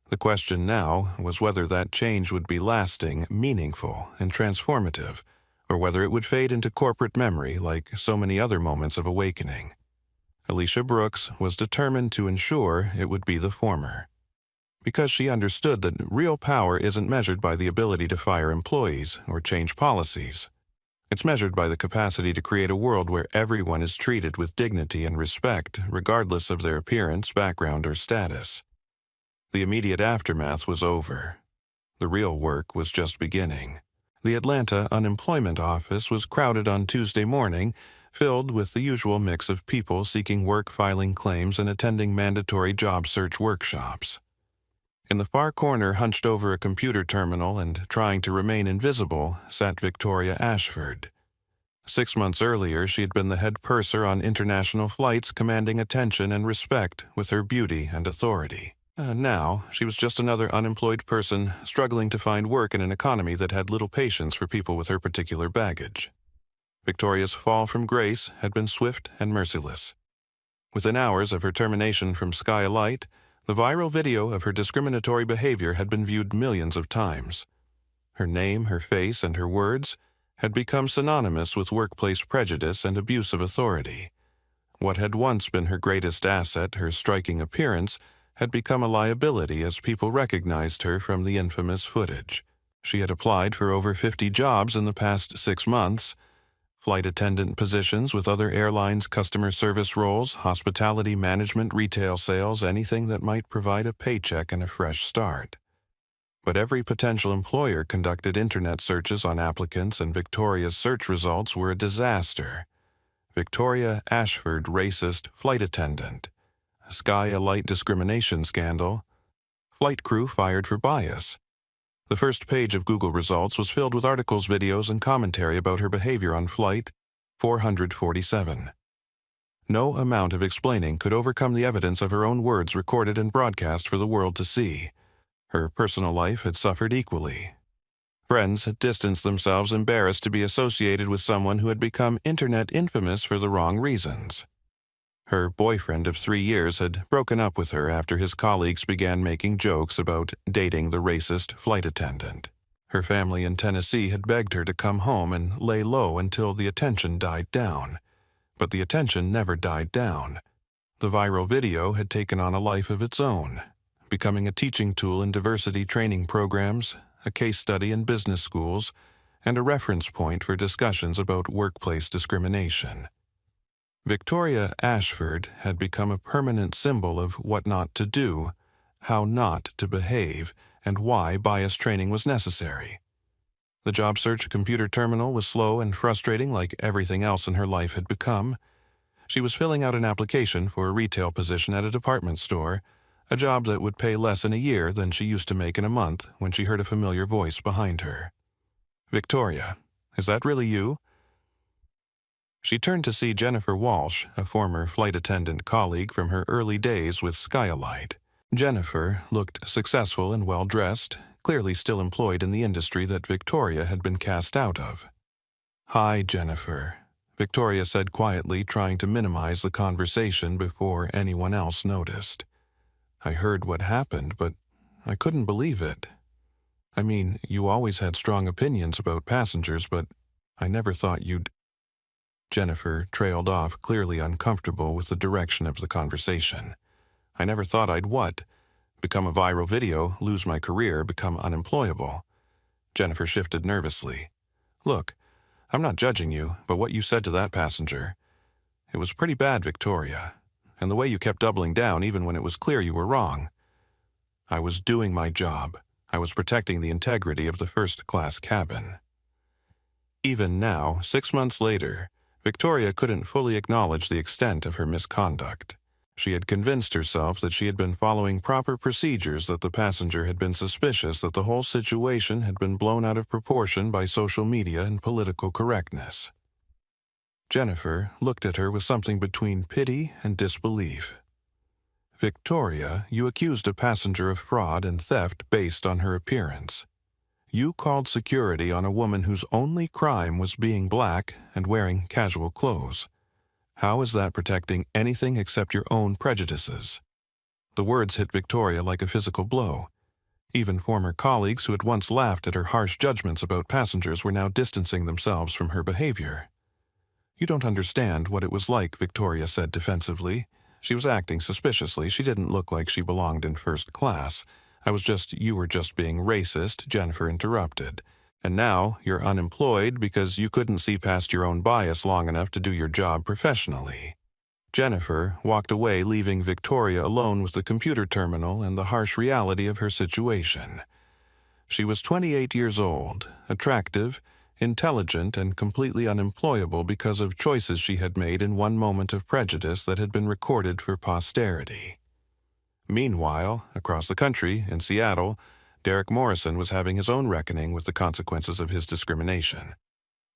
The question now was whether that change would be lasting, meaningful, and transformative, or whether it would fade into corporate memory like so many other moments of awakening. Alicia Brooks was determined to ensure it would be the former. Because she understood that real power isn't measured by the ability to fire employees or change policies. It's measured by the capacity to create a world where everyone is treated with dignity and respect, regardless of their appearance, background, or status. The immediate aftermath was over. The real work was just beginning. The Atlanta Unemployment Office was crowded on Tuesday morning, filled with the usual mix of people seeking work, filing claims, and attending mandatory job search workshops. In the far corner, hunched over a computer terminal and trying to remain invisible, sat Victoria Ashford. 6 months earlier, she had been the head purser on international flights, commanding attention and respect with her beauty and authority. Now, she was just another unemployed person struggling to find work in an economy that had little patience for people with her particular baggage. Victoria's fall from grace had been swift and merciless. Within hours of her termination from Skylight, the viral video of her discriminatory behavior had been viewed millions of times. Her name, her face, and her words had become synonymous with workplace prejudice and abuse of authority. What had once been her greatest asset, her striking appearance, had become a liability as people recognized her from the infamous footage. She had applied for over 50 jobs in the past 6 months, flight attendant positions with other airlines, customer service roles, hospitality management, retail sales, anything that might provide a paycheck and a fresh start. But every potential employer conducted internet searches on applicants, and Victoria's search results were a disaster. Victoria Ashford, racist flight attendant. Sky Alight discrimination scandal. Flight crew fired for bias. The first page of Google results was filled with articles, videos, and commentary about her behavior on Flight 447. No amount of explaining could overcome the evidence of her own words recorded and broadcast for the world to see. Her personal life had suffered equally. Friends had distanced themselves, embarrassed to be associated with someone who had become internet infamous for the wrong reasons. Her boyfriend of 3 years had broken up with her after his colleagues began making jokes about dating the racist flight attendant. Her family in Tennessee had begged her to come home and lay low until the attention died down. But the attention never died down. The viral video had taken on a life of its own, becoming a teaching tool in diversity training programs, a case study in business schools, and a reference point for discussions about workplace discrimination. Victoria Ashford had become a permanent symbol of what not to do, how not to behave, and why bias training was necessary. The job search computer terminal was slow and frustrating, like everything else in her life had become. She was filling out an application for a retail position at a department store, a job that would pay less in a year than she used to make in a month, when she heard a familiar voice behind her. "Victoria, is that really you?" She turned to see Jennifer Walsh, a former flight attendant colleague from her early days with Skylight. Jennifer looked successful and well-dressed, clearly still employed in the industry that Victoria had been cast out of. "Hi, Jennifer," Victoria said quietly, trying to minimize the conversation before anyone else noticed. "I heard what happened, but I couldn't believe it. I mean, you always had strong opinions about passengers, but I never thought you'd—" Jennifer trailed off, clearly uncomfortable with the direction of the conversation. "I never thought I'd what? Become a viral video, lose my career, become unemployable." Jennifer shifted nervously. "Look, I'm not judging you, but what you said to that passenger, it was pretty bad, Victoria. And the way you kept doubling down even when it was clear you were wrong. I was doing my job. I was protecting the integrity of the first-class cabin." Even now, 6 months later, Victoria couldn't fully acknowledge the extent of her misconduct. She had convinced herself that she had been following proper procedures, that the passenger had been suspicious, that the whole situation had been blown out of proportion by social media and political correctness. Jennifer looked at her with something between pity and disbelief. "Victoria, you accused a passenger of fraud and theft based on her appearance. You called security on a woman whose only crime was being black and wearing casual clothes. How is that protecting anything except your own prejudices?" The words hit Victoria like a physical blow. Even former colleagues who had once laughed at her harsh judgments about passengers were now distancing themselves from her behavior. "You don't understand what it was like," Victoria said defensively. "She was acting suspiciously. She didn't look like she belonged in first class. You were just being racist," Jennifer interrupted. "And now you're unemployed because you couldn't see past your own bias long enough to do your job professionally." Jennifer walked away, leaving Victoria alone with the computer terminal and the harsh reality of her situation. She was 28 years old, attractive, intelligent, and completely unemployable because of choices she had made in one moment of prejudice that had been recorded for posterity. Meanwhile, across the country, in Seattle, Derek Morrison was having his own reckoning with the consequences of his discrimination.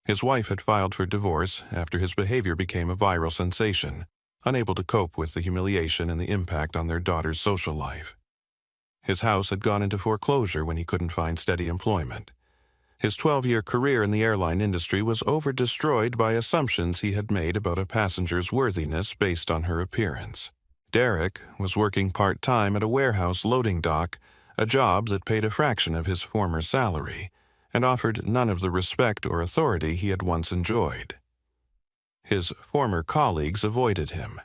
His wife had filed for divorce after his behavior became a viral sensation, unable to cope with the humiliation and the impact on their daughter's social life. His house had gone into foreclosure when he couldn't find steady employment. His 12-year career in the airline industry was over-destroyed by assumptions he had made about a passenger's worthiness based on her appearance. Derek was working part-time at a warehouse loading dock, a job that paid a fraction of his former salary, and offered none of the respect or authority he had once enjoyed. His former colleagues avoided him.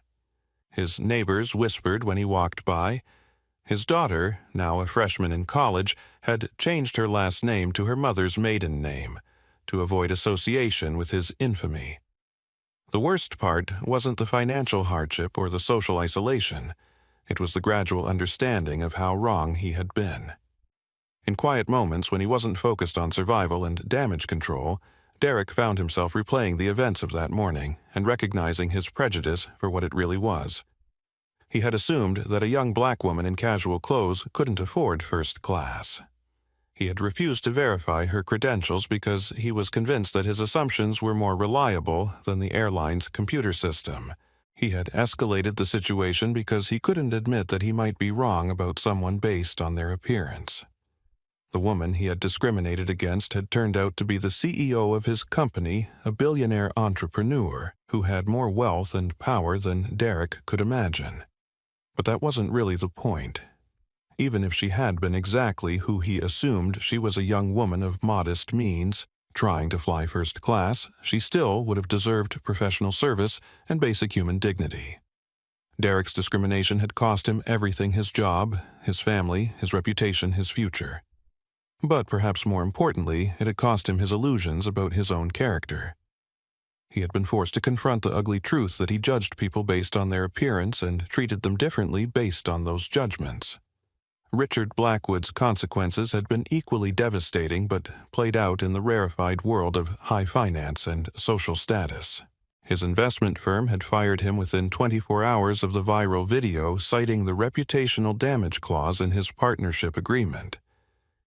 His neighbors whispered when he walked by. His daughter, now a freshman in college, had changed her last name to her mother's maiden name, to avoid association with his infamy. The worst part wasn't the financial hardship or the social isolation. It was the gradual understanding of how wrong he had been. In quiet moments when he wasn't focused on survival and damage control, Derek found himself replaying the events of that morning and recognizing his prejudice for what it really was. He had assumed that a young black woman in casual clothes couldn't afford first class. He had refused to verify her credentials because he was convinced that his assumptions were more reliable than the airline's computer system. He had escalated the situation because he couldn't admit that he might be wrong about someone based on their appearance. The woman he had discriminated against had turned out to be the CEO of his company, a billionaire entrepreneur who had more wealth and power than Derek could imagine. But that wasn't really the point. Even if she had been exactly who he assumed, she was a young woman of modest means. Trying to fly first class, she still would have deserved professional service and basic human dignity. Derek's discrimination had cost him everything: his job, his family, his reputation, his future. But perhaps more importantly, it had cost him his illusions about his own character. He had been forced to confront the ugly truth that he judged people based on their appearance and treated them differently based on those judgments. Richard Blackwood's consequences had been equally devastating but played out in the rarefied world of high finance and social status. His investment firm had fired him within 24 hours of the viral video, citing the reputational damage clause in his partnership agreement.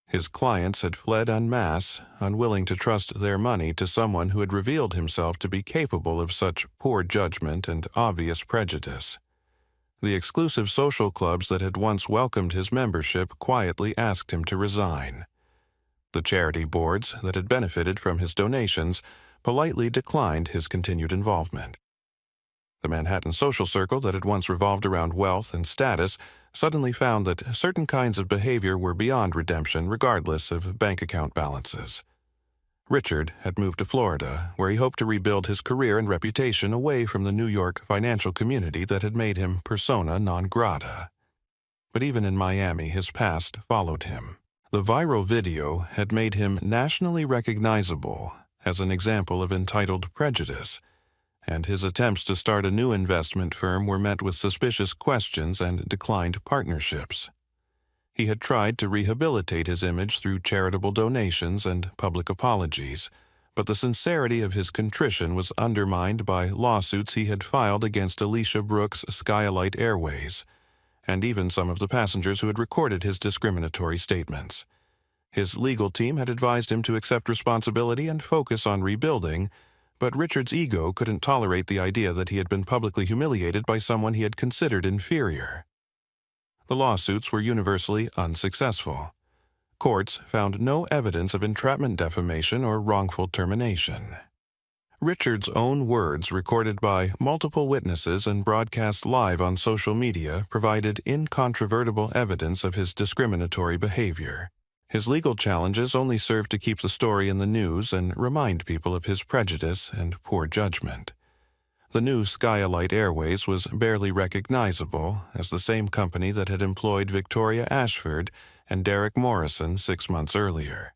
His clients had fled en masse, unwilling to trust their money to someone who had revealed himself to be capable of such poor judgment and obvious prejudice. The exclusive social clubs that had once welcomed his membership quietly asked him to resign. The charity boards that had benefited from his donations politely declined his continued involvement. The Manhattan social circle that had once revolved around wealth and status suddenly found that certain kinds of behavior were beyond redemption regardless of bank account balances. Richard had moved to Florida, where he hoped to rebuild his career and reputation away from the New York financial community that had made him persona non grata. But even in Miami, his past followed him. The viral video had made him nationally recognizable as an example of entitled prejudice, and his attempts to start a new investment firm were met with suspicious questions and declined partnerships. He had tried to rehabilitate his image through charitable donations and public apologies, but the sincerity of his contrition was undermined by lawsuits he had filed against Alicia Brooks' Skylight Airways, and even some of the passengers who had recorded his discriminatory statements. His legal team had advised him to accept responsibility and focus on rebuilding, but Richard's ego couldn't tolerate the idea that he had been publicly humiliated by someone he had considered inferior. The lawsuits were universally unsuccessful. Courts found no evidence of entrapment defamation or wrongful termination. Richard's own words, recorded by multiple witnesses and broadcast live on social media, provided incontrovertible evidence of his discriminatory behavior. His legal challenges only served to keep the story in the news and remind people of his prejudice and poor judgment. The new Skylight Airways was barely recognizable as the same company that had employed Victoria Ashford and Derek Morrison 6 months earlier.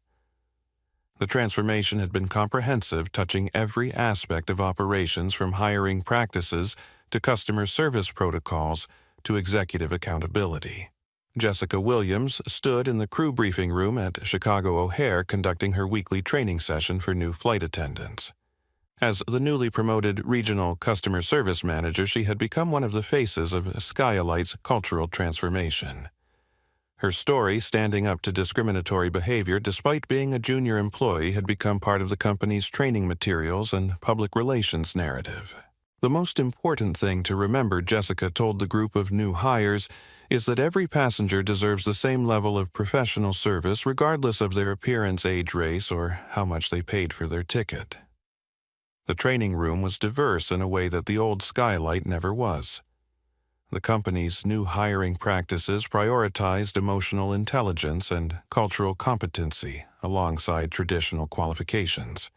The transformation had been comprehensive, touching every aspect of operations from hiring practices to customer service protocols to executive accountability. Jessica Williams stood in the crew briefing room at Chicago O'Hare conducting her weekly training session for new flight attendants. As the newly promoted regional customer service manager, she had become one of the faces of Skylight's cultural transformation. Her story, standing up to discriminatory behavior despite being a junior employee, had become part of the company's training materials and public relations narrative. The most important thing to remember, Jessica told the group of new hires, is that every passenger deserves the same level of professional service regardless of their appearance, age, race, or how much they paid for their ticket. The training room was diverse in a way that the old Skylight never was. The company's new hiring practices prioritized emotional intelligence and cultural competency alongside traditional qualifications.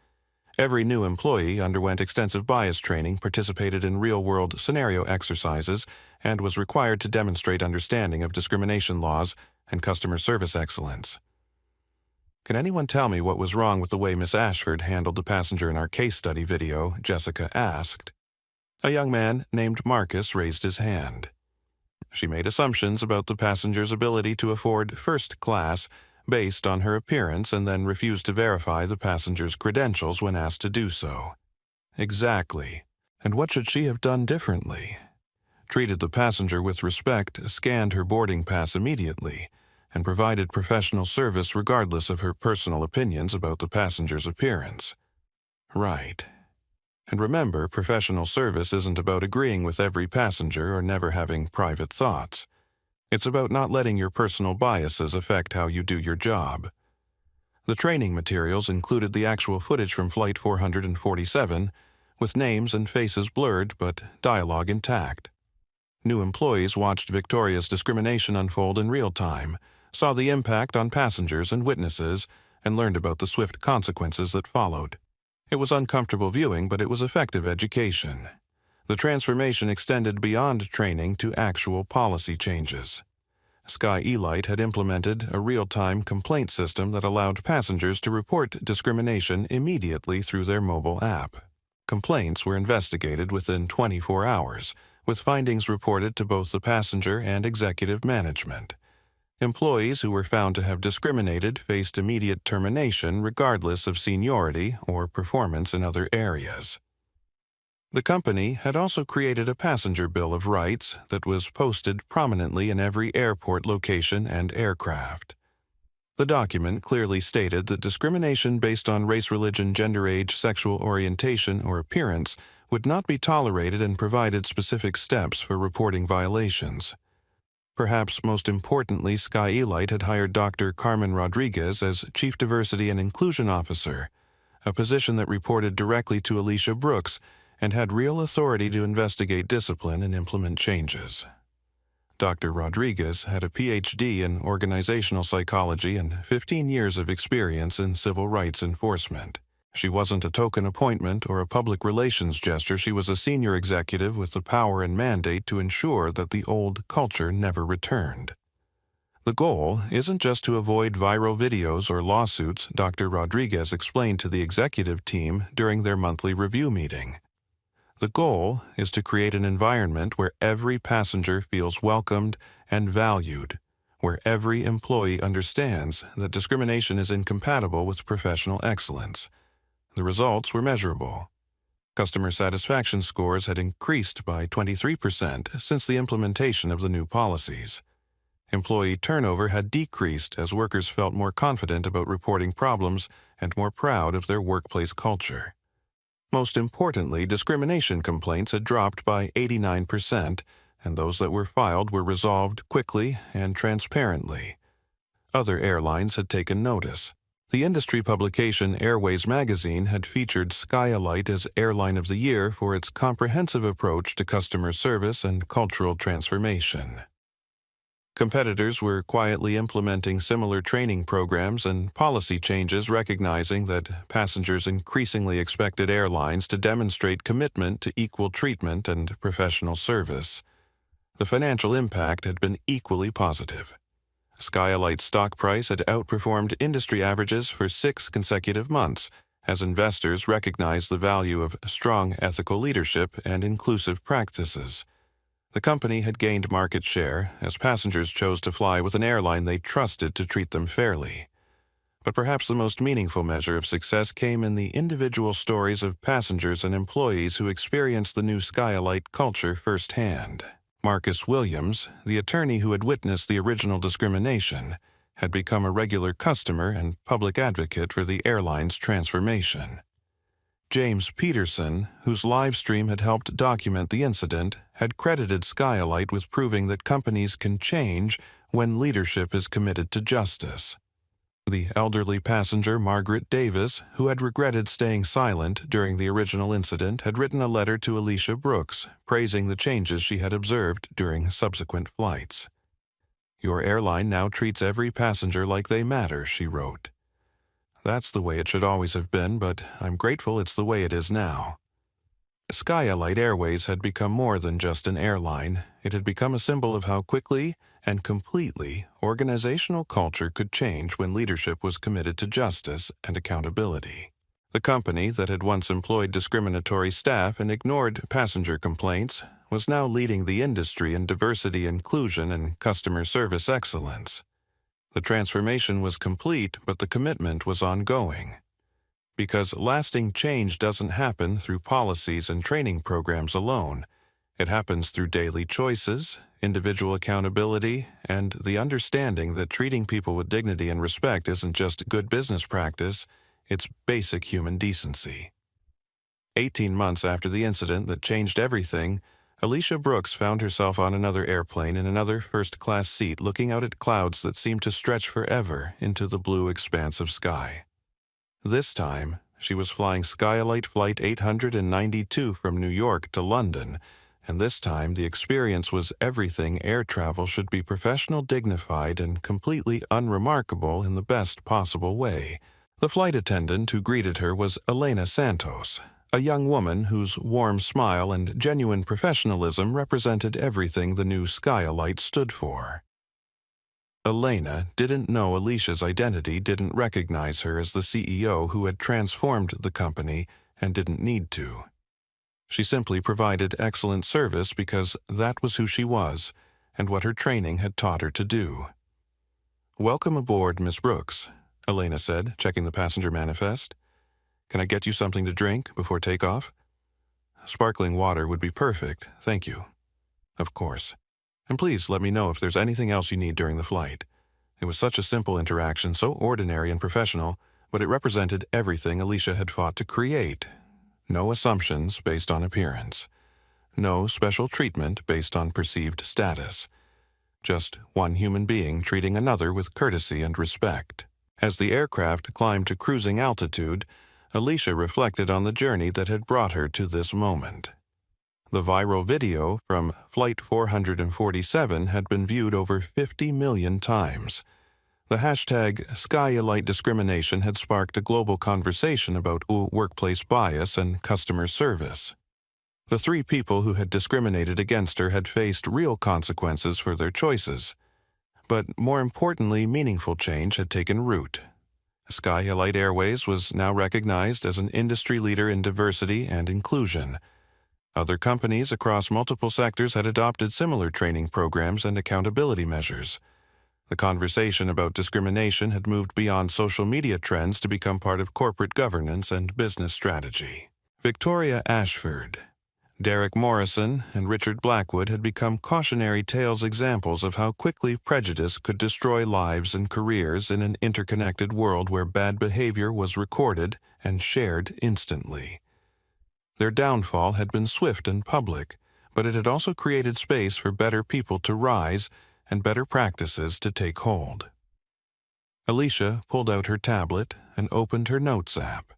Every new employee underwent extensive bias training, participated in real-world scenario exercises, and was required to demonstrate understanding of discrimination laws and customer service excellence. "Can anyone tell me what was wrong with the way Miss Ashford handled the passenger in our case study video?" Jessica asked. A young man named Marcus raised his hand. She made assumptions about the passenger's ability to afford first class based on her appearance and then refused to verify the passenger's credentials when asked to do so. Exactly. And what should she have done differently? Treated the passenger with respect, scanned her boarding pass immediately, and provided professional service regardless of her personal opinions about the passenger's appearance. Right. And remember, professional service isn't about agreeing with every passenger or never having private thoughts. It's about not letting your personal biases affect how you do your job. The training materials included the actual footage from Flight 447, with names and faces blurred but dialogue intact. New employees watched Victoria's discrimination unfold in real time, saw the impact on passengers and witnesses, and learned about the swift consequences that followed. It was uncomfortable viewing, but it was effective education. The transformation extended beyond training to actual policy changes. Sky Elite had implemented a real-time complaint system that allowed passengers to report discrimination immediately through their mobile app. Complaints were investigated within 24 hours, with findings reported to both the passenger and executive management. Employees who were found to have discriminated faced immediate termination regardless of seniority or performance in other areas. The company had also created a passenger bill of rights that was posted prominently in every airport location and aircraft. The document clearly stated that discrimination based on race, religion, gender, age, sexual orientation, or appearance would not be tolerated and provided specific steps for reporting violations. Perhaps most importantly, Sky Elite had hired Dr. Carmen Rodriguez as Chief Diversity and Inclusion Officer, a position that reported directly to Alicia Brooks and had real authority to investigate discipline and implement changes. Dr. Rodriguez had a PhD in organizational psychology and 15 years of experience in civil rights enforcement. She wasn't a token appointment or a public relations gesture. She was a senior executive with the power and mandate to ensure that the old culture never returned. The goal isn't just to avoid viral videos or lawsuits, Dr. Rodriguez explained to the executive team during their monthly review meeting. The goal is to create an environment where every passenger feels welcomed and valued, where every employee understands that discrimination is incompatible with professional excellence. The results were measurable. Customer satisfaction scores had increased by 23% since the implementation of the new policies. Employee turnover had decreased as workers felt more confident about reporting problems and more proud of their workplace culture. Most importantly, discrimination complaints had dropped by 89%, and those that were filed were resolved quickly and transparently. Other airlines had taken notice. The industry publication Airways magazine had featured Sky Elite as Airline of the Year for its comprehensive approach to customer service and cultural transformation. Competitors were quietly implementing similar training programs and policy changes, recognizing that passengers increasingly expected airlines to demonstrate commitment to equal treatment and professional service. The financial impact had been equally positive. Sky Elite's stock price had outperformed industry averages for 6 consecutive months, as investors recognized the value of strong ethical leadership and inclusive practices. The company had gained market share as passengers chose to fly with an airline they trusted to treat them fairly. But perhaps the most meaningful measure of success came in the individual stories of passengers and employees who experienced the new Sky Elite culture firsthand. Marcus Williams, the attorney who had witnessed the original discrimination, had become a regular customer and public advocate for the airline's transformation. James Peterson, whose live stream had helped document the incident, had credited Sky Elite with proving that companies can change when leadership is committed to justice. The elderly passenger, Margaret Davis, who had regretted staying silent during the original incident, had written a letter to Alicia Brooks, praising the changes she had observed during subsequent flights. "Your airline now treats every passenger like they matter," she wrote. "That's the way it should always have been, but I'm grateful it's the way it is now." Sky Elite Airways had become more than just an airline. It had become a symbol of how quickly and completely, organizational culture could change when leadership was committed to justice and accountability. The company that had once employed discriminatory staff and ignored passenger complaints was now leading the industry in diversity inclusion and customer service excellence. The transformation was complete, but the commitment was ongoing. Because lasting change doesn't happen through policies and training programs alone. It happens through daily choices, individual accountability, and the understanding that treating people with dignity and respect isn't just good business practice, it's basic human decency. 18 months after the incident that changed everything, Alicia Brooks found herself on another airplane in another first-class seat looking out at clouds that seemed to stretch forever into the blue expanse of sky. This time, she was flying Skylight Flight 892 from New York to London, and this time the experience was everything air travel should be: professional, dignified, and completely unremarkable in the best possible way. The flight attendant who greeted her was Elena Santos, a young woman whose warm smile and genuine professionalism represented everything the new Skylight stood for. Elena didn't know Alicia's identity, didn't recognize her as the CEO who had transformed the company, and didn't need to. She simply provided excellent service because that was who she was and what her training had taught her to do. "Welcome aboard, Miss Brooks," Elena said, checking the passenger manifest. "Can I get you something to drink before takeoff?" "Sparkling water would be perfect, thank you." "Of course. And please let me know if there's anything else you need during the flight." It was such a simple interaction, so ordinary and professional, but it represented everything Alicia had fought to create. No assumptions based on appearance. No special treatment based on perceived status. Just one human being treating another with courtesy and respect. As the aircraft climbed to cruising altitude, Alicia reflected on the journey that had brought her to this moment. The viral video from Flight 447 had been viewed over 50 million times. The hashtag Skylight discrimination had sparked a global conversation about workplace bias and customer service. The three people who had discriminated against her had faced real consequences for their choices. But more importantly, meaningful change had taken root. Skylight Airways was now recognized as an industry leader in diversity and inclusion. Other companies across multiple sectors had adopted similar training programs and accountability measures. The conversation about discrimination had moved beyond social media trends to become part of corporate governance and business strategy. Victoria Ashford, Derek Morrison, and Richard Blackwood had become cautionary tales examples of how quickly prejudice could destroy lives and careers in an interconnected world where bad behavior was recorded and shared instantly. Their downfall had been swift and public, but it had also created space for better people to rise and better practices to take hold. Alicia pulled out her tablet and opened her Notes app.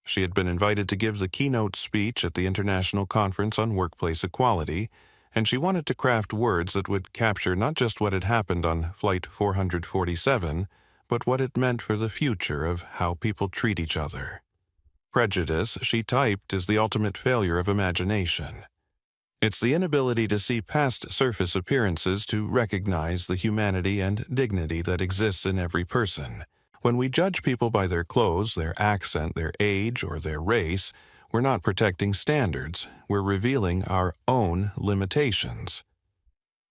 She had been invited to give the keynote speech at the International Conference on Workplace Equality, and she wanted to craft words that would capture not just what had happened on Flight 447, but what it meant for the future of how people treat each other. Prejudice, she typed, is the ultimate failure of imagination. It's the inability to see past surface appearances to recognize the humanity and dignity that exists in every person. When we judge people by their clothes, their accent, their age, or their race, we're not protecting standards, we're revealing our own limitations.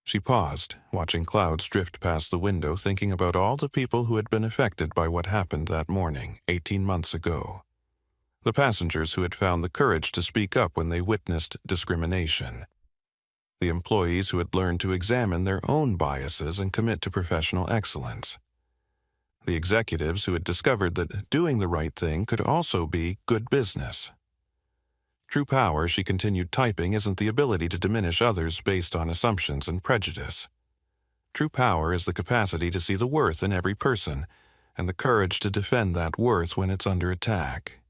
She paused, watching clouds drift past the window, thinking about all the people who had been affected by what happened that morning, 18 months ago. The passengers who had found the courage to speak up when they witnessed discrimination. The employees who had learned to examine their own biases and commit to professional excellence. The executives who had discovered that doing the right thing could also be good business. True power, she continued typing, isn't the ability to diminish others based on assumptions and prejudice. True power is the capacity to see the worth in every person and the courage to defend that worth when it's under attack.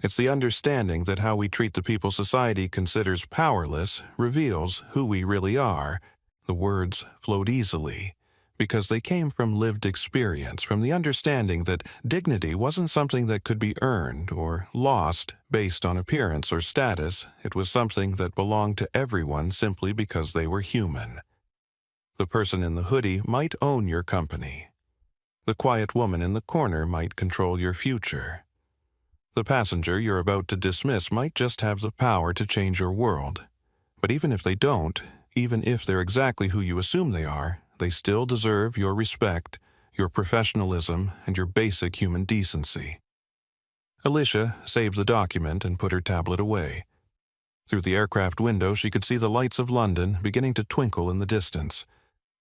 It's the understanding that how we treat the people society considers powerless reveals who we really are. The words flowed easily, because they came from lived experience, from the understanding that dignity wasn't something that could be earned or lost based on appearance or status. It was something that belonged to everyone simply because they were human. The person in the hoodie might own your company. The quiet woman in the corner might control your future. The passenger you're about to dismiss might just have the power to change your world. But even if they don't, even if they're exactly who you assume they are, they still deserve your respect, your professionalism, and your basic human decency. Alicia saved the document and put her tablet away. Through the aircraft window, she could see the lights of London beginning to twinkle in the distance.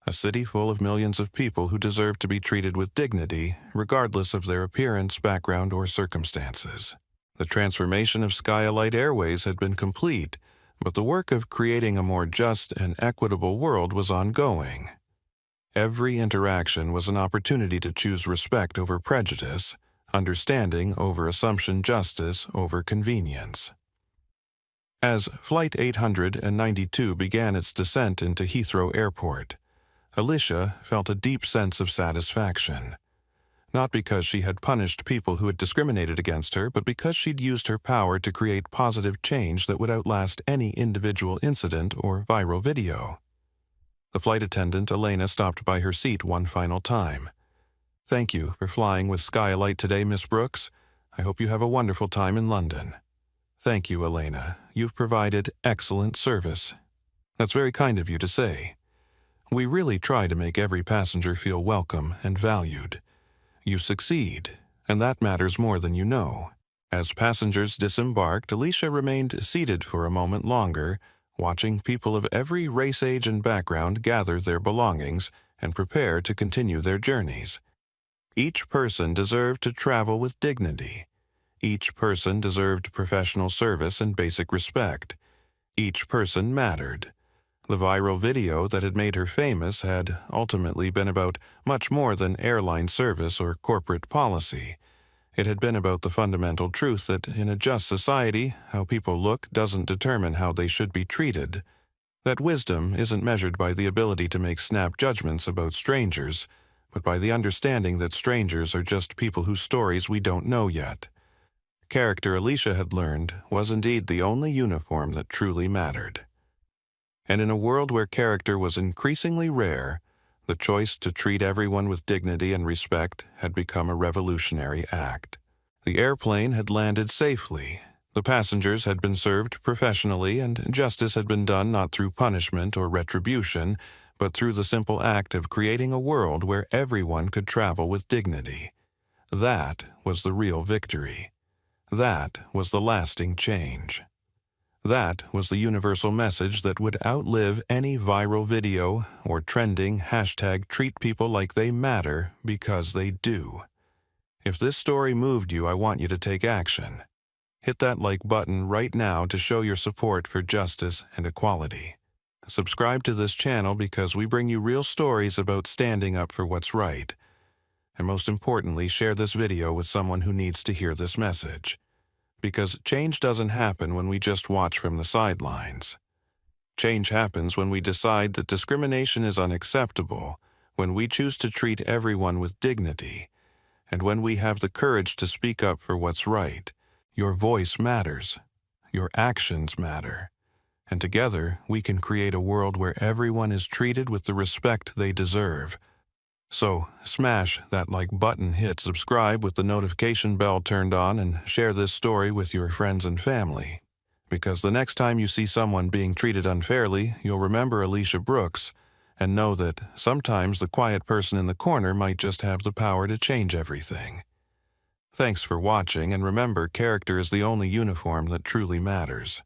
A city full of millions of people who deserve to be treated with dignity, regardless of their appearance, background, or circumstances. The transformation of Skylight Airways had been complete, but the work of creating a more just and equitable world was ongoing. Every interaction was an opportunity to choose respect over prejudice, understanding over assumption, justice over convenience. As Flight 892 began its descent into Heathrow Airport, Alicia felt a deep sense of satisfaction. Not because she had punished people who had discriminated against her, but because she'd used her power to create positive change that would outlast any individual incident or viral video. The flight attendant, Elena, stopped by her seat one final time. "Thank you for flying with Skylight today, Miss Brooks. I hope you have a wonderful time in London." "Thank you, Elena. You've provided excellent service." "That's very kind of you to say. We really try to make every passenger feel welcome and valued. You succeed, and that matters more than you know." As passengers disembarked, Alicia remained seated for a moment longer, watching people of every race, age, and background gather their belongings and prepare to continue their journeys. Each person deserved to travel with dignity. Each person deserved professional service and basic respect. Each person mattered. The viral video that had made her famous had ultimately been about much more than airline service or corporate policy. It had been about the fundamental truth that in a just society, how people look doesn't determine how they should be treated. That wisdom isn't measured by the ability to make snap judgments about strangers, but by the understanding that strangers are just people whose stories we don't know yet. Character, Alicia had learned, was indeed the only uniform that truly mattered. And in a world where character was increasingly rare, the choice to treat everyone with dignity and respect had become a revolutionary act. The airplane had landed safely. The passengers had been served professionally, and justice had been done not through punishment or retribution, but through the simple act of creating a world where everyone could travel with dignity. That was the real victory. That was the lasting change. That was the universal message that would outlive any viral video or trending hashtag treat people like they matter, because they do. If this story moved you, I want you to take action. Hit that like button right now to show your support for justice and equality. Subscribe to this channel because we bring you real stories about standing up for what's right. And most importantly, share this video with someone who needs to hear this message. Because change doesn't happen when we just watch from the sidelines. Change happens when we decide that discrimination is unacceptable, when we choose to treat everyone with dignity, and when we have the courage to speak up for what's right. Your voice matters. Your actions matter. And together, we can create a world where everyone is treated with the respect they deserve. So, smash that like button, hit subscribe with the notification bell turned on, and share this story with your friends and family. Because the next time you see someone being treated unfairly, you'll remember Alicia Brooks and know that sometimes the quiet person in the corner might just have the power to change everything. Thanks for watching, and remember, character is the only uniform that truly matters.